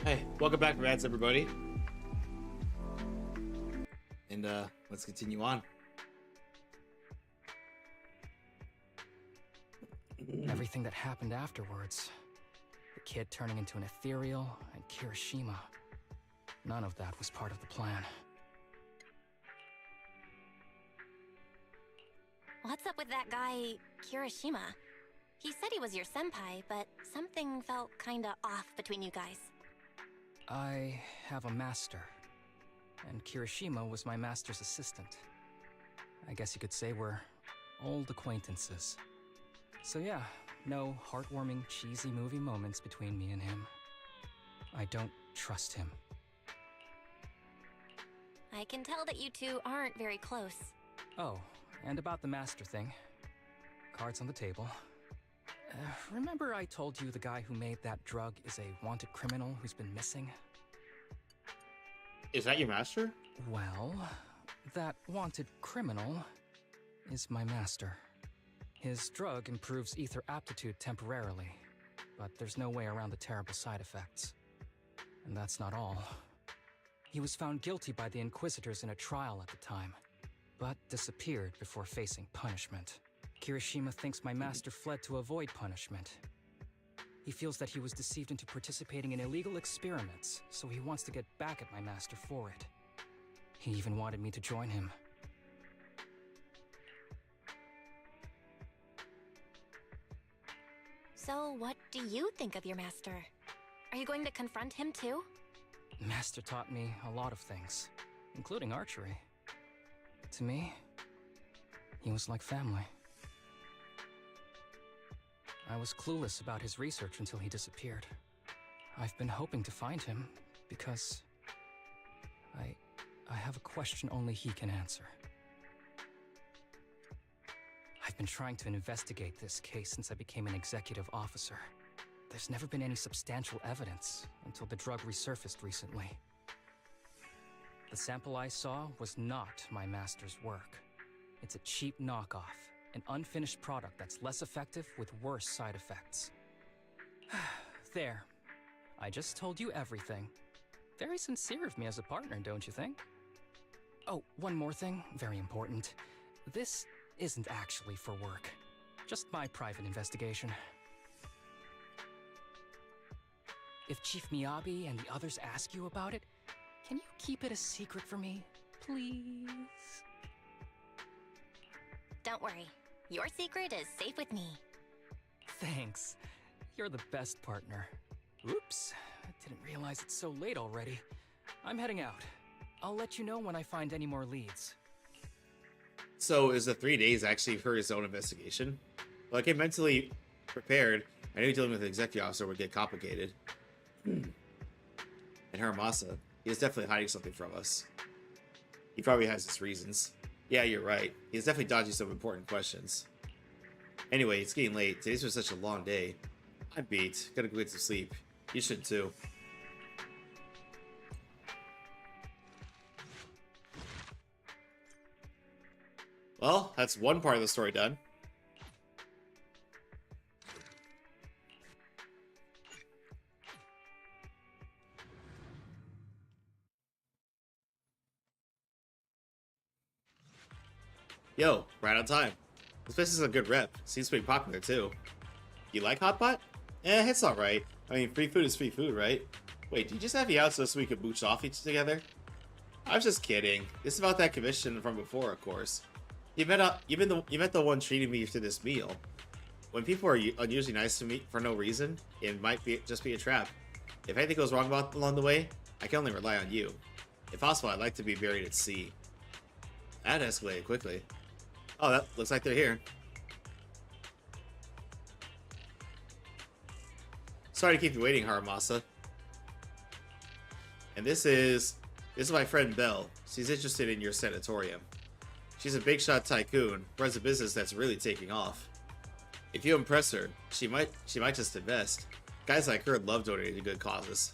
[SPEAKER 2] Hey, welcome back, rats, everybody. And let's continue on.
[SPEAKER 14] Everything that happened afterwards. The kid turning into an ethereal and Kirishima. None of that was part of the plan.
[SPEAKER 4] What's up with that guy, Kirishima? He said he was your senpai, but something felt kinda off between you guys.
[SPEAKER 14] I have a master, and Kirishima was my master's assistant. I guess you could say we're old acquaintances. So yeah, no heartwarming, cheesy movie moments between me and him. I don't trust him.
[SPEAKER 4] I can tell that you two aren't very close.
[SPEAKER 14] Oh, and about the master thing. Cards on the table. Remember I told you the guy who made that drug is a wanted criminal who's been missing?
[SPEAKER 2] Is that your master?
[SPEAKER 14] Well, that wanted criminal is my master. His drug improves ether aptitude temporarily, but there's no way around the terrible side effects. And that's not all. He was found guilty by the Inquisitors in a trial at the time, but disappeared before facing punishment. Kirishima thinks my master fled to avoid punishment. He feels that he was deceived into participating in illegal experiments, so he wants to get back at my master for it. He even wanted me to join him.
[SPEAKER 4] So, what do you think of your master? Are you going to confront him too?
[SPEAKER 14] Master taught me a lot of things, including archery. To me, he was like family. I was clueless about his research until he disappeared. I've been hoping to find him because I have a question only he can answer. I've been trying to investigate this case since I became an executive officer. There's never been any substantial evidence until the drug resurfaced recently. The sample I saw was not my master's work. It's a cheap knockoff, an unfinished product that's less effective with worse side effects. There. I just told you everything. Very sincere of me as a partner, don't you think? Oh, one more thing, very important. This isn't actually for work. Just my private investigation. If Chief Miyabi and the others ask you about it, can you keep it a secret for me, please?
[SPEAKER 4] Don't worry. Your secret is safe with me.
[SPEAKER 14] Thanks. You're the best partner. Oops, I didn't realize it's so late already. I'm heading out. I'll let you know when I find any more leads.
[SPEAKER 2] So is the 3 days actually for his own investigation? Well, I came mentally prepared. I knew dealing with an executive officer would get complicated. And Haramasa, he is definitely hiding something from us. He probably has his reasons. Yeah, you're right. He's definitely dodging some important questions. Anyway, it's getting late. Today's was such a long day. I'm beat. Gotta go get some sleep. You should too. Well, that's one part of the story done. Yo, right on time. This place is a good rep. Seems to be popular too. You like hot pot? Eh, it's alright. I mean, free food is free food, right? Wait, did you just have you out so we could mooch off each together? I was just kidding. This is about that commission from before, of course. You met the one treating me to this meal. When people are unusually nice to me for no reason, it might just be a trap. If anything goes wrong along the way, I can only rely on you. If possible, I'd like to be buried at sea. That escalated quickly. Oh, that looks like they're here. Sorry to keep you waiting, Haramasa. And this is my friend Belle. She's interested in your sanatorium. She's a big shot tycoon, runs a business that's really taking off. If you impress her, she might just invest. Guys like her love donating to good causes.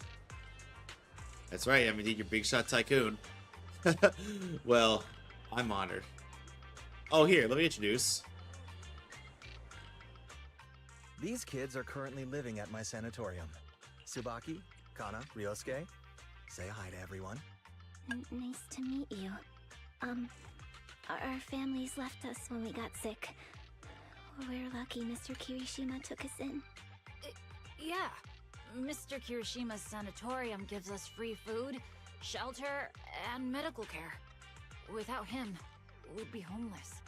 [SPEAKER 2] That's right, I'm indeed your big shot tycoon. Well, I'm honored. Oh, here, let me introduce.
[SPEAKER 16] These kids are currently living at my sanatorium. Tsubaki, Kana, Ryosuke, say hi to everyone.
[SPEAKER 5] Nice to meet you. Our families left us when we got sick. We're lucky Mr. Kirishima took us in.
[SPEAKER 11] Yeah. Mr. Kirishima's sanatorium gives us free food, shelter, and medical care. Without him, we'd be homeless.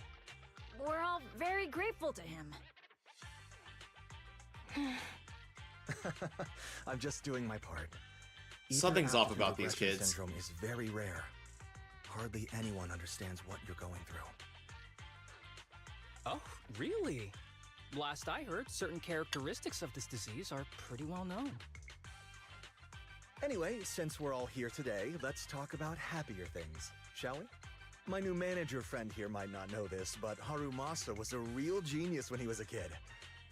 [SPEAKER 11] We're all very grateful to him.
[SPEAKER 16] I'm just doing my part.
[SPEAKER 2] Something's off
[SPEAKER 16] Ether
[SPEAKER 2] about these
[SPEAKER 16] aggregation
[SPEAKER 2] kids.
[SPEAKER 16] Syndrome is very rare. Hardly anyone understands what you're going through.
[SPEAKER 14] Oh, really? Last I heard, certain characteristics of this disease are pretty well known.
[SPEAKER 16] Anyway, since we're all here today, let's talk about happier things, shall we? My new manager friend here might not know this, but Harumasa was a real genius when he was a kid.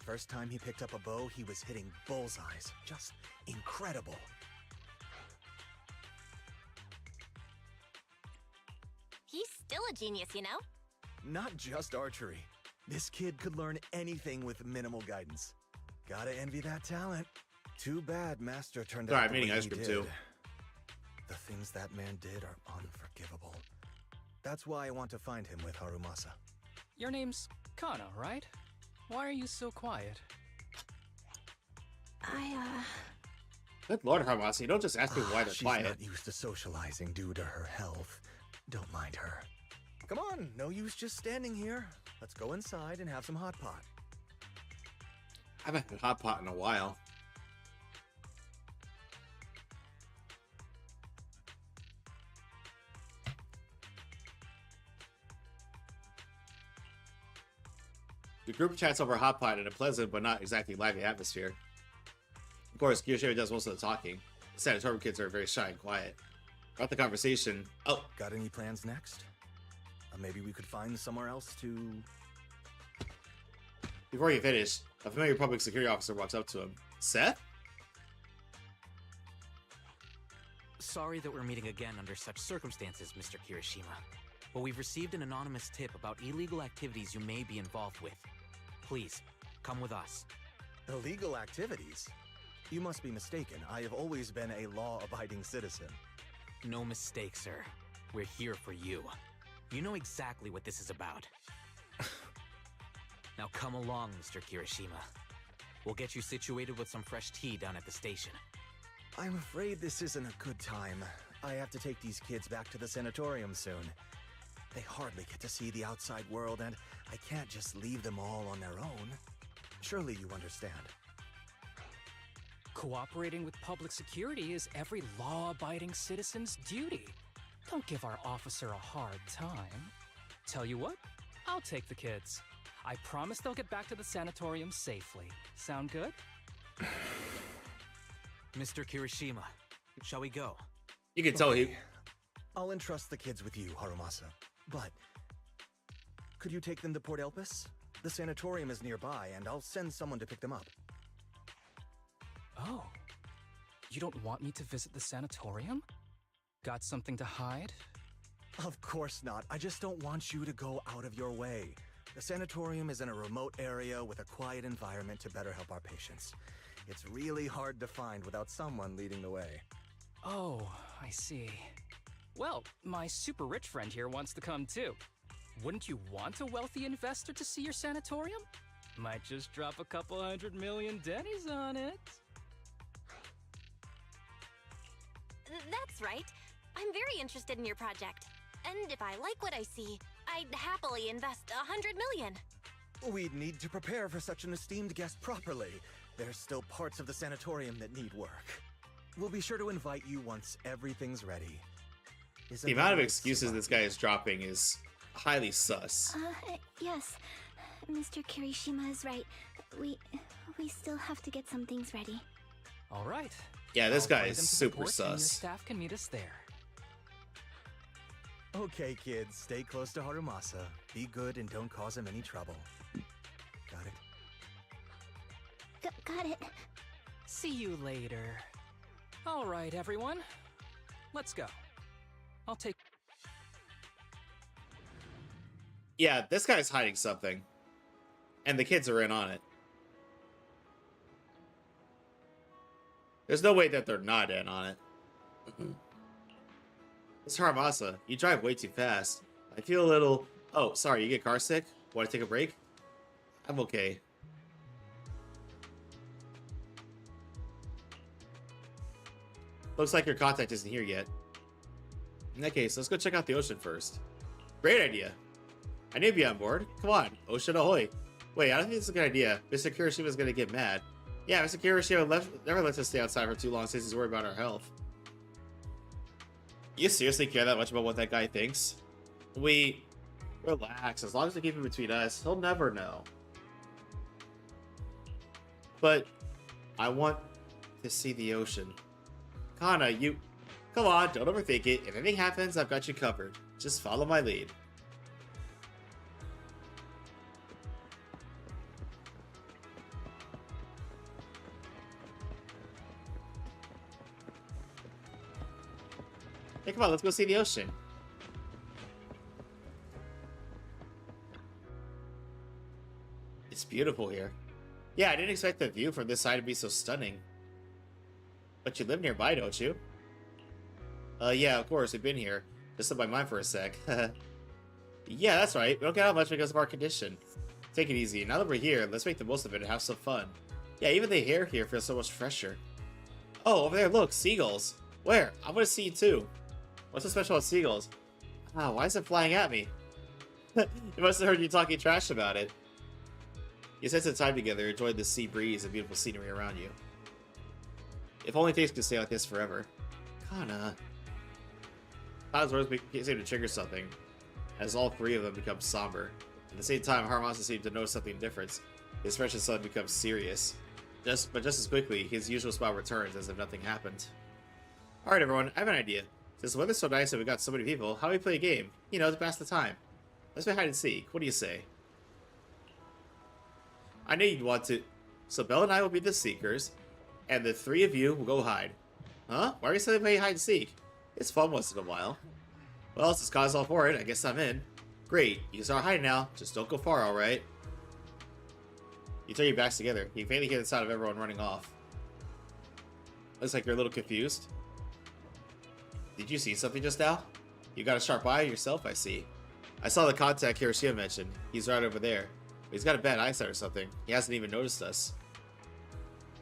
[SPEAKER 16] First time he picked up a bow, he was hitting bullseyes. Just incredible.
[SPEAKER 12] He's still a genius, you know?
[SPEAKER 16] Not just archery. This kid could learn anything with minimal guidance. Gotta envy that talent. Too bad Master turned out
[SPEAKER 2] Sorry, I'm
[SPEAKER 16] the way
[SPEAKER 2] eating ice
[SPEAKER 16] he
[SPEAKER 2] cream
[SPEAKER 16] did.
[SPEAKER 2] too.
[SPEAKER 16] The things that man did are unforgivable. That's why I want to find him with Harumasa.
[SPEAKER 14] Your name's Kana, right? Why are you so quiet?
[SPEAKER 2] Good Lord, Harumasa, you don't just ask people why they're
[SPEAKER 16] She's
[SPEAKER 2] quiet.
[SPEAKER 16] not used to socializing due to her health. Don't mind her. Come on, no use just standing here. Let's go inside and have some hot pot.
[SPEAKER 2] I haven't had hot pot in a while. The group chats over hot pot in a pleasant but not exactly lively atmosphere. Of course, Kiyoshima does most of the talking. The sanatorium kids are very shy and quiet. About the conversation. Oh,
[SPEAKER 16] got any plans next? Maybe we could find somewhere else to...
[SPEAKER 2] Before you finish, a familiar public security officer walks up to him. Seth?
[SPEAKER 6] Sorry that we're meeting again under such circumstances, Mr. Kirishima. But we've received an anonymous tip about illegal activities you may be involved with. Please, come with us.
[SPEAKER 16] Illegal activities? You must be mistaken. I have always been a law-abiding citizen.
[SPEAKER 6] No mistake, sir. We're here for you. You know exactly what this is about. Now come along, Mr. Kirishima. We'll get you situated with some fresh tea down at the station.
[SPEAKER 16] I'm afraid this isn't a good time. I have to take these kids back to the sanatorium soon. They hardly get to see the outside world, and I can't just leave them all on their own. Surely you understand.
[SPEAKER 14] Cooperating with public security is every law-abiding citizen's duty. Don't give our officer a hard time. Tell you what, I'll take the kids. I promise they'll get back to the sanatorium safely. Sound good?
[SPEAKER 6] Mr. Kirishima, shall we go?
[SPEAKER 2] You can tell he...
[SPEAKER 16] I'll entrust the kids with you, Harumasa. But... could you take them to Port Elpis? The sanatorium is nearby, and I'll send someone to pick them up.
[SPEAKER 14] Oh. You don't want me to visit the sanatorium? Got something to hide?
[SPEAKER 16] Of course not. I just don't want you to go out of your way. The sanatorium is in a remote area with a quiet environment to better help our patients. It's really hard to find without someone leading the way.
[SPEAKER 14] Oh, I see. Well, my super rich friend here wants to come too. Wouldn't you want a wealthy investor to see your sanatorium? Might just drop a couple $100 million dennies on it.
[SPEAKER 12] That's right. I'm very interested in your project. And if I like what I see, I'd happily invest $100 million.
[SPEAKER 16] We'd need to prepare for such an esteemed guest properly. There's still parts of the sanatorium that need work. We'll be sure to invite you once everything's ready.
[SPEAKER 2] The amount of excuses this guy is dropping is highly sus.
[SPEAKER 5] Yes. Mr. Kirishima is right. We still have to get some things ready.
[SPEAKER 14] All right.
[SPEAKER 2] Yeah, this
[SPEAKER 14] I'll
[SPEAKER 2] guy
[SPEAKER 14] fly
[SPEAKER 2] is
[SPEAKER 14] them to the
[SPEAKER 2] super
[SPEAKER 14] port and your
[SPEAKER 2] sus.
[SPEAKER 14] staff can meet us there.
[SPEAKER 16] Okay, kids, stay close to Harumasa. Be good and don't cause him any trouble. Got it?
[SPEAKER 5] Got it.
[SPEAKER 14] See you later. All right, everyone. Let's go. I'll take...
[SPEAKER 2] Yeah, this guy's hiding something. And the kids are in on it. There's no way that they're not in on it. Mr. Haramasa, you drive way too fast. I feel a little... Oh, sorry, you get car sick? Want to take a break? I'm okay. Looks like your contact isn't here yet. In that case, let's go check out the ocean first. Great idea. I need to be on board. Come on, ocean ahoy. Wait, I don't think this is a good idea. Mr. Kirishima's gonna get mad. Yeah, Mr. Kirishima never lets us stay outside for too long since he's worried about our health. You seriously care that much about what that guy thinks? Relax. As long as we keep it between us, he'll never know. But I want to see the ocean. Kana, you... Come on, don't overthink it. If anything happens, I've got you covered. Just follow my lead. Hey, come on, let's go see the ocean. It's beautiful here. Yeah, I didn't expect the view from this side to be so stunning. But you live nearby, don't you? Yeah, of course, we've been here. Just slipped my mind for a sec. Yeah, that's right. We don't get out much because of our condition. Take it easy. Now that we're here, let's make the most of it and have some fun. Yeah, even the air here feels so much fresher. Oh, over there, look, seagulls. Where? I want to see you too. What's so special about seagulls? Ah, why is it flying at me? It must have heard you talking trash about it. You spent some time together, enjoyed the sea breeze and beautiful scenery around you. If only things could stay like this forever. Kana. Kana's words seem to trigger something, as all three of them become somber. At the same time, Haramasa seems to notice something different. His fresh sun becomes serious. But just as quickly, his usual smile returns as if nothing happened. Alright everyone, I have an idea. Since the weather's so nice and we got so many people, how do we play a game? You know, to pass the time. Let's play hide and seek. What do you say? I know you'd want to. So Belle and I will be the seekers, and the three of you will go hide. Huh? Why are we still playing hide and seek? It's fun once in a while. Well, since Kai's all for it, I guess I'm in. Great, you can start hiding now. Just don't go far, alright? You turn your backs together. You faintly hear the sound of everyone running off. Looks like you're a little confused. Did you see something just now? You got a sharp eye yourself, I see. I saw the contact Hiroshima mentioned. He's right over there. But he's got a bad eyesight or something. He hasn't even noticed us.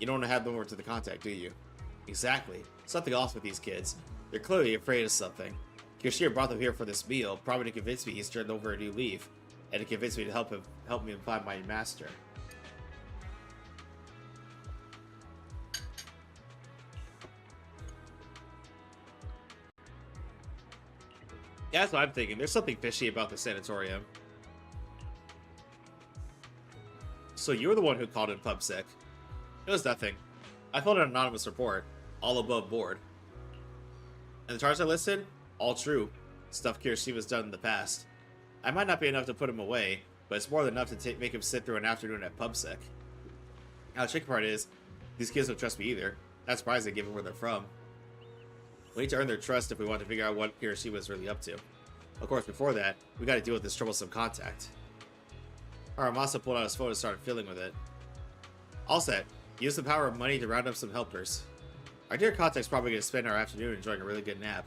[SPEAKER 2] You don't want to have them over to the contact, do you? Exactly. Something off with these kids. They're clearly afraid of something. Kirishima brought them here for this meal, probably to convince me he's turned over a new leaf, and to convince me to help me find my master. Yeah, that's what I'm thinking. There's something fishy about the sanatorium. So you were the one who called in PubSec. It was nothing. I filled an anonymous report, all above board. And the charges I listed? All true. Stuff Kirishima's done in the past. I might not be enough to put him away, but it's more than enough to make him sit through an afternoon at PubSec. Now the tricky part is, these kids don't trust me either. Not surprising given where they're from. We need to earn their trust if we want to figure out what Kirishima is really up to. Of course, before that, we gotta deal with this troublesome contact. Haramasa pulled out his phone and started fiddling with it. All set. Use the power of money to round up some helpers. Our dear contact's probably gonna spend our afternoon enjoying a really good nap.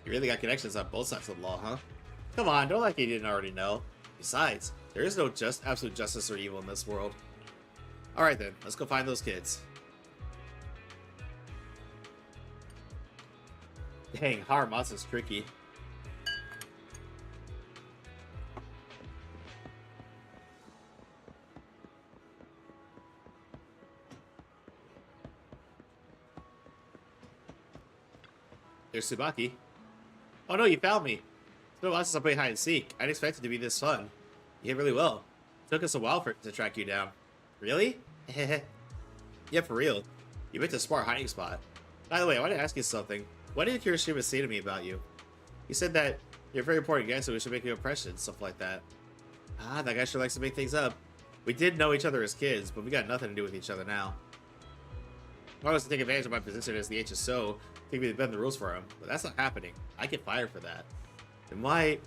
[SPEAKER 2] You really got connections on both sides of the law, huh? Come on, don't like you didn't already know. Besides, there is no absolute justice or evil in this world. Alright then, let's go find those kids. Dang, Haramasa's tricky. There's Tsubaki. Oh no, you found me. It's been a while since I played hide and seek. I didn't expect it to be this fun. You did really well. It took us a while to track you down. Really? Yeah, for real. You picked a smart hiding spot. By the way, I wanted to ask you something. What did Kirishima say to me about you? He said that you're a very important guy, so we should make an impression, stuff like that. Ah, that guy sure likes to make things up. We did know each other as kids, but we got nothing to do with each other now. I was to take advantage of my position as the HSO, think me to bend the rules for him, but that's not happening. I get fired for that. Then why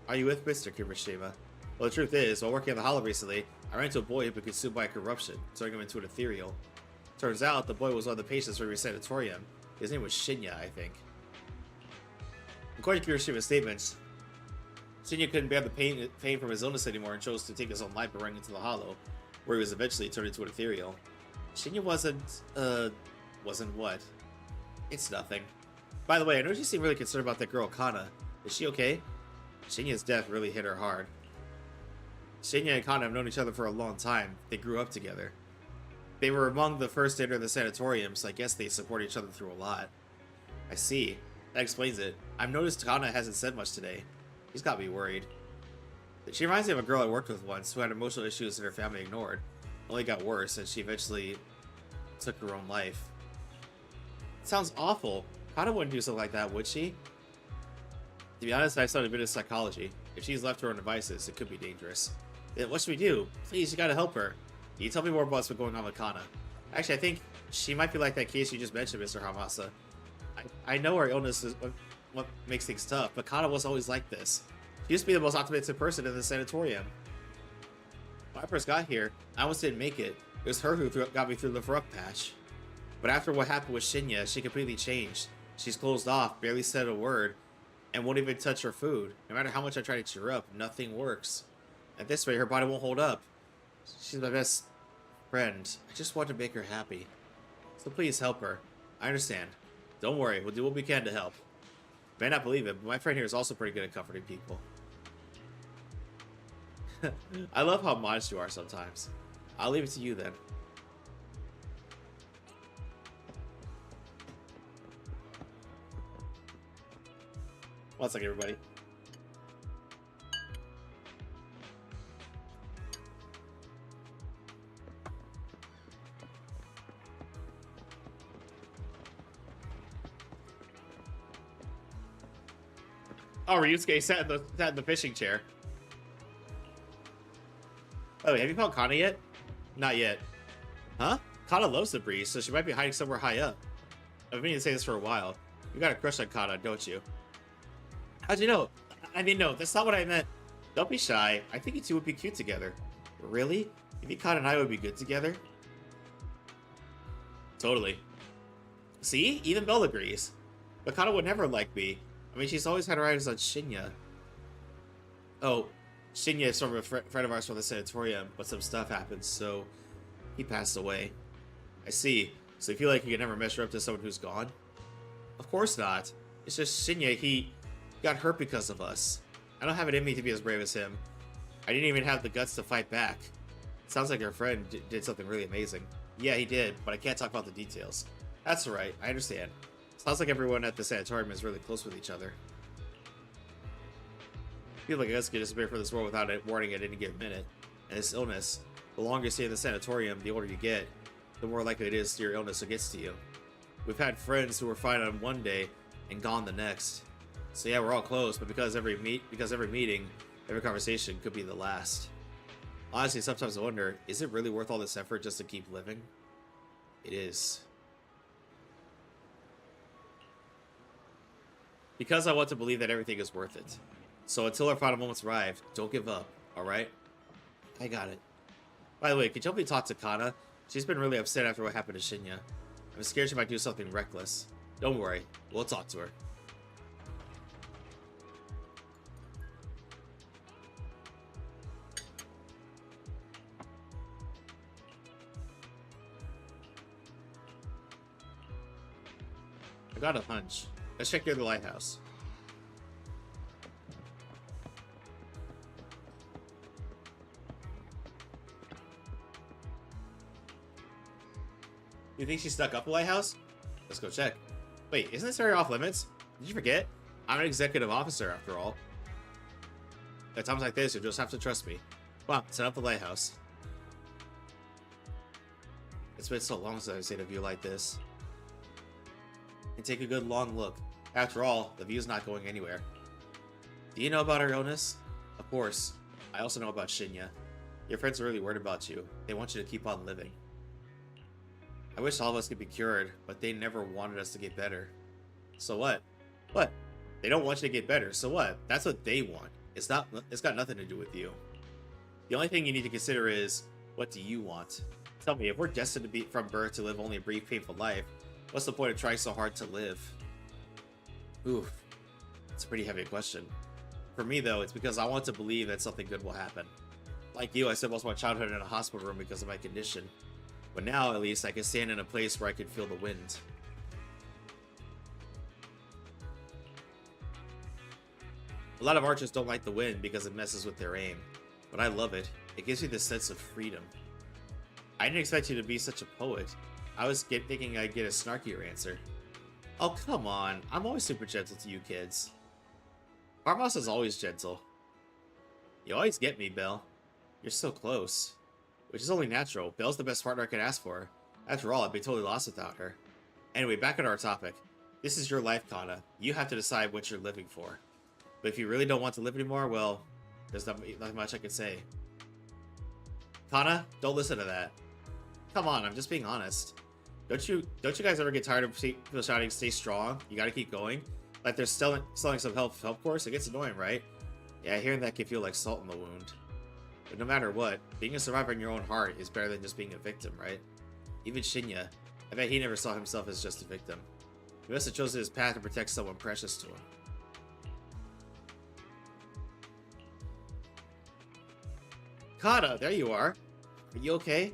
[SPEAKER 2] are you with Mr. Kirishima? Well, the truth is, while working on the Hollow recently, I ran into a boy who'd been consumed by corruption, turning him into an ethereal. Turns out the boy was one of the patients from your sanatorium. His name was Shinya, I think. According to Kirishima's statements, Shinya couldn't bear the pain from his illness anymore and chose to take his own life by running into the hollow, where he was eventually turned into an ethereal. Shinya wasn't what? It's nothing. By the way, I know you seem really concerned about that girl, Kana. Is she okay? Shinya's death really hit her hard. Shinya and Kana have known each other for a long time. They grew up together. They were among the first to enter the sanatorium, so I guess they support each other through a lot. I see. That explains it. I've noticed Kana hasn't said much today. He's got me worried. She reminds me of a girl I worked with once who had emotional issues that her family ignored. Only got worse, and she eventually took her own life. It sounds awful. Kana wouldn't do something like that, would she? To be honest, I studied a bit of psychology. If she's left to her own devices, it could be dangerous. Then what should we do? Please, you gotta help her. Can you tell me more about what's been going on with Kana? Actually, I think she might be like that case you just mentioned, Mr. Hamasa. I know her illness is what makes things tough, but Kana was always like this. She used to be the most optimistic person in the sanatorium. When I first got here, I almost didn't make it. It was her who got me through the rough patch. But after what happened with Shinya, she completely changed. She's closed off, barely said a word, and won't even touch her food. No matter how much I try to cheer her up, nothing works. At this rate, her body won't hold up. She's my best friend. I just want to make her happy. So please help her. I understand. Don't worry, we'll do what we can to help. You may not believe it, but my friend here is also pretty good at comforting people. I love how modest you are sometimes. I'll leave it to you then. One second, everybody. Oh, Ryusuke sat in the fishing chair. Oh, have you found Kana yet? Not yet. Huh? Kana loves the breeze, so she might be hiding somewhere high up. I've been meaning to say this for a while. You got a crush on Kana, don't you? How'd you know? I mean, no, that's not what I meant. Don't be shy. I think you two would be cute together. Really? You think Kana and I would be good together? Totally. See? Even Belle agrees. But Kana would never like me. I mean, she's always had her eyes on Shinya. Oh, Shinya is sort of a friend of ours from the sanatorium, but some stuff happened, so he passed away. I see. So you feel like you can never measure up to someone who's gone? Of course not. It's just Shinya, he got hurt because of us. I don't have it in me to be as brave as him. I didn't even have the guts to fight back. It sounds like your friend did something really amazing. Yeah, he did, but I can't talk about the details. That's alright, I understand. Sounds like everyone at the sanatorium is really close with each other. I feel like us could disappear from this world without it warning at any given minute. And this illness, the longer you stay in the sanatorium, the older you get, the more likely it is your illness gets to you. We've had friends who were fine on one day and gone the next. So yeah, we're all close, but because every meeting, every conversation could be the last. Honestly, sometimes I wonder, is it really worth all this effort just to keep living? It is. Because I want to believe that everything is worth it. So until our final moments arrive, don't give up, alright? I got it. By the way, could you help me talk to Kana? She's been really upset after what happened to Shinya. I'm scared she might do something reckless. Don't worry, we'll talk to her. I got a hunch. Let's check near the lighthouse. You think she stuck up the lighthouse? Let's go check. Wait, isn't this area off limits? Did you forget? I'm an executive officer after all. At times like this, you'll just have to trust me. Come on, set up the lighthouse. It's been so long since I've seen a view like this. And take a good long look. After all, the view's not going anywhere. Do you know about her illness? Of course. I also know about Shinya. Your friends are really worried about you. They want you to keep on living. I wish all of us could be cured, but they never wanted us to get better. So what? What? They don't want you to get better, so what? That's what they want. It's got nothing to do with you. The only thing you need to consider is, what do you want? Tell me, if we're destined to be from birth to live only a brief, painful life, what's the point of trying so hard to live? Oof. It's a pretty heavy question. For me, though, it's because I want to believe that something good will happen. Like you, I spent most of my childhood in a hospital room because of my condition. But now, at least, I can stand in a place where I can feel the wind. A lot of archers don't like the wind because it messes with their aim. But I love it. It gives me this sense of freedom. I didn't expect you to be such a poet. I was thinking I'd get a snarkier answer. Oh, come on. I'm always super gentle to you kids. Armas is always gentle. You always get me, Belle. You're so close. Which is only natural. Belle's the best partner I could ask for. After all, I'd be totally lost without her. Anyway, back on our topic. This is your life, Kana. You have to decide what you're living for. But if you really don't want to live anymore, well, there's not much I can say. Kana, don't listen to that. Come on, I'm just being honest. Don't you guys ever get tired of people shouting, stay strong? You gotta keep going? Like they're selling some help course? It gets annoying, right? Yeah, hearing that can feel like salt in the wound. But no matter what, being a survivor in your own heart is better than just being a victim, right? Even Shinya, I bet he never saw himself as just a victim. He must have chosen his path to protect someone precious to him. Kana, there you are. Are you okay?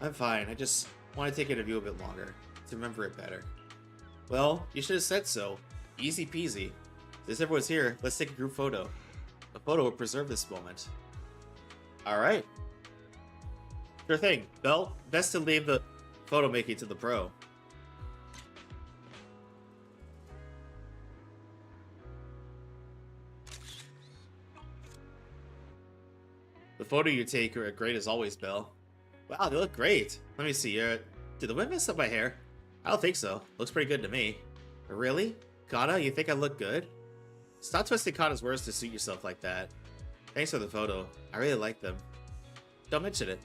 [SPEAKER 2] I'm fine. I just want to take it of you a bit longer, to remember it better. Well, you should have said so. Easy peasy. Since everyone's here, let's take a group photo. A photo will preserve this moment. Alright. Sure thing. Belle, best to leave the photo making to the pro. The photo you take are great as always, Belle. Wow, they look great. Let me see. Did the wind mess up my hair? I don't think so. Looks pretty good to me. Really? Kana, you think I look good? Stop twisting Kana's words to suit yourself like that. Thanks for the photo. I really like them. Don't mention it.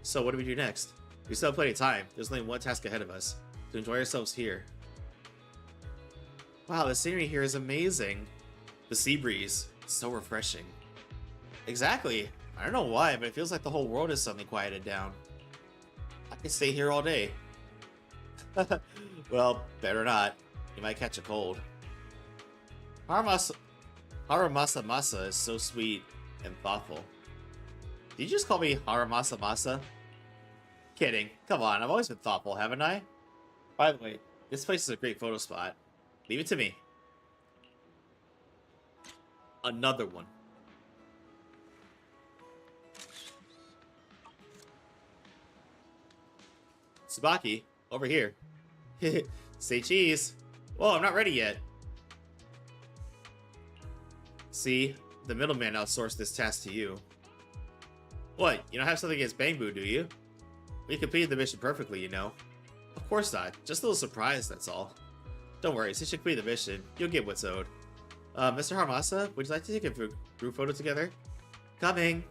[SPEAKER 2] So what do we do next? We still have plenty of time. There's only one task ahead of us. To enjoy ourselves here. Wow, the scenery here is amazing. The sea breeze. So refreshing. Exactly. I don't know why, but it feels like the whole world is suddenly quieted down. I could stay here all day. Well, better not. You might catch a cold. Haramasa Masa is so sweet and thoughtful. Did you just call me Haramasa Masa? Kidding. Come on, I've always been thoughtful, haven't I? By the way, this place is a great photo spot. Leave it to me. Another one. Tsubaki, over here. Say cheese. Whoa, I'm not ready yet. See, the middleman outsourced this task to you. What, you don't have something against Bangbu, do you? We completed the mission perfectly, you know. Of course not, just a little surprise, that's all. Don't worry, since you complete the mission, you'll get what's owed. Mr. Haramasa, would you like to take a group photo together? Coming!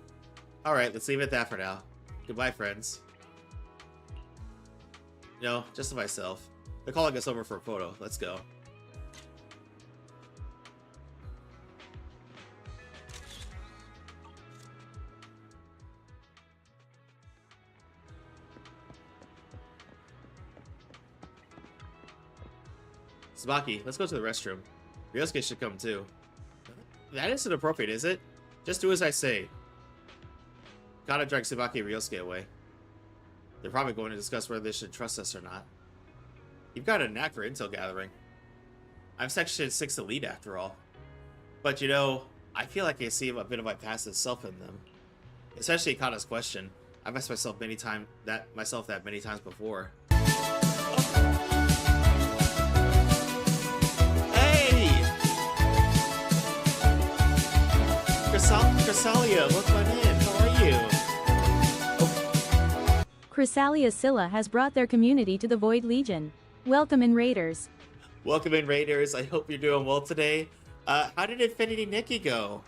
[SPEAKER 2] Alright, let's leave it at that for now. Goodbye, friends. No, just to myself. They're calling us over for a photo. Let's go. Tsubaki, let's go to the restroom. Ryosuke should come too. That isn't appropriate, is it? Just do as I say. Gotta drag Tsubaki and Ryosuke away. They're probably going to discuss whether they should trust us or not. You've got a knack for intel gathering. I'm Section 6 elite after all. But you know, I feel like I see a bit of my past self in them. Especially Kana's question. I've asked myself that many times before. Hey! Chrysalia, welcome in. How are you?
[SPEAKER 1] Chrysalia Scylla has brought their community to the Void Legion. Welcome in, Raiders.
[SPEAKER 2] Welcome in, Raiders. I hope you're doing well today. How did Infinity Nikki go?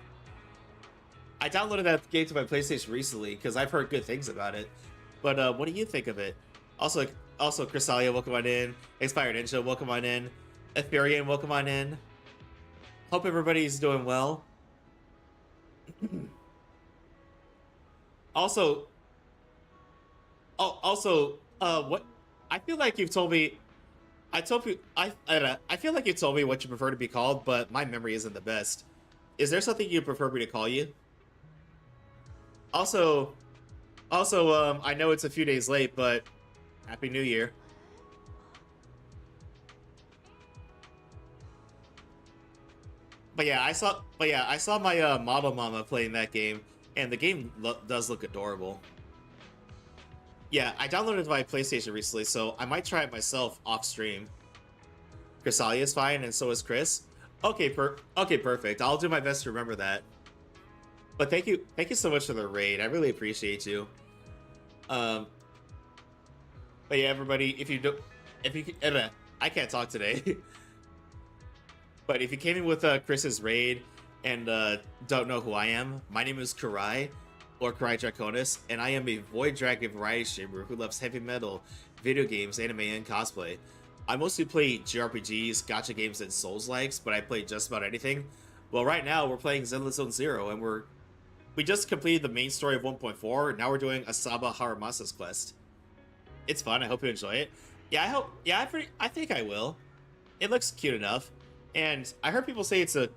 [SPEAKER 2] I downloaded that game to my PlayStation recently because I've heard good things about it. But what do you think of it? Also, Chrysalia, welcome on in. Expired Ninja, welcome on in. Ethereum, welcome on in. Hope everybody's doing well. Also, Oh, also, what? I feel like you've told me. I told you. I feel like you told me what you prefer to be called, but my memory isn't the best. Is there something you prefer me to call you? Also, I know it's a few days late, but Happy New Year. But yeah, I saw my model mama playing that game, and the game does look adorable. Yeah, I downloaded it to my PlayStation recently, so I might try it myself off stream. Chrysalia is fine, and so is Chris. Okay, perfect. I'll do my best to remember that. But thank you so much for the raid. I really appreciate you. Um, but yeah, everybody, I can't talk today. But if you came in with Chris's raid and don't know who I am, my name is Kurai, or Kurai Draconis, and I am a Void Dragon variety streamer who loves heavy metal, video games, anime, and cosplay. I mostly play JRPGs, gacha games, and Souls-likes, but I play just about anything. Well, right now we're playing Zenless Zone Zero, and we just completed the main story of 1.4. Now we're doing Asaba Haramasa's quest. It's fun. I hope you enjoy it. Yeah, I think I will. It looks cute enough. And I heard people say it's a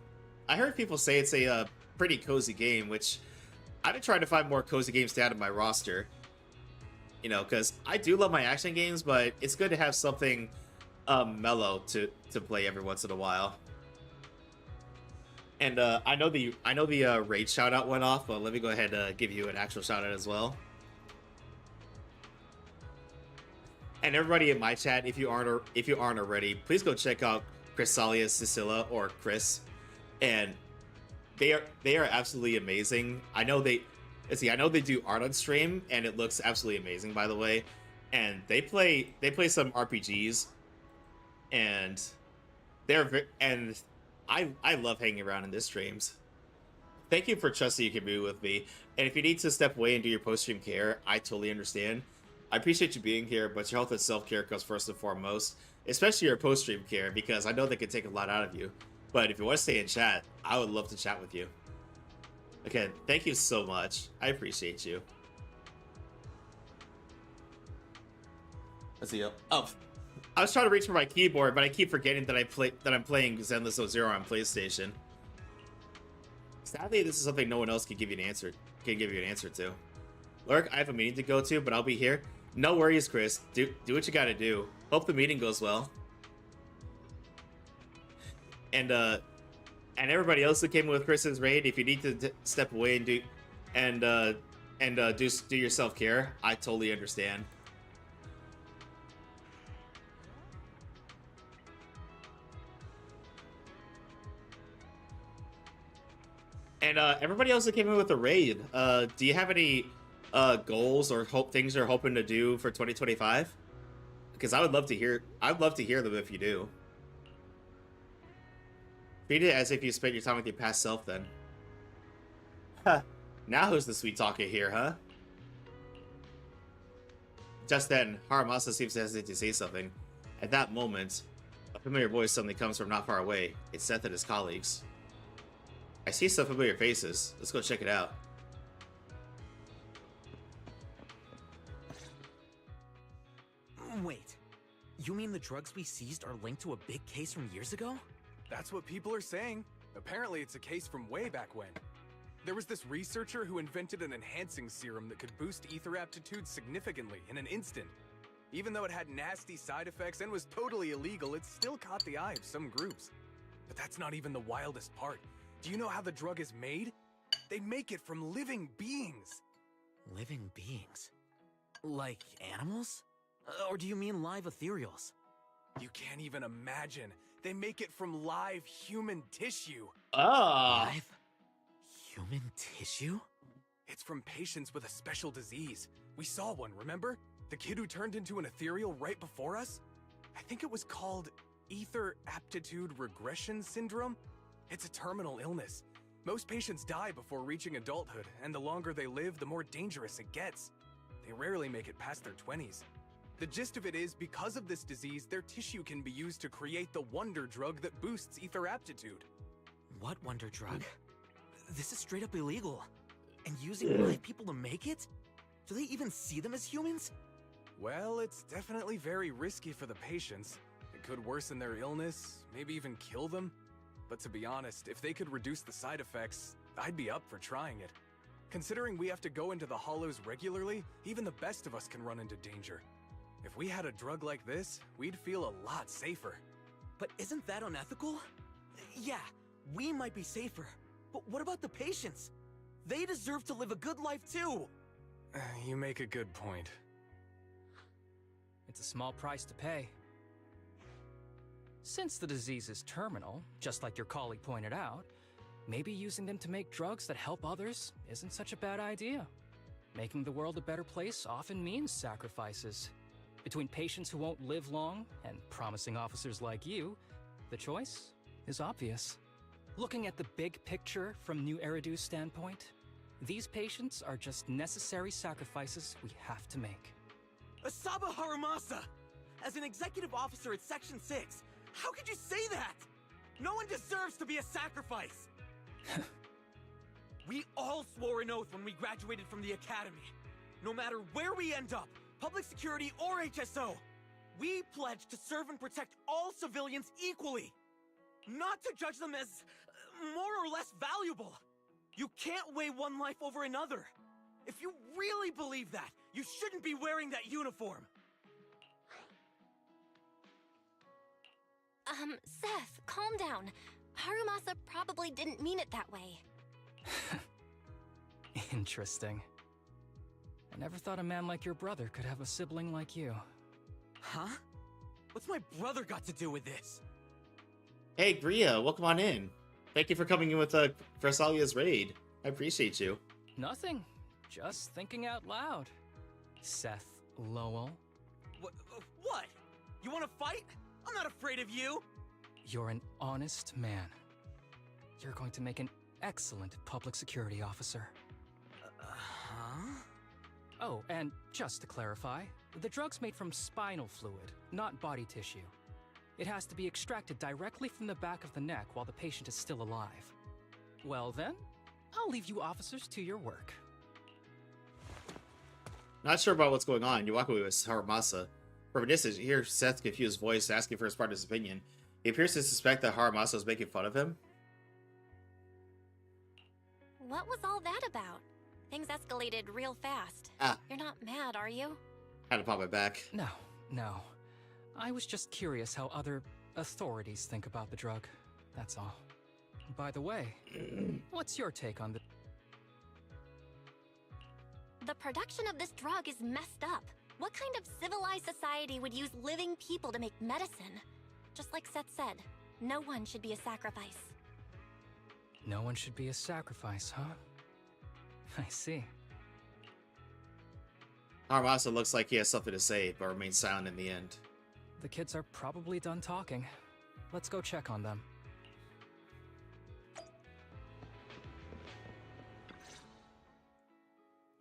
[SPEAKER 2] pretty cozy game, which I've been trying to find more cozy games to add to my roster. You know, because I do love my action games, but it's good to have something mellow to play every once in a while. And I know the raid shout out went off, but let me go ahead and give you an actual shout out as well. And everybody in my chat, if you aren't already, please go check out Chrysalia, Cecilia, or Chris, and they are absolutely amazing. I know they do art on stream, and it looks absolutely amazing, by the way. And they play some RPGs, and I love hanging around in their streams. Thank you for trusting you can be with me. And if you need to step away and do your post-stream care, I totally understand. I appreciate you being here, but your health and self-care comes first and foremost. Especially your post-stream care, because I know they can take a lot out of you. But if you want to stay in chat, I would love to chat with you. Okay, thank you so much. I appreciate you. Let's see. Oh, I was trying to reach for my keyboard, but I keep forgetting that I'm playing Zenless Zero on PlayStation. Sadly, this is something no one else can give you an answer to. Lurk, I have a meeting to go to, but I'll be here. No worries, Chris. Do what you gotta do. Hope the meeting goes well. And everybody else who came with Chris's raid, if you need to step away and do your self-care, I totally understand. And everybody else that came in with the raid, do you have any goals or things you're hoping to do for 2025? Because I would love to hear. I'd love to hear them if you do. Treat it as if you spent your time with your past self, then. Huh. Now who's the sweet talker here, huh? Just then, Haramasa seems to hesitate to say something. At that moment, a familiar voice suddenly comes from not far away. It's Seth and his colleagues. I see some familiar faces. Let's go check it out.
[SPEAKER 6] Wait, you mean the drugs we seized are linked to a big case from years ago?
[SPEAKER 15] That's what people are saying. Apparently it's a case from way back when. There was this researcher who invented an enhancing serum that could boost ether aptitude significantly in an instant. Even though it had nasty side effects and was totally illegal, it still caught the eye of some groups. But that's not even the wildest part. Do you know how the drug is made? They make it from living beings.
[SPEAKER 6] Living beings? Like animals? Or do you mean live ethereals?
[SPEAKER 15] You can't even imagine. They make it from live human tissue.
[SPEAKER 2] Ah.
[SPEAKER 6] Live human tissue?
[SPEAKER 15] It's from patients with a special disease. We saw one, remember? The kid who turned into an ethereal right before us? I think it was called Ether Aptitude Regression Syndrome. It's a terminal illness. Most patients die before reaching adulthood, and the longer they live, the more dangerous it gets. They rarely make it past their 20s. The gist of it is, because of this disease, their tissue can be used to create the wonder drug that boosts ether aptitude.
[SPEAKER 6] What wonder drug? This is straight up illegal. And using live people to make it? Do they even see them as humans?
[SPEAKER 15] Well, it's definitely very risky for the patients. It could worsen their illness, maybe even kill them. But to be honest, if they could reduce the side effects, I'd be up for trying it. Considering we have to go into the hollows regularly, even the best of us can run into danger. If we had a drug like this, we'd feel a lot safer.
[SPEAKER 6] But isn't that unethical? Yeah, we might be safer, but what about the patients? They deserve to live a good life too!
[SPEAKER 15] You make a good point.
[SPEAKER 14] It's a small price to pay. Since the disease is terminal, just like your colleague pointed out, maybe using them to make drugs that help others isn't such a bad idea. Making the world a better place often means sacrifices. Between patients who won't live long and promising officers like you, the choice is obvious. Looking at the big picture from New Eridu's standpoint, these patients are just necessary sacrifices we have to make.
[SPEAKER 6] Asaba Harumasa! As an executive officer at Section 6, how could you say that? No one deserves to be a sacrifice! We all swore an oath when we graduated from the academy. No matter where we end up, public security or HSO, we pledge to serve and protect all civilians equally. Not to judge them as more or less valuable. You can't weigh one life over another. If you really believe that, you shouldn't be wearing that uniform.
[SPEAKER 4] Seth, calm down. Harumasa probably didn't mean it that way.
[SPEAKER 14] Interesting. I never thought a man like your brother could have a sibling like you.
[SPEAKER 6] Huh? What's my brother got to do with this?
[SPEAKER 2] Hey, Gria, welcome on in. Thank you for coming in with Versalia's raid. I appreciate you.
[SPEAKER 14] Nothing. Just thinking out loud. Seth Lowell.
[SPEAKER 6] What? You want to fight? I'm not afraid of you.
[SPEAKER 14] You're an honest man. You're going to make an excellent public security officer.
[SPEAKER 6] Huh?
[SPEAKER 14] Oh, and just to clarify, the drug's made from spinal fluid, not body tissue. It has to be extracted directly from the back of the neck while the patient is still alive. Well then, I'll leave you officers to your work.
[SPEAKER 2] Not sure about what's going on. You walk away with Harumasa. From a distance, you hear Seth's confused voice asking for his partner's opinion. He appears to suspect that Harumasa is making fun of him.
[SPEAKER 4] What was all that about? Things escalated real fast. You're not mad, are you?
[SPEAKER 2] Had to pop it back.
[SPEAKER 14] No. I was just curious how other authorities think about the drug. That's all. By the way, what's your take on the...
[SPEAKER 4] The production of this drug is messed up. What kind of civilized society would use living people to make medicine? Just like Seth said, no one should be a sacrifice.
[SPEAKER 14] No one should be a sacrifice, huh? I see.
[SPEAKER 2] Harumasa looks like he has something to say, but remains silent in the end.
[SPEAKER 14] The kids are probably done talking. Let's go check on them.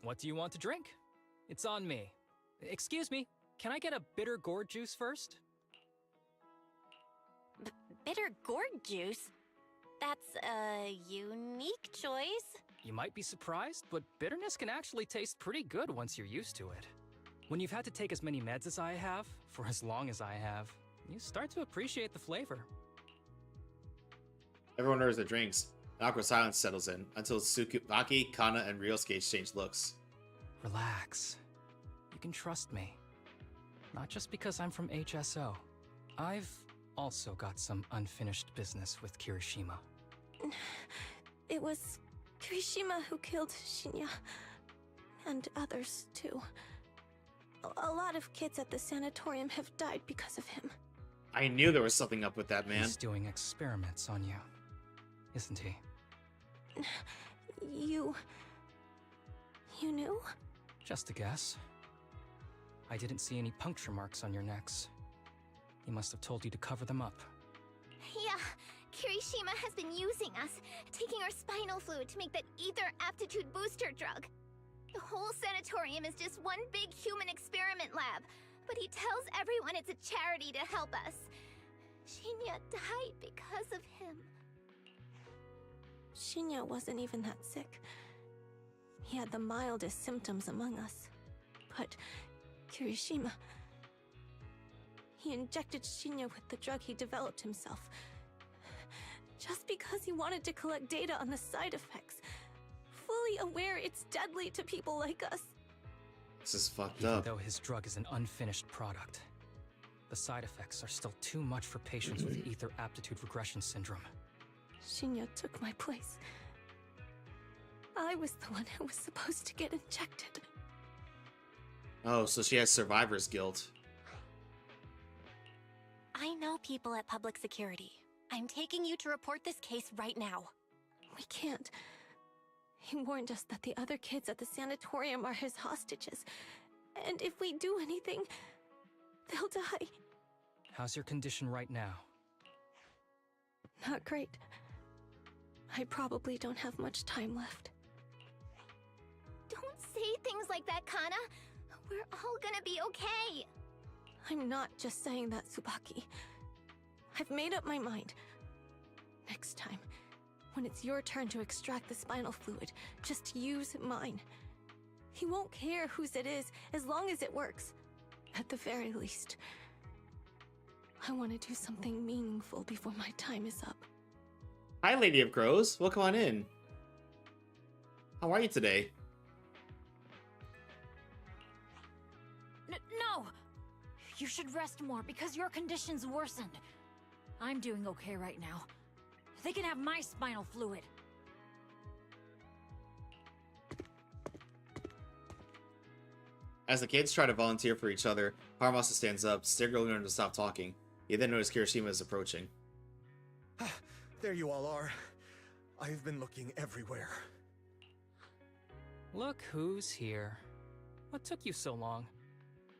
[SPEAKER 14] What do you want to drink? It's on me. Excuse me, can I get a bitter gourd juice first?
[SPEAKER 4] Bitter gourd juice? That's a unique choice.
[SPEAKER 14] You might be surprised, but bitterness can actually taste pretty good once you're used to it. When you've had to take as many meds as I have, for as long as I have, you start to appreciate the flavor.
[SPEAKER 2] Everyone orders their drinks. An awkward silence settles in, until Tsukubaki, Kana, and Ryosuke exchange looks.
[SPEAKER 14] Relax. You can trust me. Not just because I'm from HSO. I've also got some unfinished business with Kirishima.
[SPEAKER 9] It was Kirishima who killed Shinya. And others, too. A lot of kids at the sanatorium have died because of him.
[SPEAKER 2] I knew there was something up with that man.
[SPEAKER 14] He's doing experiments on you, isn't he?
[SPEAKER 9] You knew?
[SPEAKER 14] Just a guess. I didn't see any puncture marks on your necks. He must have told you to cover them up.
[SPEAKER 5] Yeah, Kirishima has been using us, taking our spinal fluid to make that ether aptitude booster drug. The whole sanatorium is just one big human experiment lab, but he tells everyone it's a charity to help us. Shinya died because of him.
[SPEAKER 9] Shinya wasn't even that sick. He had the mildest symptoms among us. But
[SPEAKER 12] Kirishima. He injected Shinya with the drug he developed himself. Just because he wanted to collect data on the side effects. Fully aware it's deadly to people like us.
[SPEAKER 2] This is fucked
[SPEAKER 14] Even
[SPEAKER 2] up.
[SPEAKER 14] though his drug is an unfinished product, the side effects are still too much for patients with ether aptitude regression syndrome.
[SPEAKER 12] Shinya took my place. I was the one who was supposed to get injected.
[SPEAKER 2] Oh, so she has survivor's guilt.
[SPEAKER 4] I know people at public security. I'm taking you to report this case right now.
[SPEAKER 12] We can't. He warned us that the other kids at the sanatorium are his hostages. And if we do anything, they'll die.
[SPEAKER 14] How's your condition right now?
[SPEAKER 12] Not great. I probably don't have much time left.
[SPEAKER 5] Don't say things like that, Kana. We're all gonna be okay.
[SPEAKER 12] I'm not just saying that, Tsubaki. I've made up my mind. Next time, when it's your turn to extract the spinal fluid, just use mine. He won't care whose it is, as long as it works. At the very least. I want to do something meaningful before my time is up.
[SPEAKER 2] Hi, Lady of Crows. Welcome on in. How are you today?
[SPEAKER 11] No! You should rest more because your condition's worsened. I'm doing okay right now. They can have my spinal fluid.
[SPEAKER 2] As the kids try to volunteer for each other, Haramasa stands up, signaling them to stop talking. You then notice Kirishima is approaching.
[SPEAKER 16] There you all are. I've been looking everywhere.
[SPEAKER 14] Look who's here. What took you so long?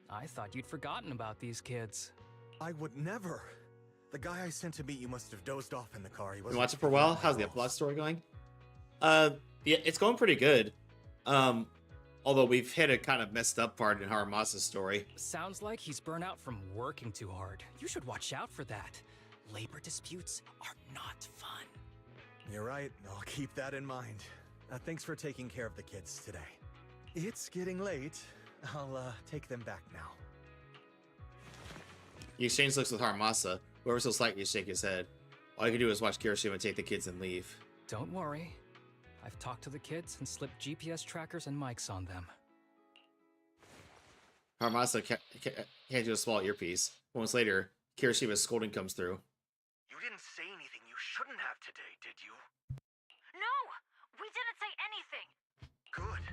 [SPEAKER 14] I thought you'd forgotten about these kids.
[SPEAKER 16] I would never. The guy I sent to meet you must have dozed off in the car. He
[SPEAKER 2] You watch it for a while? How's the epilogue story going? Yeah, it's going pretty good. Although we've hit a kind of messed up part in Haramasa's story.
[SPEAKER 14] Sounds like he's burnt out from working too hard. You should watch out for that. Labor disputes are not fun.
[SPEAKER 16] You're right. I'll keep that in mind. Thanks for taking care of the kids today. It's getting late. I'll take them back now.
[SPEAKER 2] You exchange looks with Haramasa, who ever so slightly shake his head. All you can do is watch Kirishima take the kids and leave.
[SPEAKER 14] Don't worry. I've talked to the kids and slipped GPS trackers and mics on them.
[SPEAKER 2] Haramasa hands you a small earpiece. Moments later, Kirishima's scolding comes through.
[SPEAKER 16] You didn't say anything you shouldn't have today, did you?
[SPEAKER 11] No! We didn't say anything!
[SPEAKER 16] Good.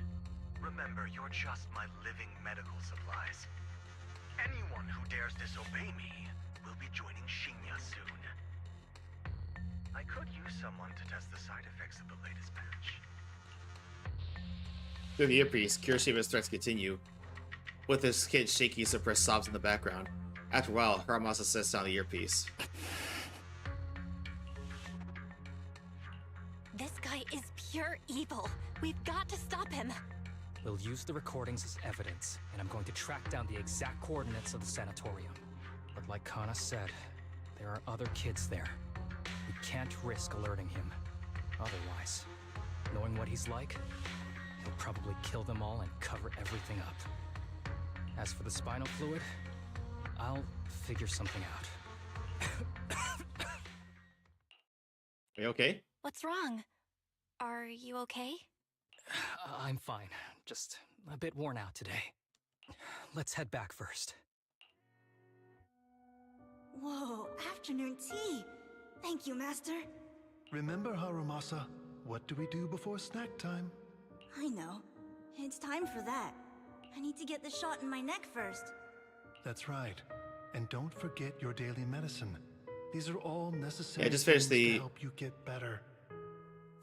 [SPEAKER 16] Remember, you're just my living medical supplies. Anyone who dares disobey me will be joining Shinya soon. I could use someone to test the side effects of the latest patch.
[SPEAKER 2] Through the earpiece, Kirishima's threats continue, with his kid's shaky, suppressed sobs in the background. After a while, Haramasa sets down the earpiece.
[SPEAKER 4] This guy is pure evil. We've got to stop him.
[SPEAKER 14] We'll use the recordings as evidence, and I'm going to track down the exact coordinates of the sanatorium. But like Kana said, there are other kids there. We can't risk alerting him. Otherwise, knowing what he's like, he'll probably kill them all and cover everything up. As for the spinal fluid, I'll figure something out.
[SPEAKER 2] Are you okay?
[SPEAKER 4] What's wrong? Are you okay?
[SPEAKER 14] I'm fine. Just a bit worn out today. Let's head back first.
[SPEAKER 17] Whoa, afternoon tea! Thank you, Master.
[SPEAKER 18] Remember, Haramasa, what do we do before snack time?
[SPEAKER 17] I know. It's time for that. I need to get the shot in my neck first.
[SPEAKER 18] That's right. And don't forget your daily medicine. These are all necessary
[SPEAKER 2] Yeah, I just finished
[SPEAKER 18] things
[SPEAKER 2] the
[SPEAKER 18] to help you get better.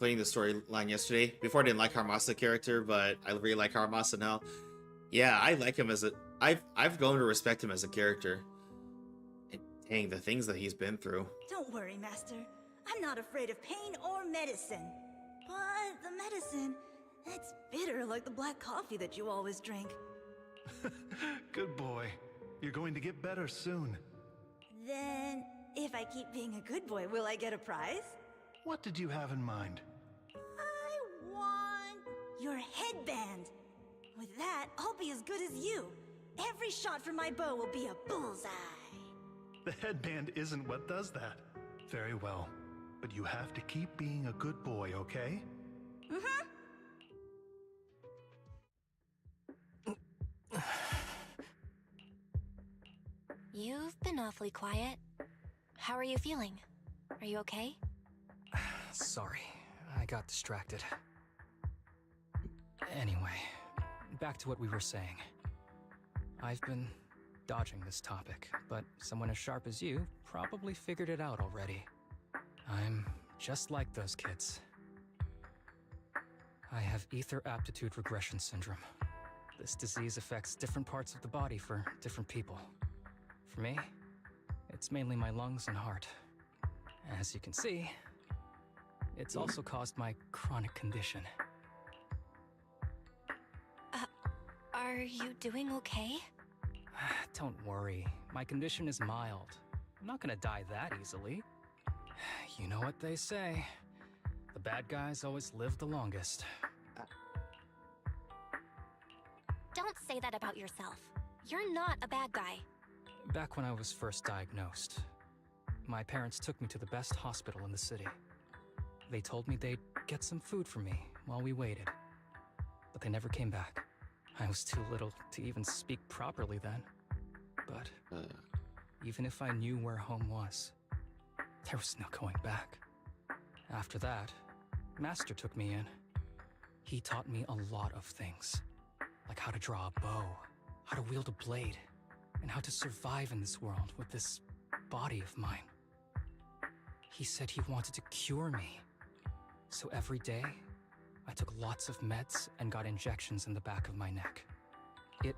[SPEAKER 2] playing the storyline yesterday. Before I didn't like Haramasa character, but I really like Haramasa now. Yeah, I like him as a... I've grown to respect him as a character. And dang, the things that he's been through.
[SPEAKER 17] Don't worry, Master. I'm not afraid of pain or medicine. But the medicine, it's bitter like the black coffee that you always drink.
[SPEAKER 18] Good boy. You're going to get better soon.
[SPEAKER 17] Then, if I keep being a good boy, will I get a prize?
[SPEAKER 18] What did you have in mind?
[SPEAKER 17] I want your headband. With that, I'll be as good as you. every shot from my bow will be a bullseye.
[SPEAKER 18] The headband isn't what does that. Very well. But you have to keep being a good boy, okay?
[SPEAKER 17] Mm-hmm.
[SPEAKER 4] You've been awfully quiet. How are you feeling? Are you okay?
[SPEAKER 14] Sorry, I got distracted. Anyway, back to what we were saying. I've been dodging this topic, but someone as sharp as you probably figured it out already. I'm just like those kids. I have ether aptitude regression syndrome. This disease affects different parts of the body for different people. For me, it's mainly my lungs and heart. As you can see, it's also caused my chronic condition.
[SPEAKER 4] Are you doing okay?
[SPEAKER 14] Don't worry, my condition is mild. I'm not gonna die that easily. You know what they say. The bad guys always live the longest.
[SPEAKER 4] Don't say that about yourself. You're not a bad guy.
[SPEAKER 14] Back when I was first diagnosed, my parents took me to the best hospital in the city. They told me they'd get some food for me while we waited. But they never came back. I was too little to even speak properly then. But even if I knew where home was, there was no going back. After that, Master took me in. He taught me a lot of things, like how to draw a bow, how to wield a blade, and how to survive in this world with this body of mine. He said he wanted to cure me. So every day, I took lots of meds and got injections in the back of my neck. It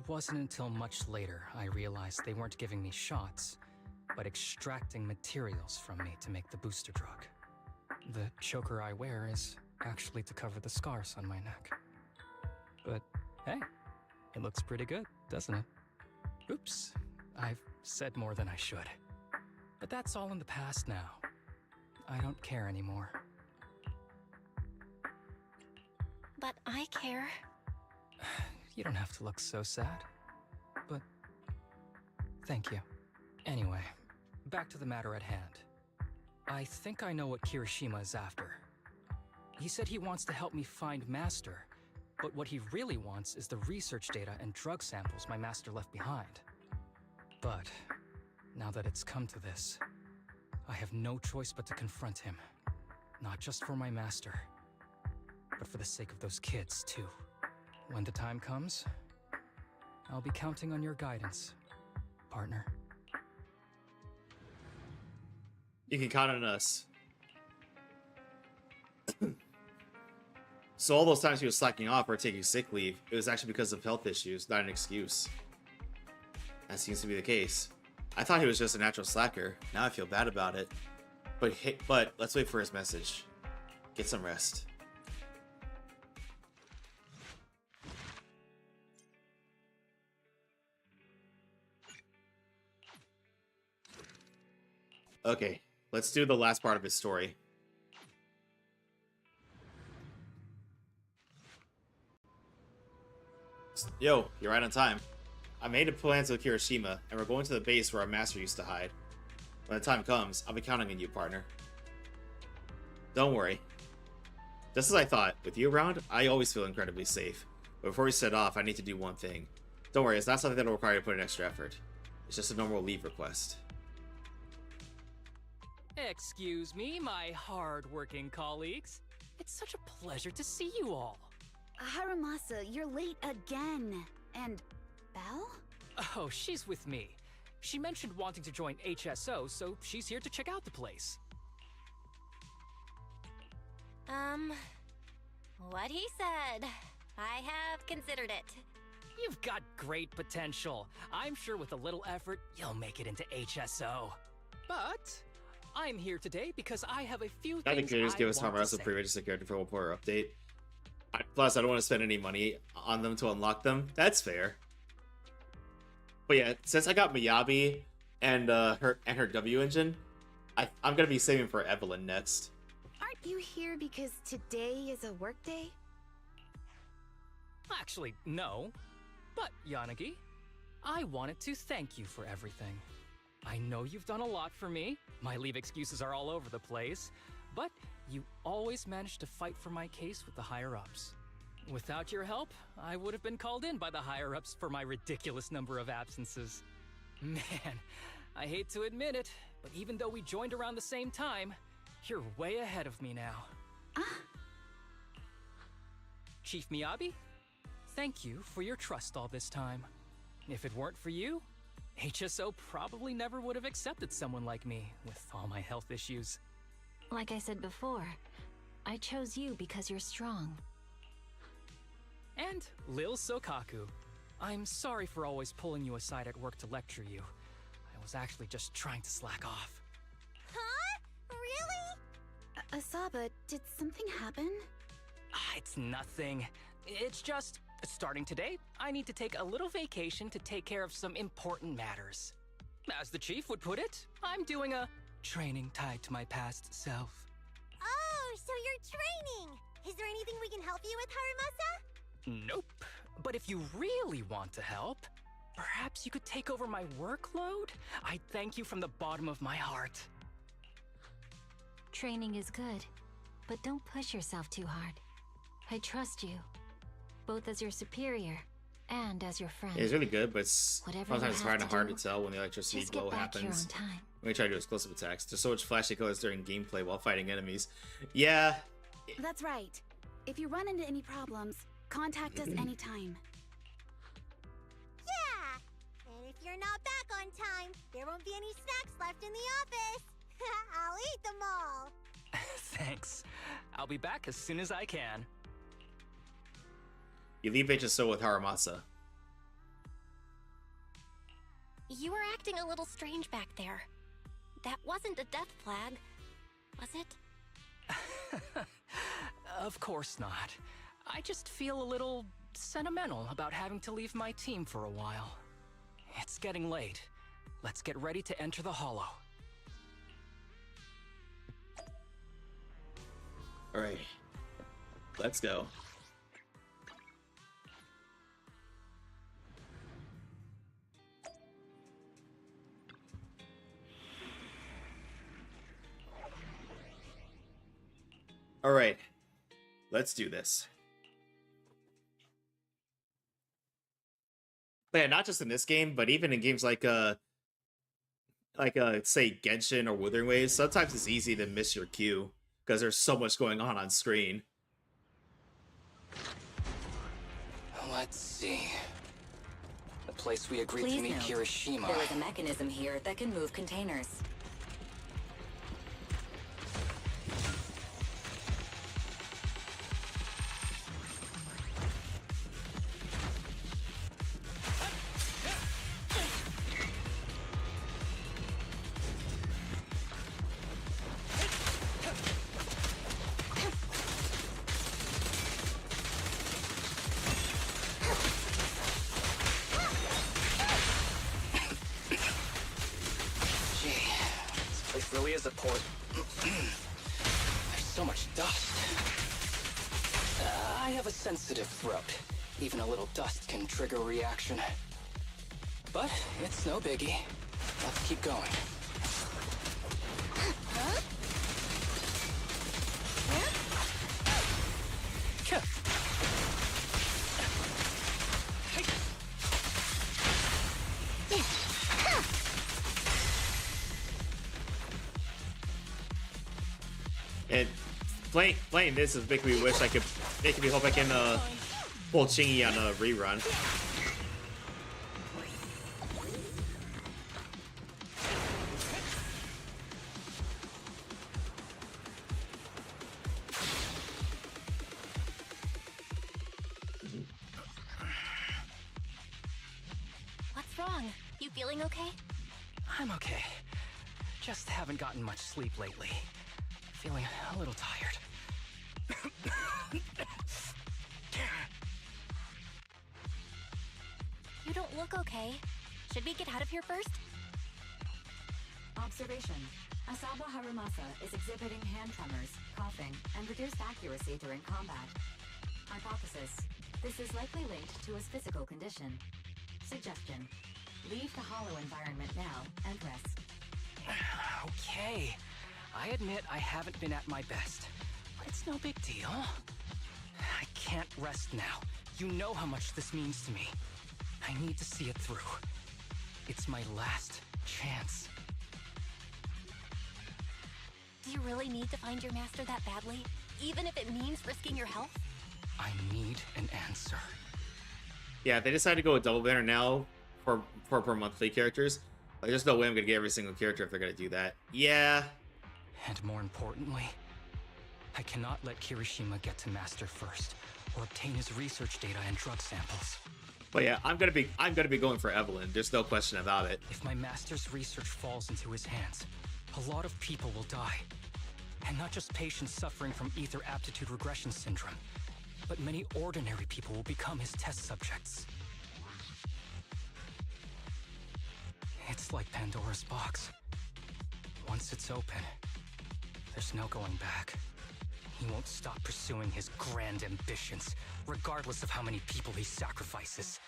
[SPEAKER 14] wasn't until much later I realized they weren't giving me shots, but extracting materials from me to make the booster drug. The choker I wear is actually to cover the scars on my neck. But hey, it looks pretty good, doesn't it? Oops, I've said more than I should. But that's all in the past now. I don't care anymore.
[SPEAKER 4] But I care.
[SPEAKER 14] You don't have to look so sad. But thank you. Anyway, back to the matter at hand. I think I know what Kirishima is after. He said he wants to help me find Master, but what he really wants is the research data and drug samples my master left behind. But now that it's come to this, I have no choice but to confront him. Not just for my master, but for the sake of those kids, too. When the time comes, I'll be counting on your guidance, partner.
[SPEAKER 2] You can count on us. So all those times he was slacking off or taking sick leave, it was actually because of health issues, not an excuse. That seems to be the case. I thought he was just a natural slacker. Now I feel bad about it. But let's wait for his message. Get some rest. Okay, let's do the last part of his story. Yo, you're right on time. I made plans with Kirishima, and we're going to the base where our master used to hide. When the time comes, I'll be counting on you, partner. Don't worry. Just as I thought, with you around, I always feel incredibly safe. But before we set off, I need to do one thing. Don't worry, it's not something that'll require you to put in extra effort. It's just a normal leave request.
[SPEAKER 14] Excuse me, my hard-working colleagues. It's such a pleasure to see you all.
[SPEAKER 9] Harumasa, you're late again. And Belle?
[SPEAKER 14] Oh, she's with me. She mentioned wanting to join HSO, so she's here to check out the place.
[SPEAKER 4] What he said. I have considered it.
[SPEAKER 14] You've got great potential. I'm sure with a little effort, you'll make it into HSO. But I'm here today because I have a few things I
[SPEAKER 2] think they just give us
[SPEAKER 14] want to
[SPEAKER 2] Hamarusa
[SPEAKER 14] say.
[SPEAKER 2] pre-registered character for 1.0 update. Plus, I don't want to spend any money on them to unlock them. That's fair. But yeah, since I got Miyabi and her W engine, I'm gonna be saving for Evelyn next.
[SPEAKER 9] Aren't you here because today is a work day?
[SPEAKER 14] Actually, no. But, Yanagi, I wanted to thank you for everything. I know you've done a lot for me. My leave excuses are all over the place, but you always managed to fight for my case with the higher-ups. Without your help, I would have been called in by the higher-ups for my ridiculous number of absences. Man, I hate to admit it, but even though we joined around the same time, you're way ahead of me now. Chief Miyabi, thank you for your trust all this time. If it weren't for you, HSO probably never would have accepted someone like me with all my health issues.
[SPEAKER 11] Like I said before, I chose you because you're strong.
[SPEAKER 14] And Lil Sokaku, I'm sorry for always pulling you aside at work to lecture you. I was actually just trying to slack off.
[SPEAKER 9] Huh? Really? Asaba, did something happen?
[SPEAKER 14] It's nothing. It's just, starting today, I need to take a little vacation to take care of some important matters. As the chief would put it, I'm doing a training tied to my past self.
[SPEAKER 5] Oh, so you're training! Is there anything we can help you with, Harumasa?
[SPEAKER 14] Nope. But if you really want to help, perhaps you could take over my workload? I'd thank you from the bottom of my heart.
[SPEAKER 11] Training is good, but don't push yourself too hard. I trust you, both as your superior and as your friend.
[SPEAKER 2] Yeah, it's really good, but sometimes it's hard to tell when the electricity
[SPEAKER 11] just
[SPEAKER 2] glow
[SPEAKER 11] get back to your
[SPEAKER 2] happens.
[SPEAKER 11] own time.
[SPEAKER 2] When you try to do explosive attacks, there's so much flashy colors during gameplay while fighting enemies. Yeah.
[SPEAKER 9] That's right. If you run into any problems, contact us anytime.
[SPEAKER 5] Yeah! And if you're not back on time, there won't be any snacks left in the office. I'll eat them all.
[SPEAKER 14] Thanks. I'll be back as soon as I can.
[SPEAKER 2] You leave HSO with Haramasa.
[SPEAKER 4] You were acting a little strange back there. That wasn't a death flag, was it?
[SPEAKER 14] Of course not. I just feel a little sentimental about having to leave my team for a while. It's getting late. Let's get ready to enter the Hollow.
[SPEAKER 2] Alright. Let's go. Alright. Let's do this. But yeah, not just in this game, but even in games like say Genshin or Wuthering Waves, sometimes it's easy to miss your cue because there's so much going on screen.
[SPEAKER 14] Let's see. The place we agreed
[SPEAKER 13] Please
[SPEAKER 14] to meet
[SPEAKER 13] note,
[SPEAKER 14] Kirishima.
[SPEAKER 13] there is a mechanism here that can move containers.
[SPEAKER 14] Really is a port. There's so much dust. I have a sensitive throat. Even a little dust can trigger a reaction. But it's no biggie. Let's keep going.
[SPEAKER 2] And playing this is making me wish I could, making me hope I can pull Chingy on a rerun.
[SPEAKER 4] What's wrong? You feeling okay?
[SPEAKER 14] I'm okay. Just haven't gotten much sleep lately. Feeling a little tired.
[SPEAKER 4] You don't look okay. Should we get out of here first?
[SPEAKER 19] Observation. Asaba Harumasa is exhibiting hand tremors, coughing, and reduced accuracy during combat. Hypothesis. This is likely linked to his physical condition. Suggestion. Leave the hollow environment now and rest.
[SPEAKER 14] Okay. I admit I haven't been at my best, but it's no big deal. I can't rest now. You know how much this means to me. I need to see it through. It's my last chance.
[SPEAKER 4] Do you really need to find your master that badly? Even if it means risking your health?
[SPEAKER 14] I need an answer.
[SPEAKER 2] Yeah, if they decide to go with double banner now for per monthly characters, like, there's no way I'm gonna get every single character if they're gonna do that. Yeah.
[SPEAKER 14] And more importantly, I cannot let Kirishima get to Master first, or obtain his research data and drug samples.
[SPEAKER 2] But yeah, I'm gonna be going for Evelyn. There's no question about it.
[SPEAKER 14] If my Master's research falls into his hands, a lot of people will die. And not just patients suffering from ether aptitude regression syndrome, but many ordinary people will become his test subjects. It's like Pandora's box. Once it's open, there's no going back. He won't stop pursuing his grand ambitions, regardless of how many people he sacrifices.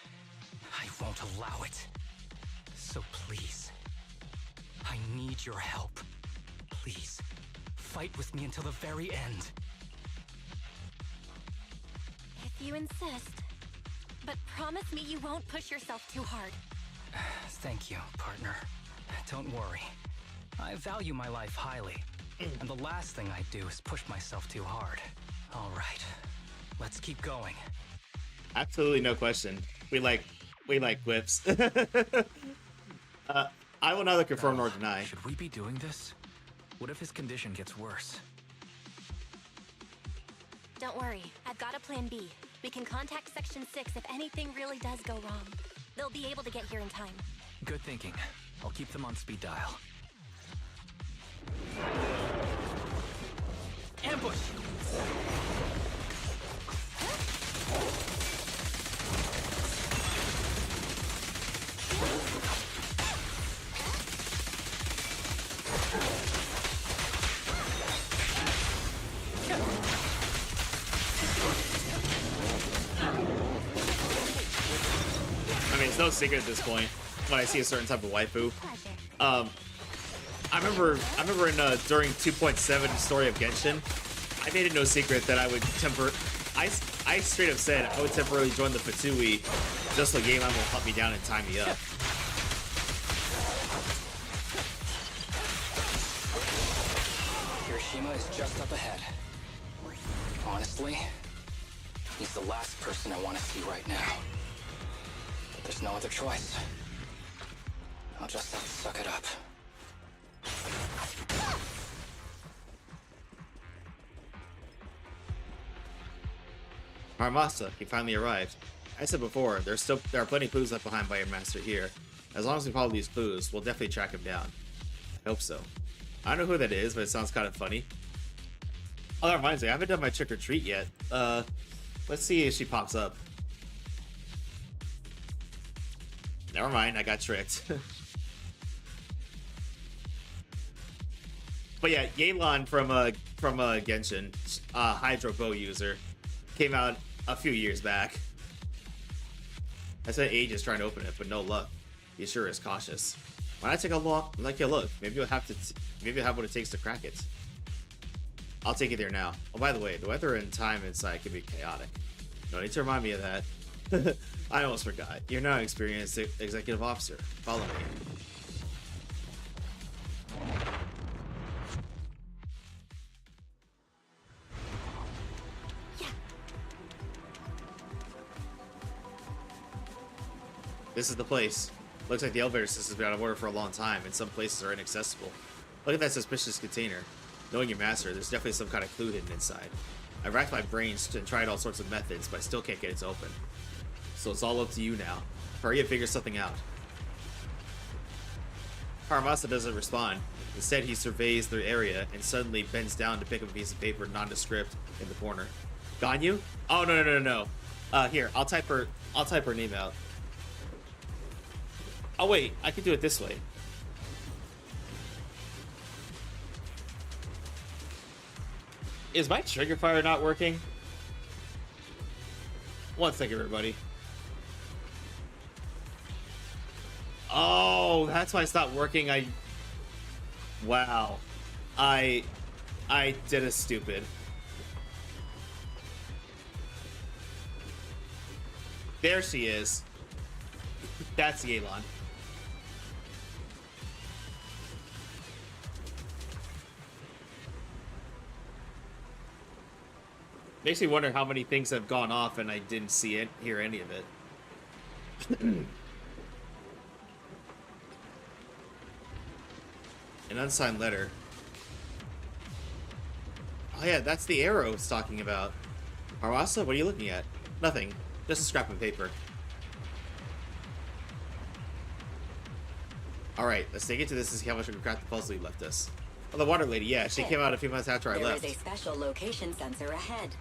[SPEAKER 14] I won't allow it. So please, I need your help. Please, fight with me until the very end.
[SPEAKER 4] If you insist. But promise me you won't push yourself too hard.
[SPEAKER 14] Thank you, partner. Don't worry. I value my life highly, and the last thing I do is push myself too hard. All right, let's keep going.
[SPEAKER 2] Absolutely no question. We like whips. I will neither confirm nor deny.
[SPEAKER 20] Should we be doing this? What if his condition gets worse?
[SPEAKER 4] Don't worry, I've got a plan B. We can contact Section 6 if anything really does go wrong. They'll be able to get here in time.
[SPEAKER 20] Good thinking. I'll keep them on speed dial.
[SPEAKER 14] Ambush!
[SPEAKER 2] I mean, it's no secret at this point when I see a certain type of waifu. I remember in during 2.7 Story of Genshin, I made it no secret that I would I straight up said I would temporarily join the Fatui just so Game Line will hunt me down and tie me up.
[SPEAKER 14] Hiroshima is just up ahead. Honestly, he's the last person I want to see right now. But there's no other choice. I'll just have to suck it up.
[SPEAKER 2] Haramasa, he finally arrived. I said before, there are plenty of clues left behind by your master here. As long as we follow these clues, we'll definitely track him down. I hope so. I don't know who that is, but it sounds kind of funny. Oh, that reminds me, I haven't done my trick or treat yet. Let's see if she pops up. Never mind, I got tricked. But yeah, Yelan from Genshin, Hydro Bow user, came out a few years back. I spent ages trying to open it, but no luck. He sure is cautious. Why not take a look? Maybe you'll have what it takes to crack it. I'll take you there now. Oh, by the way, the weather and time inside can be chaotic. No need to remind me of that. I almost forgot. You're now an experienced executive officer. Follow me. This is the place. Looks like the elevator system's been out of order for a long time, and some places are inaccessible. Look at that suspicious container. Knowing your master, there's definitely some kind of clue hidden inside. I racked my brains and tried all sorts of methods, but I still can't get it to open. So it's all up to you now. Hurry and figure something out. Haramasa doesn't respond. Instead, he surveys the area and suddenly bends down to pick up a piece of paper nondescript in the corner. Ganyu? Oh, no. Here, I'll type her name out. Oh wait, I can do it this way. Is my trigger fire not working? One second, everybody. Oh, that's why I stopped working. Wow. I did a stupid. There she is. That's Yelan. Makes me wonder how many things have gone off and I didn't see it, hear any of it. An unsigned letter. Oh yeah, that's the arrow it's talking about. Arwasa, what are you looking at? Nothing. Just a scrap of paper. Alright, let's take it to this and see how much we can crack the puzzle you left us. Oh, the water lady, yeah, she came out a few months after I left.
[SPEAKER 19] There is a special location sensor ahead.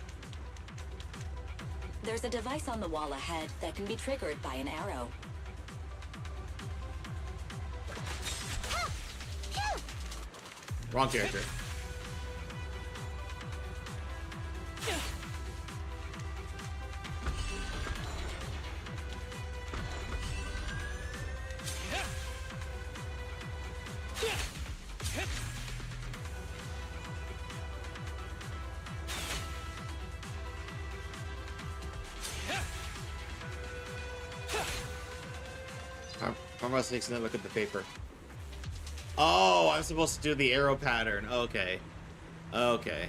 [SPEAKER 19] There's a device on the wall ahead that can be triggered by an arrow.
[SPEAKER 2] Wrong character. Parmos takes another look at the paper. Oh, I'm supposed to do the arrow pattern. Okay. Okay.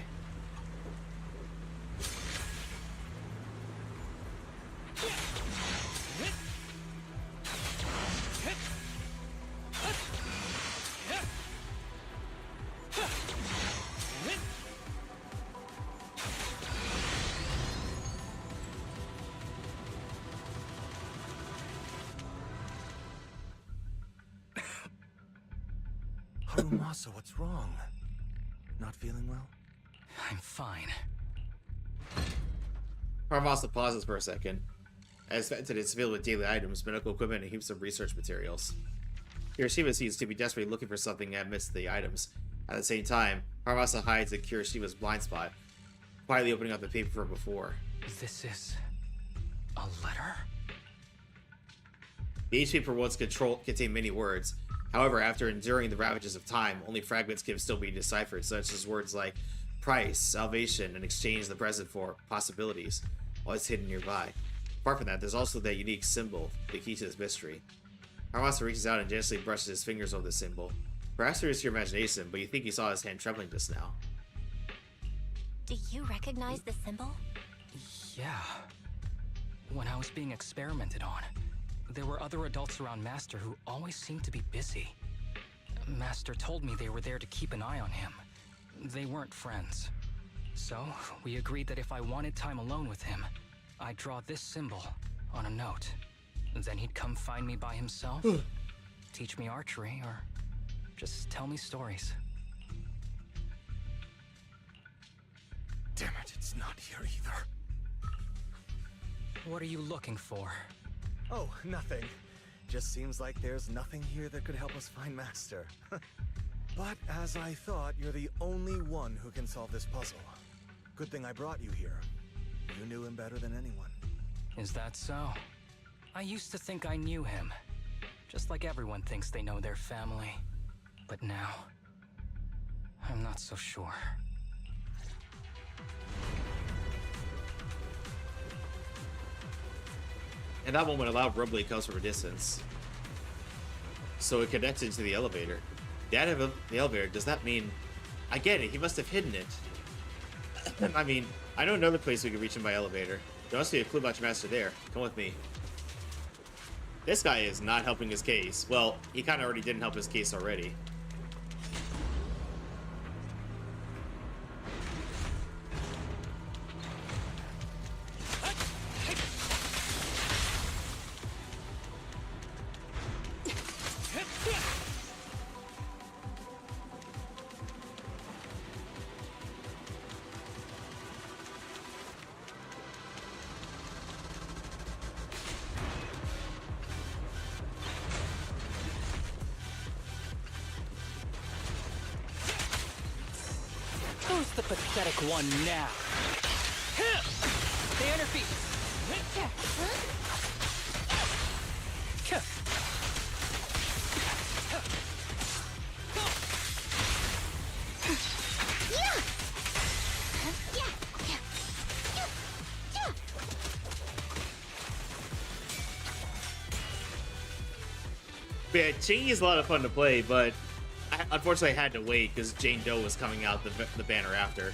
[SPEAKER 16] Harumasa, what's wrong? Not feeling well?
[SPEAKER 14] I'm fine.
[SPEAKER 2] Harumasa pauses for a second. As Fenton is filled with daily items, medical equipment, and heaps of research materials. Kirishima seems to be desperately looking for something amidst the items. At the same time, Harumasa hides in Kirishima's blind spot, quietly opening up the paper from before.
[SPEAKER 14] This is a letter?
[SPEAKER 2] The HP per once contain many words. However, after enduring the ravages of time, only fragments can still be deciphered, such as words like price, salvation, and exchange the present for possibilities, while it's hidden nearby. Apart from that, there's also that unique symbol, the key to this mystery. Harumasa reaches out and gently brushes his fingers over the symbol. Perhaps it is your imagination, but you think you saw his hand trembling just now.
[SPEAKER 4] Do you recognize the symbol?
[SPEAKER 14] Yeah. When I was being experimented on, there were other adults around Master who always seemed to be busy. Master told me they were there to keep an eye on him. They weren't friends. So, we agreed that if I wanted time alone with him, I'd draw this symbol on a note. Then he'd come find me by himself, teach me archery, or just tell me stories.
[SPEAKER 16] Damn it, it's not here either.
[SPEAKER 14] What are you looking for?
[SPEAKER 16] Oh, nothing. Just seems like there's nothing here that could help us find Master. But as I thought, you're the only one who can solve this puzzle. Good thing I brought you here. You knew him better than anyone.
[SPEAKER 14] Is that so? I used to think I knew him. Just like everyone thinks they know their family. But now, I'm not so sure.
[SPEAKER 2] And that moment, a loud rumbling comes from a distance. So it connected to the elevator. The item of the elevator, does that mean... I get it, he must have hidden it. I mean, I know another place we can reach him by elevator. There must be a clue about your master there. Come with me. This guy is not helping his case. Well, he kind of already didn't help his case already.
[SPEAKER 14] Who's the pathetic one now? Stay on your feet.
[SPEAKER 2] But yeah, Chingy is a lot of fun to play, but unfortunately I had to wait because Jane Doe was coming out the banner after.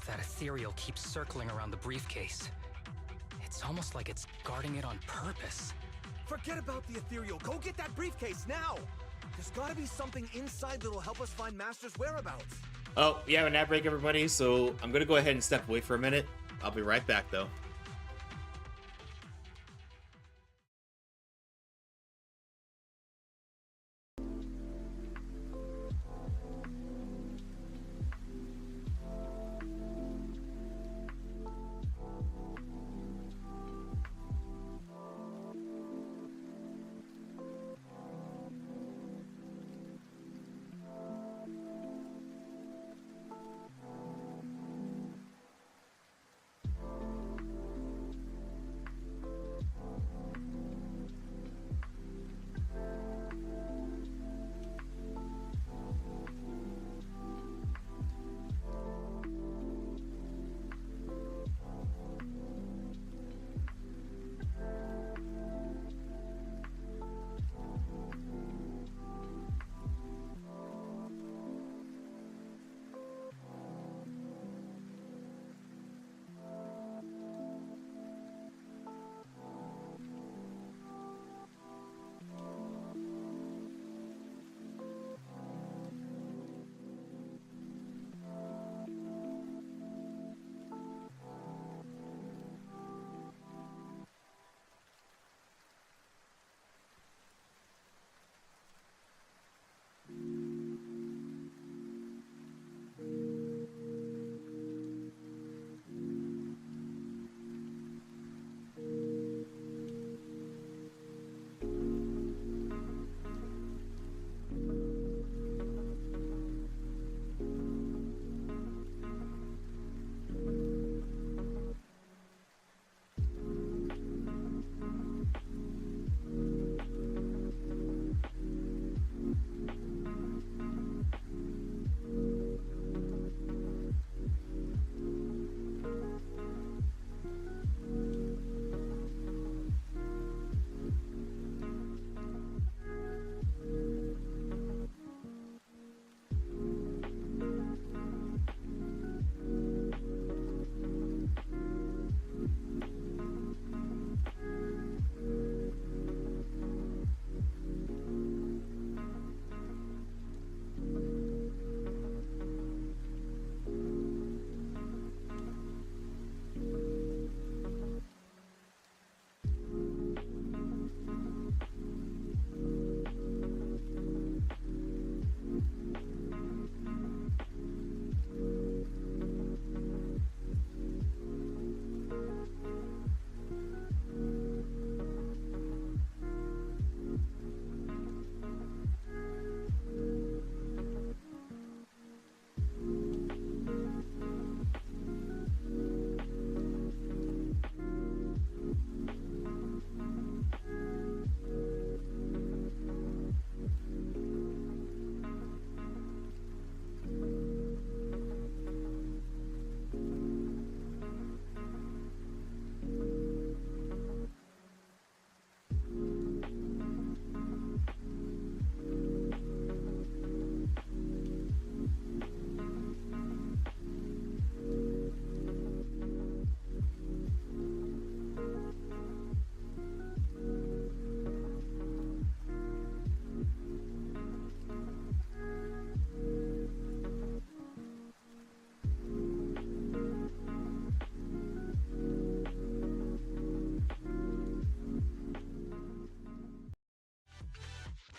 [SPEAKER 14] That ethereal keeps circling around the briefcase. It's almost like it's guarding it on purpose.
[SPEAKER 16] Forget about the ethereal. Go get that briefcase now! There's gotta be something inside that'll help us find Master's whereabouts.
[SPEAKER 2] Oh, we have an ad break, everybody, so I'm gonna go ahead and step away for a minute. I'll be right back, though.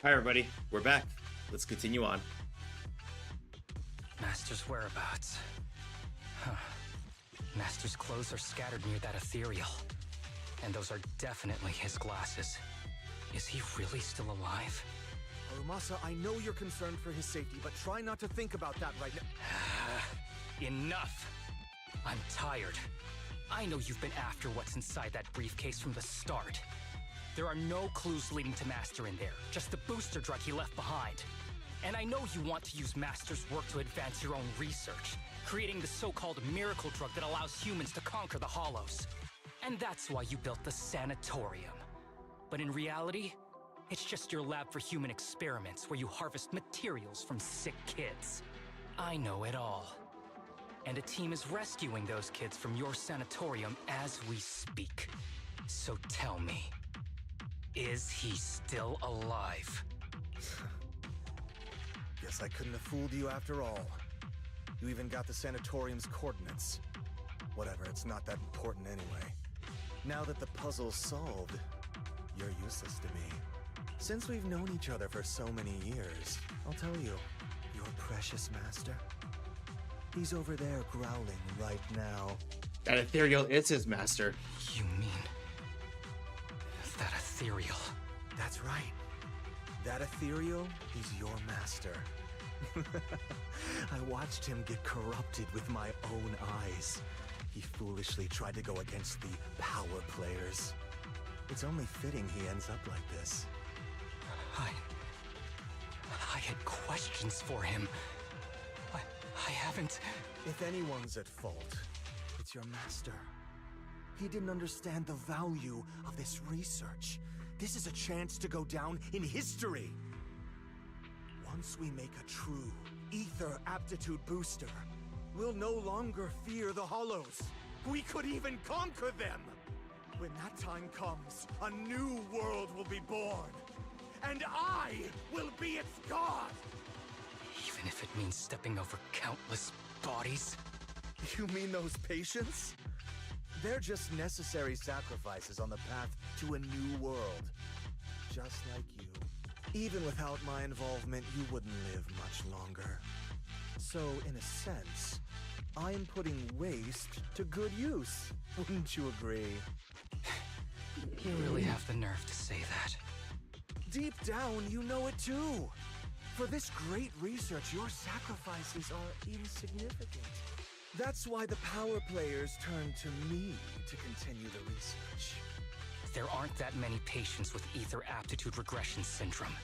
[SPEAKER 2] Hi, everybody. We're back. Let's continue on.
[SPEAKER 14] Master's whereabouts. Huh. Master's clothes are scattered near that ethereal. And those are definitely his glasses. Is he really still alive?
[SPEAKER 16] Harumasa, I know you're concerned for his safety, but try not to think about that right now.
[SPEAKER 14] Enough! I'm tired. I know you've been after what's inside that briefcase from the start. There are no clues leading to Master in there, just the booster drug he left behind. And I know you want to use Master's work to advance your own research, creating the so-called miracle drug that allows humans to conquer the Hollows. And that's why you built the sanatorium. But in reality, it's just your lab for human experiments where you harvest materials from sick kids. I know it all. And a team is rescuing those kids from your sanatorium as we speak. So tell me, is he still alive?
[SPEAKER 16] Guess I couldn't have fooled you after all. You even got the sanatorium's coordinates. Whatever, it's not that important anyway. Now that the puzzle's solved, you're useless to me. Since we've known each other for so many years, I'll tell you, your precious master, he's over there growling right now.
[SPEAKER 2] That ethereal is his master.
[SPEAKER 14] You mean that ethereal?
[SPEAKER 16] That's right. That ethereal is your master. I watched him get corrupted with my own eyes. He foolishly tried to go against the power players. It's only fitting he ends up like this.
[SPEAKER 14] I had questions for him. I haven't...
[SPEAKER 16] If anyone's at fault, it's your master. He didn't understand the value of this research. This is a chance to go down in history. Once we make a true ether aptitude booster, we'll no longer fear the Hollows. We could even conquer them. When that time comes, a new world will be born. And I will be its god!
[SPEAKER 14] Even if it means stepping over countless bodies?
[SPEAKER 16] You mean those patients? They're just necessary sacrifices on the path to a new world. Just like you. Even without my involvement, you wouldn't live much longer. So, in a sense, I'm putting waste to good use. Wouldn't you agree?
[SPEAKER 14] You really have the nerve to say that.
[SPEAKER 16] Deep down, you know it too. For this great research, your sacrifices are insignificant. That's why the power players turn to me to continue the research.
[SPEAKER 14] There aren't that many patients with ether aptitude regression syndrome.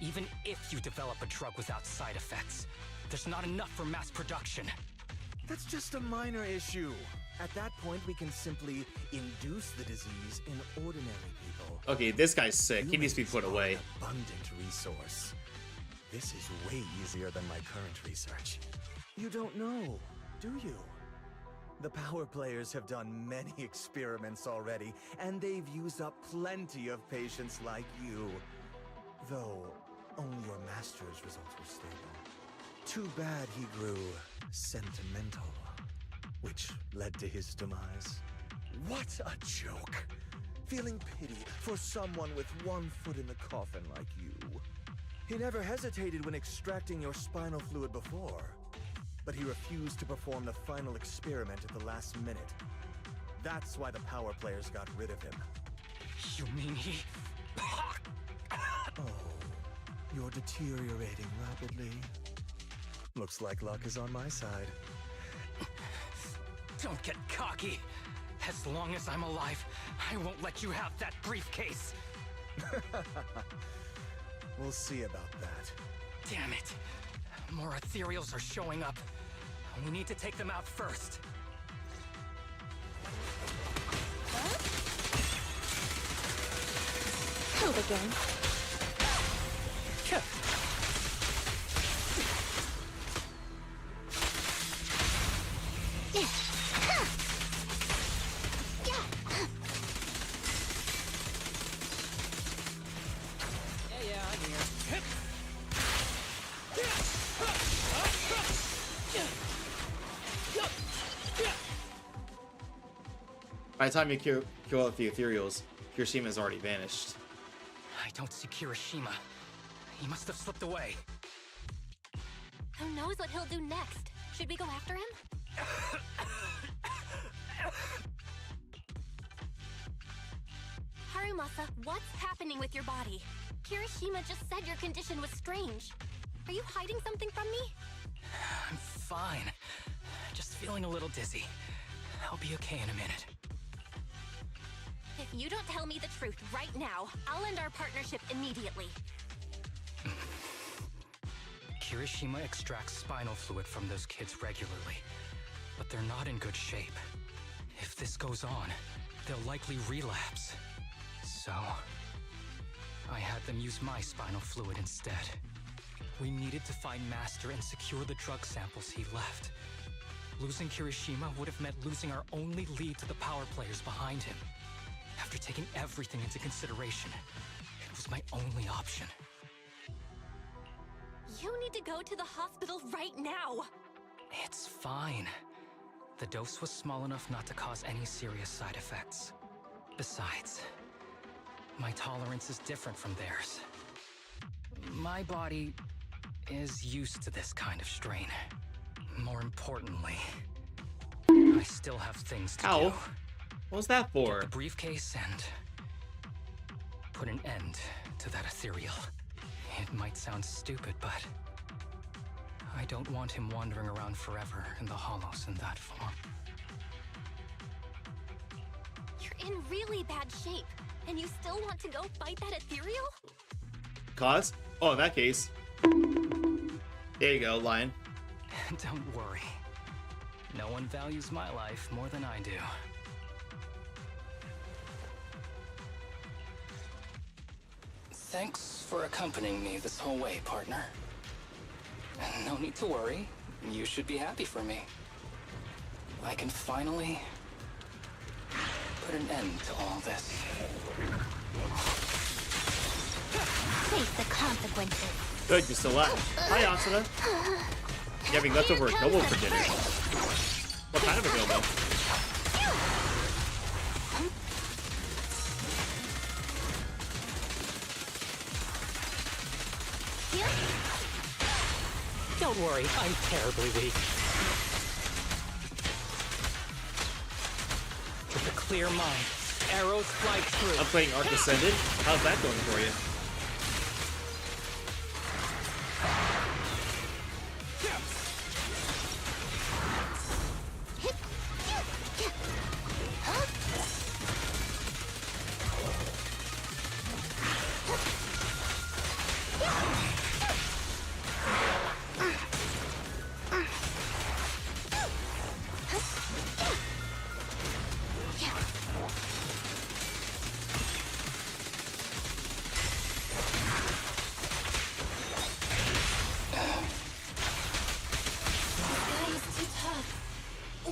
[SPEAKER 14] Even if you develop a drug without side effects, there's not enough for mass production.
[SPEAKER 16] That's just a minor issue. At that point, we can simply induce the disease in ordinary people.
[SPEAKER 2] Okay, this guy's sick. He needs to be put away.
[SPEAKER 16] An abundant resource. This is way easier than my current research. You don't know, do you? The power players have done many experiments already, and they've used up plenty of patients like you. Though, only your master's results were stable. Too bad he grew sentimental, which led to his demise. What a joke! Feeling pity for someone with one foot in the coffin like you. He never hesitated when extracting your spinal fluid before, but he refused to perform the final experiment at the last minute. That's why the power players got rid of him.
[SPEAKER 14] You mean he...
[SPEAKER 16] Oh, you're deteriorating rapidly. Looks like luck is on my side.
[SPEAKER 14] Don't get cocky. As long as I'm alive, I won't let you have that briefcase.
[SPEAKER 16] We'll see about that.
[SPEAKER 14] Damn it. More ethereals are showing up. We need to take them out first.
[SPEAKER 9] Hold again.
[SPEAKER 2] By the time you kill out the ethereals, Kirishima has already vanished.
[SPEAKER 14] I don't see Kirishima. He must have slipped away.
[SPEAKER 4] Who knows what he'll do next? Should we go after him? Harumasa, what's happening with your body? Kirishima just said your condition was strange. Are you hiding something from me?
[SPEAKER 14] I'm fine. Just feeling a little dizzy. I'll be okay in a minute.
[SPEAKER 4] If you don't tell me the truth right now, I'll end our partnership immediately.
[SPEAKER 14] Kirishima extracts spinal fluid from those kids regularly, but they're not in good shape. If this goes on, they'll likely relapse. So, I had them use my spinal fluid instead. We needed to find Master and secure the drug samples he left. Losing Kirishima would have meant losing our only lead to the power players behind him. After taking everything into consideration, it was my only option.
[SPEAKER 4] You need to go to the hospital right now!
[SPEAKER 14] It's fine. The dose was small enough not to cause any serious side effects. Besides, my tolerance is different from theirs. My body is used to this kind of strain. More importantly, I still have things to do.
[SPEAKER 2] Ow. What was that for?
[SPEAKER 14] Get the briefcase and put an end to that ethereal. It might sound stupid, but I don't want him wandering around forever in the hollows in that form.
[SPEAKER 4] You're in really bad shape, and you still want to go fight that ethereal?
[SPEAKER 2] Cause? Oh, in that case. There you go, Lion.
[SPEAKER 14] Don't worry. No one values my life more than I do. Thanks for accompanying me this whole way, partner. No need to worry. You should be happy for me. I can finally put an end to all this.
[SPEAKER 4] Face the consequences.
[SPEAKER 2] Good, you're still alive. Hi, Asuna. You having leftover adobo for dinner? What kind of adobo?
[SPEAKER 14] Don't worry, I'm terribly weak. With a clear mind, arrows fly through.
[SPEAKER 2] I'm playing Arc Ascended. How's that going for you?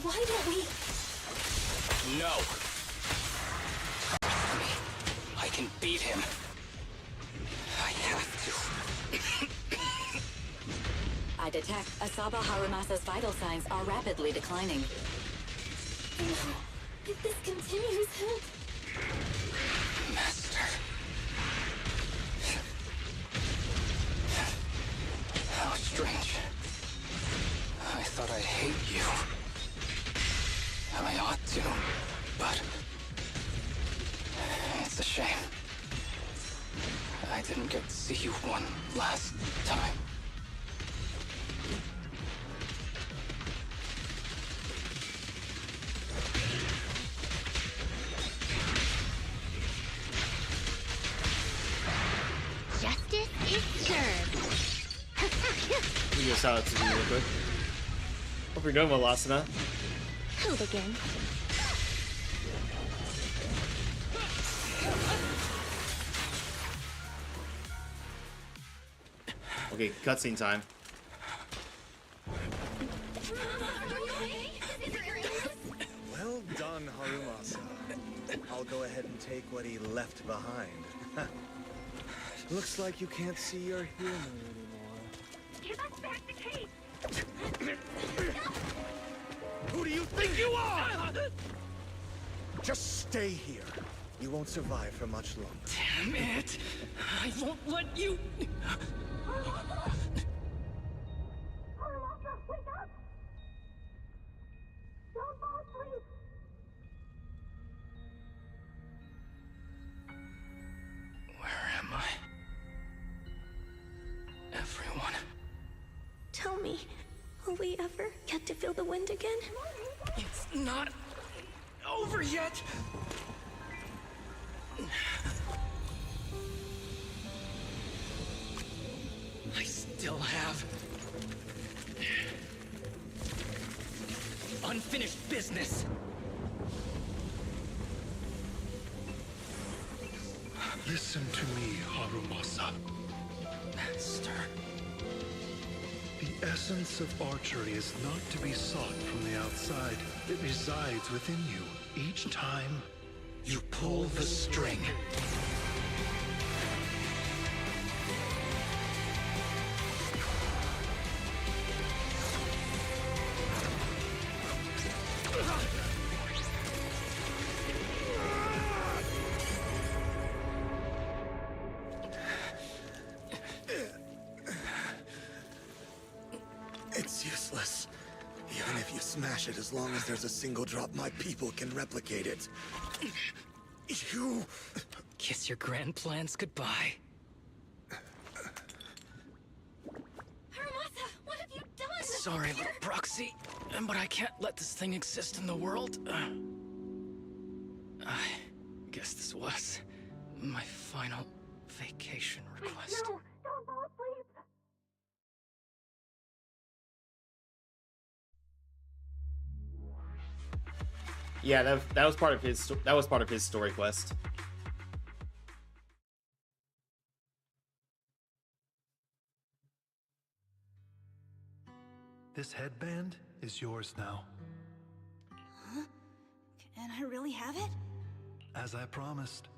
[SPEAKER 4] Why don't we...
[SPEAKER 14] No. Trust me. I can beat him. I have to.
[SPEAKER 19] I detect Asaba Harumasa's vital signs are rapidly declining.
[SPEAKER 4] No. If this continues,
[SPEAKER 14] Master. How strange. I thought I'd hate you. I ought to, but it's a shame. I didn't get to see you one last time.
[SPEAKER 4] justice is served.
[SPEAKER 2] Let me just out to you real quick. Hope you're doing well, Asuna.
[SPEAKER 4] Hold again.
[SPEAKER 2] Okay, cutscene time.
[SPEAKER 16] Well done, Harumasa. I'll go ahead and take what he left behind. Looks like you can't see your humor anymore.
[SPEAKER 4] Give us back the case!
[SPEAKER 16] Who do you think you are? Just stay here. You won't survive for much longer.
[SPEAKER 14] Damn it! I won't let you... Where am I? Everyone.
[SPEAKER 8] Tell me, will we ever get to feel the wind again?
[SPEAKER 14] It's not over yet! I still have unfinished business.
[SPEAKER 18] Listen to me, Harumasa.
[SPEAKER 14] Master.
[SPEAKER 18] The essence of archery is not to be sought from the outside. It resides within you. Each time you pull the string.
[SPEAKER 16] It's useless. Even if you smash it, as long as there's a single drop, my people can replicate it. You...
[SPEAKER 14] Kiss your grand plans goodbye.
[SPEAKER 9] Haramasa, what have you done?
[SPEAKER 14] Sorry, little proxy, but I can't let this thing exist in the world. I guess this was my final vacation request.
[SPEAKER 9] No, don't fall asleep.
[SPEAKER 2] Yeah, that was part of his story quest.
[SPEAKER 18] This headband is yours now.
[SPEAKER 17] Huh? Can I really have it?
[SPEAKER 18] As I promised.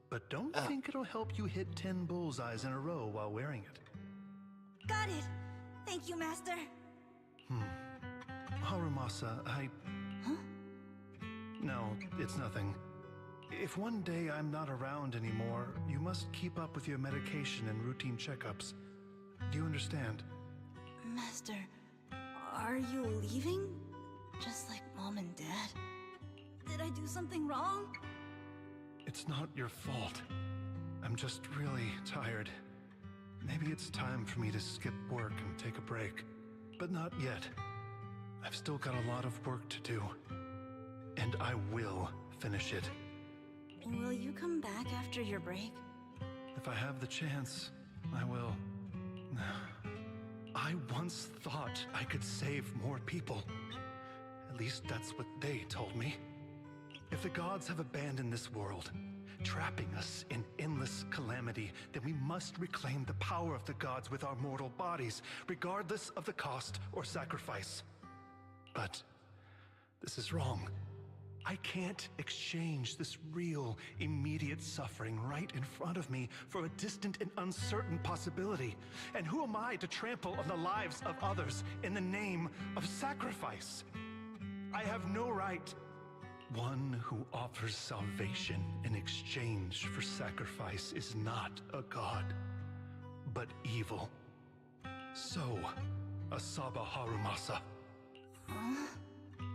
[SPEAKER 18] But don't think it'll help you hit 10 bullseyes in a row while wearing it.
[SPEAKER 17] Got it. Thank you, Master.
[SPEAKER 18] Harumasa,
[SPEAKER 17] Huh?
[SPEAKER 18] No, it's nothing. If one day I'm not around anymore, you must keep up with your medication and routine checkups. Do you understand?
[SPEAKER 17] Master, are you leaving? Just like Mom and Dad? Did I do something wrong?
[SPEAKER 18] It's not your fault. I'm just really tired. Maybe it's time for me to skip work and take a break. But not yet. I've still got a lot of work to do. And I will finish it.
[SPEAKER 17] Will you come back after your break?
[SPEAKER 18] If I have the chance, I will. I once thought I could save more people. At least that's what they told me. If the gods have abandoned this world, trapping us in endless calamity, then we must reclaim the power of the gods with our mortal bodies, regardless of the cost or sacrifice. But this is wrong. I can't exchange this real, immediate suffering right in front of me for a distant and uncertain possibility. And who am I to trample on the lives of others in the name of sacrifice? I have no right. One who offers salvation in exchange for sacrifice is not a god, but evil. So, Asaba Harumasa.
[SPEAKER 17] Huh?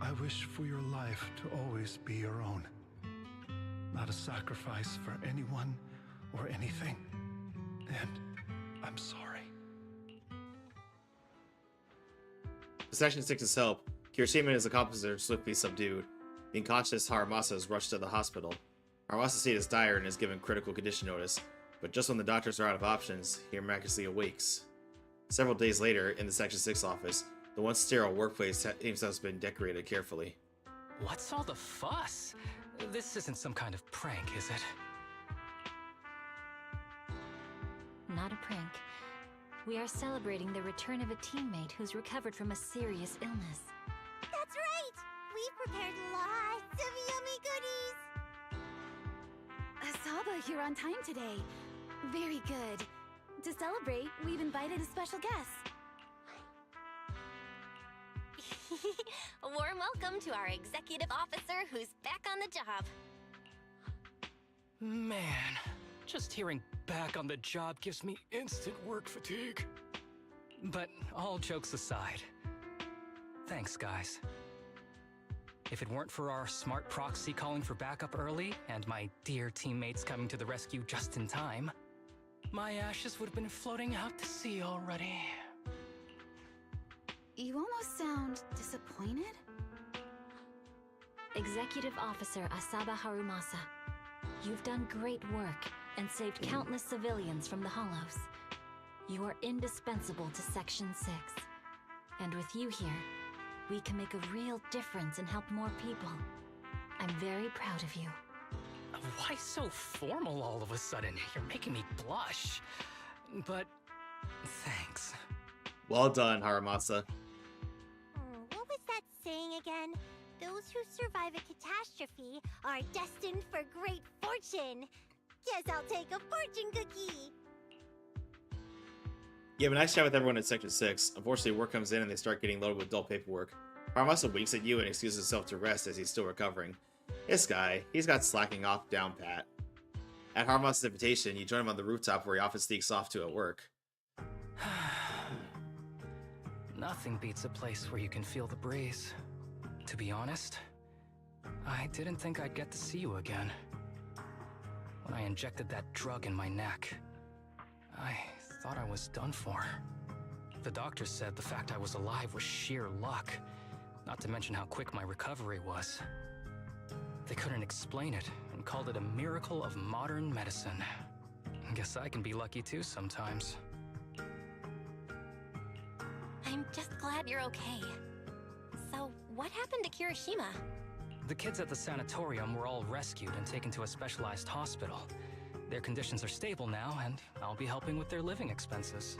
[SPEAKER 18] I wish for your life to always be your own. Not a sacrifice for anyone or anything. And I'm sorry.
[SPEAKER 2] With Section 6's help, Kirishima and his accomplices are swiftly subdued. The unconscious Haramasa is rushed to the hospital. Haramasa's state is dire and is given critical condition notice, but just when the doctors are out of options, he miraculously awakes. Several days later, in the Section 6 office, the once sterile workplace seems to have been decorated carefully.
[SPEAKER 14] What's all the fuss? This isn't some kind of prank, is it?
[SPEAKER 11] Not a prank. We are celebrating the return of a teammate who's recovered from a serious illness.
[SPEAKER 5] That's right! We've prepared lots of yummy goodies!
[SPEAKER 9] Asaba, you're on time today. Very good. To celebrate, we've invited a special guest.
[SPEAKER 4] A warm welcome to our executive officer who's back on the job.
[SPEAKER 14] Man, just hearing back on the job gives me instant work fatigue. But all jokes aside, thanks, guys. If it weren't for our smart proxy calling for backup early and my dear teammates coming to the rescue just in time, my ashes would have been floating out to sea already.
[SPEAKER 9] You almost sound disappointed?
[SPEAKER 11] Executive Officer Asaba Harumasa, you've done great work and saved countless civilians from the Hollows. You are indispensable to Section 6. And with you here, we can make a real difference and help more people. I'm very proud of you.
[SPEAKER 14] Why so formal all of a sudden? You're making me blush. But thanks.
[SPEAKER 2] Well done, Haramasa.
[SPEAKER 5] What was that saying again? Those who survive a catastrophe are destined for great fortune. Guess I'll take a fortune cookie.
[SPEAKER 2] Yeah, but nice chat with everyone in Section 6. Unfortunately, work comes in and they start getting loaded with dull paperwork. Haramasa winks at you and excuses himself to rest as he's still recovering. This guy, he's got slacking off down pat. At Haramasa's invitation, you join him on the rooftop where he often sneaks off to at work.
[SPEAKER 14] Nothing beats a place where you can feel the breeze. To be honest, I didn't think I'd get to see you again. When I injected that drug in my neck, I thought I was done for. The doctor said the fact I was alive was sheer luck, not to mention how quick my recovery was. They couldn't explain it and called it a miracle of modern medicine. Guess I can be lucky too sometimes.
[SPEAKER 4] I'm just glad you're okay. So, what happened to Kirishima?
[SPEAKER 14] The kids at the sanatorium were all rescued and taken to a specialized hospital. Their conditions are stable now, and I'll be helping with their living expenses.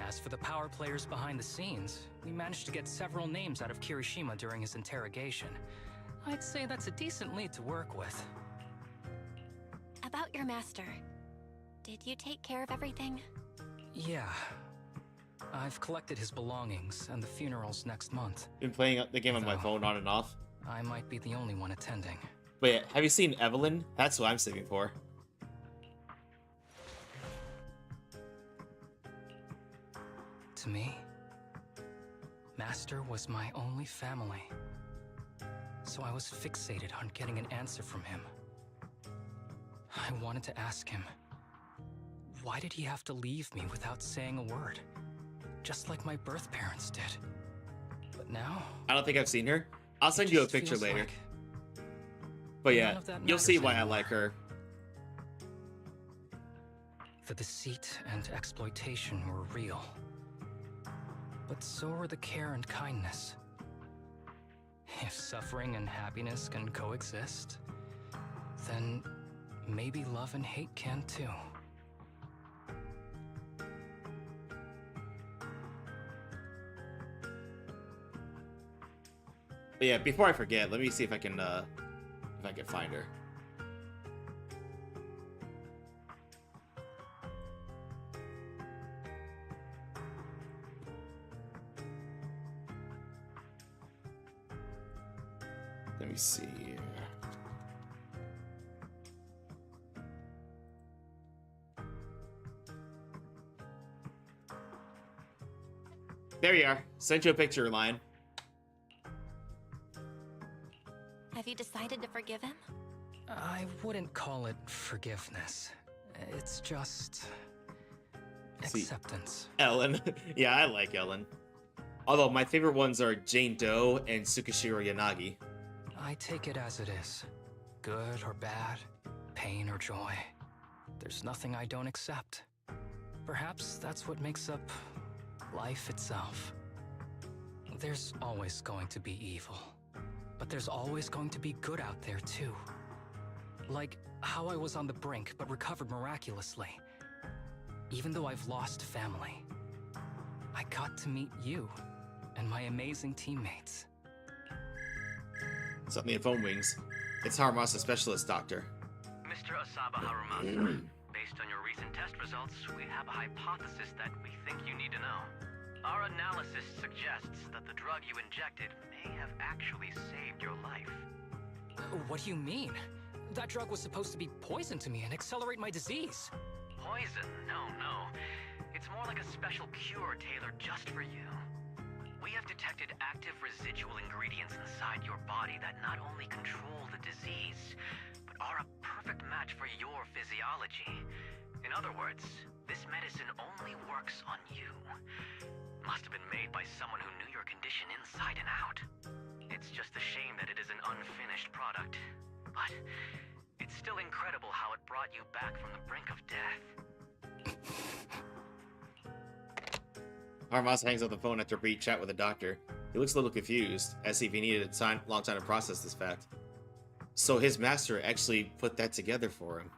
[SPEAKER 14] As for the power players behind the scenes, we managed to get several names out of Kirishima during his interrogation. I'd say that's a decent lead to work with.
[SPEAKER 4] About your master. Did you take care of everything?
[SPEAKER 14] Yeah. I've collected his belongings, and the funeral's next month.
[SPEAKER 2] Been playing the game on my phone on and off.
[SPEAKER 14] I might be the only one attending.
[SPEAKER 2] But yeah, have you seen Evelyn? That's who I'm saving for.
[SPEAKER 14] To me, Master was my only family. So I was fixated on getting an answer from him. I wanted to ask him, why did he have to leave me without saying a word? Just like my birth parents did. But now...
[SPEAKER 2] I don't think I've seen her. I'll send you a picture later. But yeah, you'll see why I like her.
[SPEAKER 14] The deceit and exploitation were real. But so were the care and kindness. If suffering and happiness can coexist, then maybe love and hate can too.
[SPEAKER 2] But yeah, before I forget, let me see if I can find her. Let me see here. There you are. Sent you a picture, Lion.
[SPEAKER 4] Have you decided to forgive him?
[SPEAKER 14] I wouldn't call it forgiveness. It's just... acceptance.
[SPEAKER 2] Ellen. Yeah, I like Ellen. Although my favorite ones are Jane Doe and Tsukishiro Yanagi.
[SPEAKER 14] I take it as it is. Good or bad, pain or joy. There's nothing I don't accept. Perhaps that's what makes up life itself. There's always going to be evil. But there's always going to be good out there too. Like how I was on the brink but recovered miraculously. Even though I've lost family, I got to meet you and my amazing teammates.
[SPEAKER 2] Something in phone wings. It's Haramasa Specialist Doctor.
[SPEAKER 21] Mr. Asaba Harumasa, based on your recent test results, we have a hypothesis that we think you need to know. Our analysis suggests that the drug you injected may have actually saved your life.
[SPEAKER 14] What do you mean? That drug was supposed to be poison to me and accelerate my disease.
[SPEAKER 21] Poison? No, no. It's more like a special cure tailored just for you. We have detected active residual ingredients inside your body that not only control the disease, but are a perfect match for your physiology. In other words, this medicine only works on you. Must have been made by someone who knew your condition inside and out. It's just a shame that it is an unfinished product. But it's still incredible how it brought you back from the brink of death.
[SPEAKER 2] Haramasa hangs up the phone after a brief chat with the doctor. He looks a little confused, as if he needed a long time to process this fact. So his master actually put that together for him.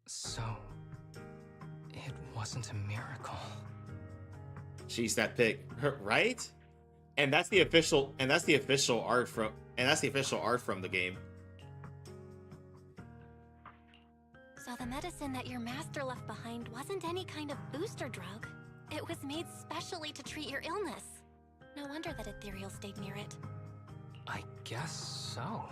[SPEAKER 14] So, it wasn't a miracle.
[SPEAKER 2] Jeez, that pic, right? And that's the official art from the game.
[SPEAKER 4] So the medicine that your master left behind wasn't any kind of booster drug. It was made specially to treat your illness. No wonder that Ethereal stayed near it.
[SPEAKER 14] I guess so.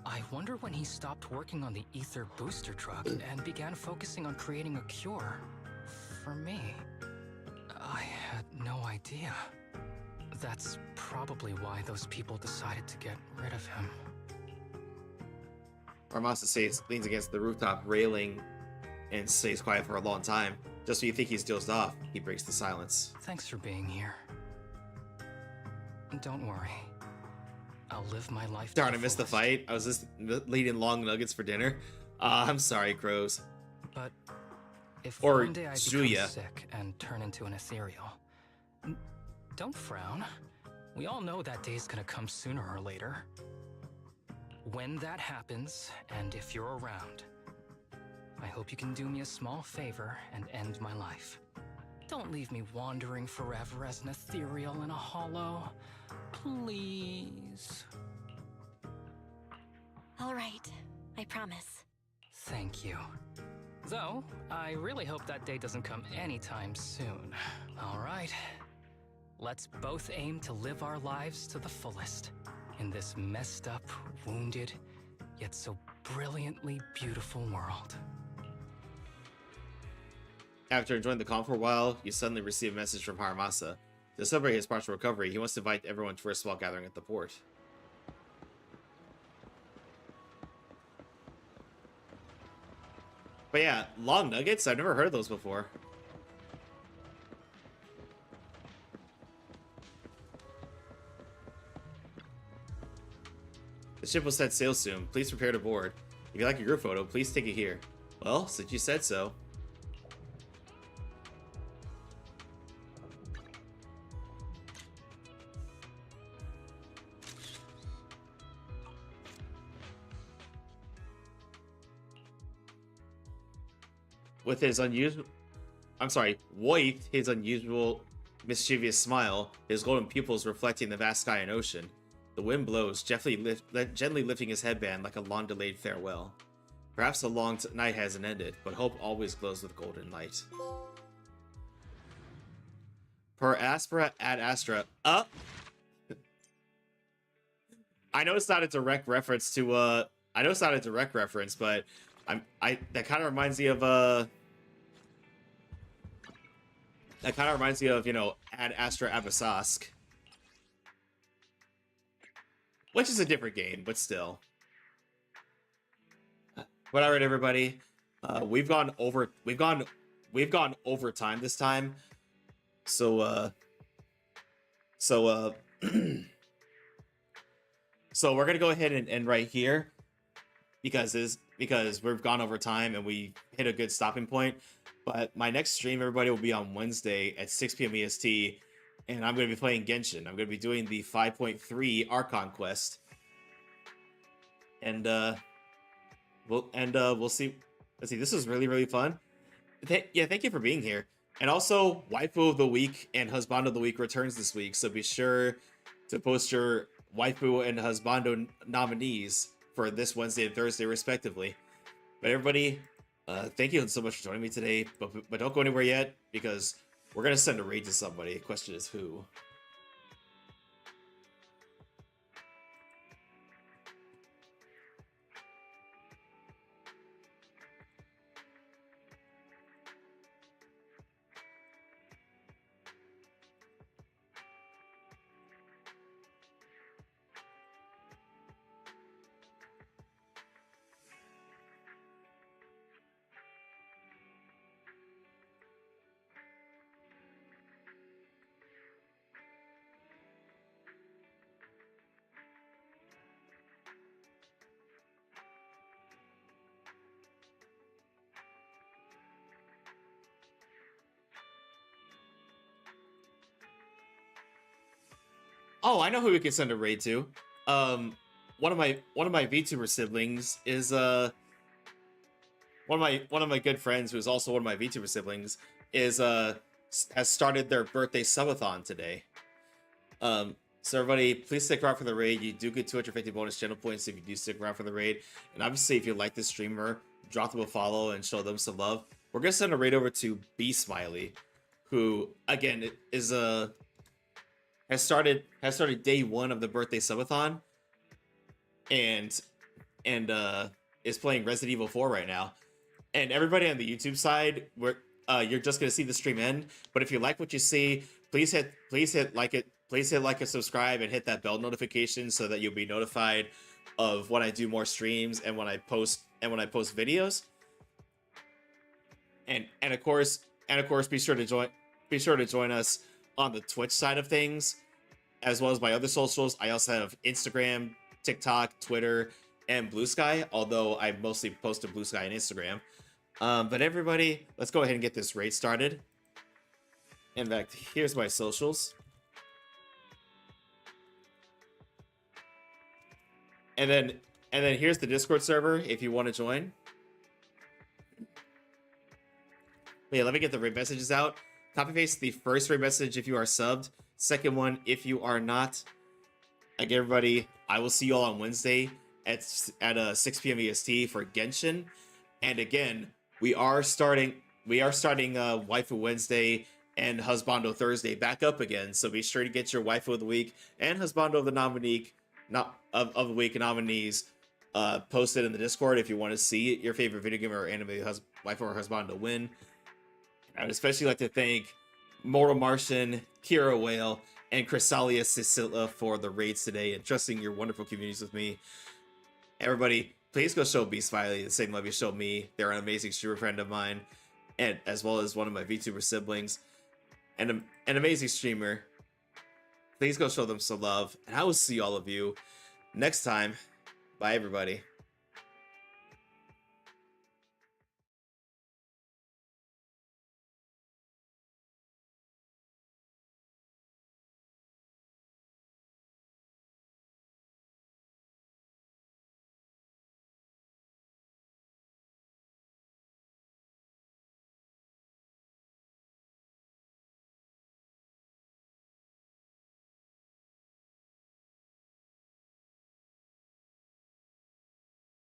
[SPEAKER 14] I wonder when he stopped working on the ether booster drug and began focusing on creating a cure for me. I had no idea. That's probably why those people decided to get rid of him.
[SPEAKER 2] Haramasa leans against the rooftop railing and stays quiet for a long time. Just when you think he's dozed off, he breaks the silence.
[SPEAKER 14] Thanks for being here. Don't worry. I'll live my life.
[SPEAKER 2] Darn, I missed the fight. I was just eating long nuggets for dinner. I'm sorry, Crows.
[SPEAKER 14] But if
[SPEAKER 2] or
[SPEAKER 14] one day I become sick and turn into an ethereal, don't frown. We all know that day's gonna come sooner or later. When that happens, and if you're around, I hope you can do me a small favor and end my life. Don't leave me wandering forever as an ethereal in a hollow. Please.
[SPEAKER 4] All right, I promise.
[SPEAKER 14] Thank you. Though, I really hope that day doesn't come anytime soon. All right. Let's both aim to live our lives to the fullest in this messed up, wounded, yet so brilliantly beautiful world.
[SPEAKER 2] After enjoying the calm for a while, you suddenly receive a message from Haramasa. To celebrate his partial recovery, he wants to invite everyone for a small gathering at the port. But yeah, long nuggets? I've never heard of those before. The ship will set sail soon. Please prepare to board. If you like a group photo, please take it here. Well, since you said so. With his unusual... with his unusual mischievous smile, his golden pupils reflecting the vast sky and ocean. The wind blows, gently lifting his headband like a long-delayed farewell. Perhaps the long night hasn't ended, but hope always glows with golden light. Per aspera ad astra. I know it's not a direct reference to I know it's not a direct reference, but that kind of reminds me of you know, Ad Astra Abyssosque. Which is a different game, but still. But alright, everybody. We've gone over time this time. So so we're gonna go ahead and end right here. Because we've gone over time and we hit a good stopping point. But my next stream, everybody, will be on Wednesday at 6 p.m. EST, and I'm going to be playing Genshin. I'm going to be doing the 5.3 Archon quest, and we'll see. Let's see. This was really fun. Thank you for being here. And also, Waifu of the Week and Husband of the Week returns this week, so be sure to post your Waifu and Husbando nominees for this Wednesday and Thursday, respectively. But everybody, thank you so much for joining me today. But don't go anywhere yet, because we're gonna send a raid to somebody. The question is who. Oh, I know who we can send a raid to. One of my VTuber siblings is one of my good friends, who is also one of my VTuber siblings, is has started their birthday subathon today. So everybody, please stick around for the raid. You do get 250 bonus channel points if you do stick around for the raid. And obviously, if you like this streamer, drop them a follow and show them some love. We're gonna send a raid over to B Smiley, who again is has started day one of the birthday subathon, and is playing Resident Evil 4 right now. And everybody on the YouTube side, you're just gonna see the stream end. But if you like what you see, please hit like it. Please hit like and subscribe and hit that bell notification so that you'll be notified of when I do more streams and when I post videos. And of course be sure to join us on the Twitch side of things, as well as my other socials. I also have Instagram, TikTok, Twitter, and Blue Sky, although I mostly post to Blue Sky and Instagram. But everybody, let's go ahead and get this raid started. In fact, here's my socials. And then here's the Discord server if you want to join. Yeah, let me get the raid messages out. Copy paste the first raid message if you are subbed. Second one if you are not. Again, everybody, I will see you all on Wednesday at 6 p.m. EST for Genshin. And again, we are starting Waifu Wednesday and Husbando Thursday back up again. So be sure to get your Waifu of the Week and Husbando of the Week nominees posted in the Discord if you want to see your favorite video game or anime Waifu or Husbando win. I would especially like to thank Mortal Martian, Kira Whale, and Chrysalia Cecilia for the raids today and trusting your wonderful communities with me. Everybody, please go show B Smiley the same love you showed me. They're an amazing streamer friend of mine, and as well as one of my VTuber siblings, and an amazing streamer. Please go show them some love, and I will see all of you next time. Bye, everybody.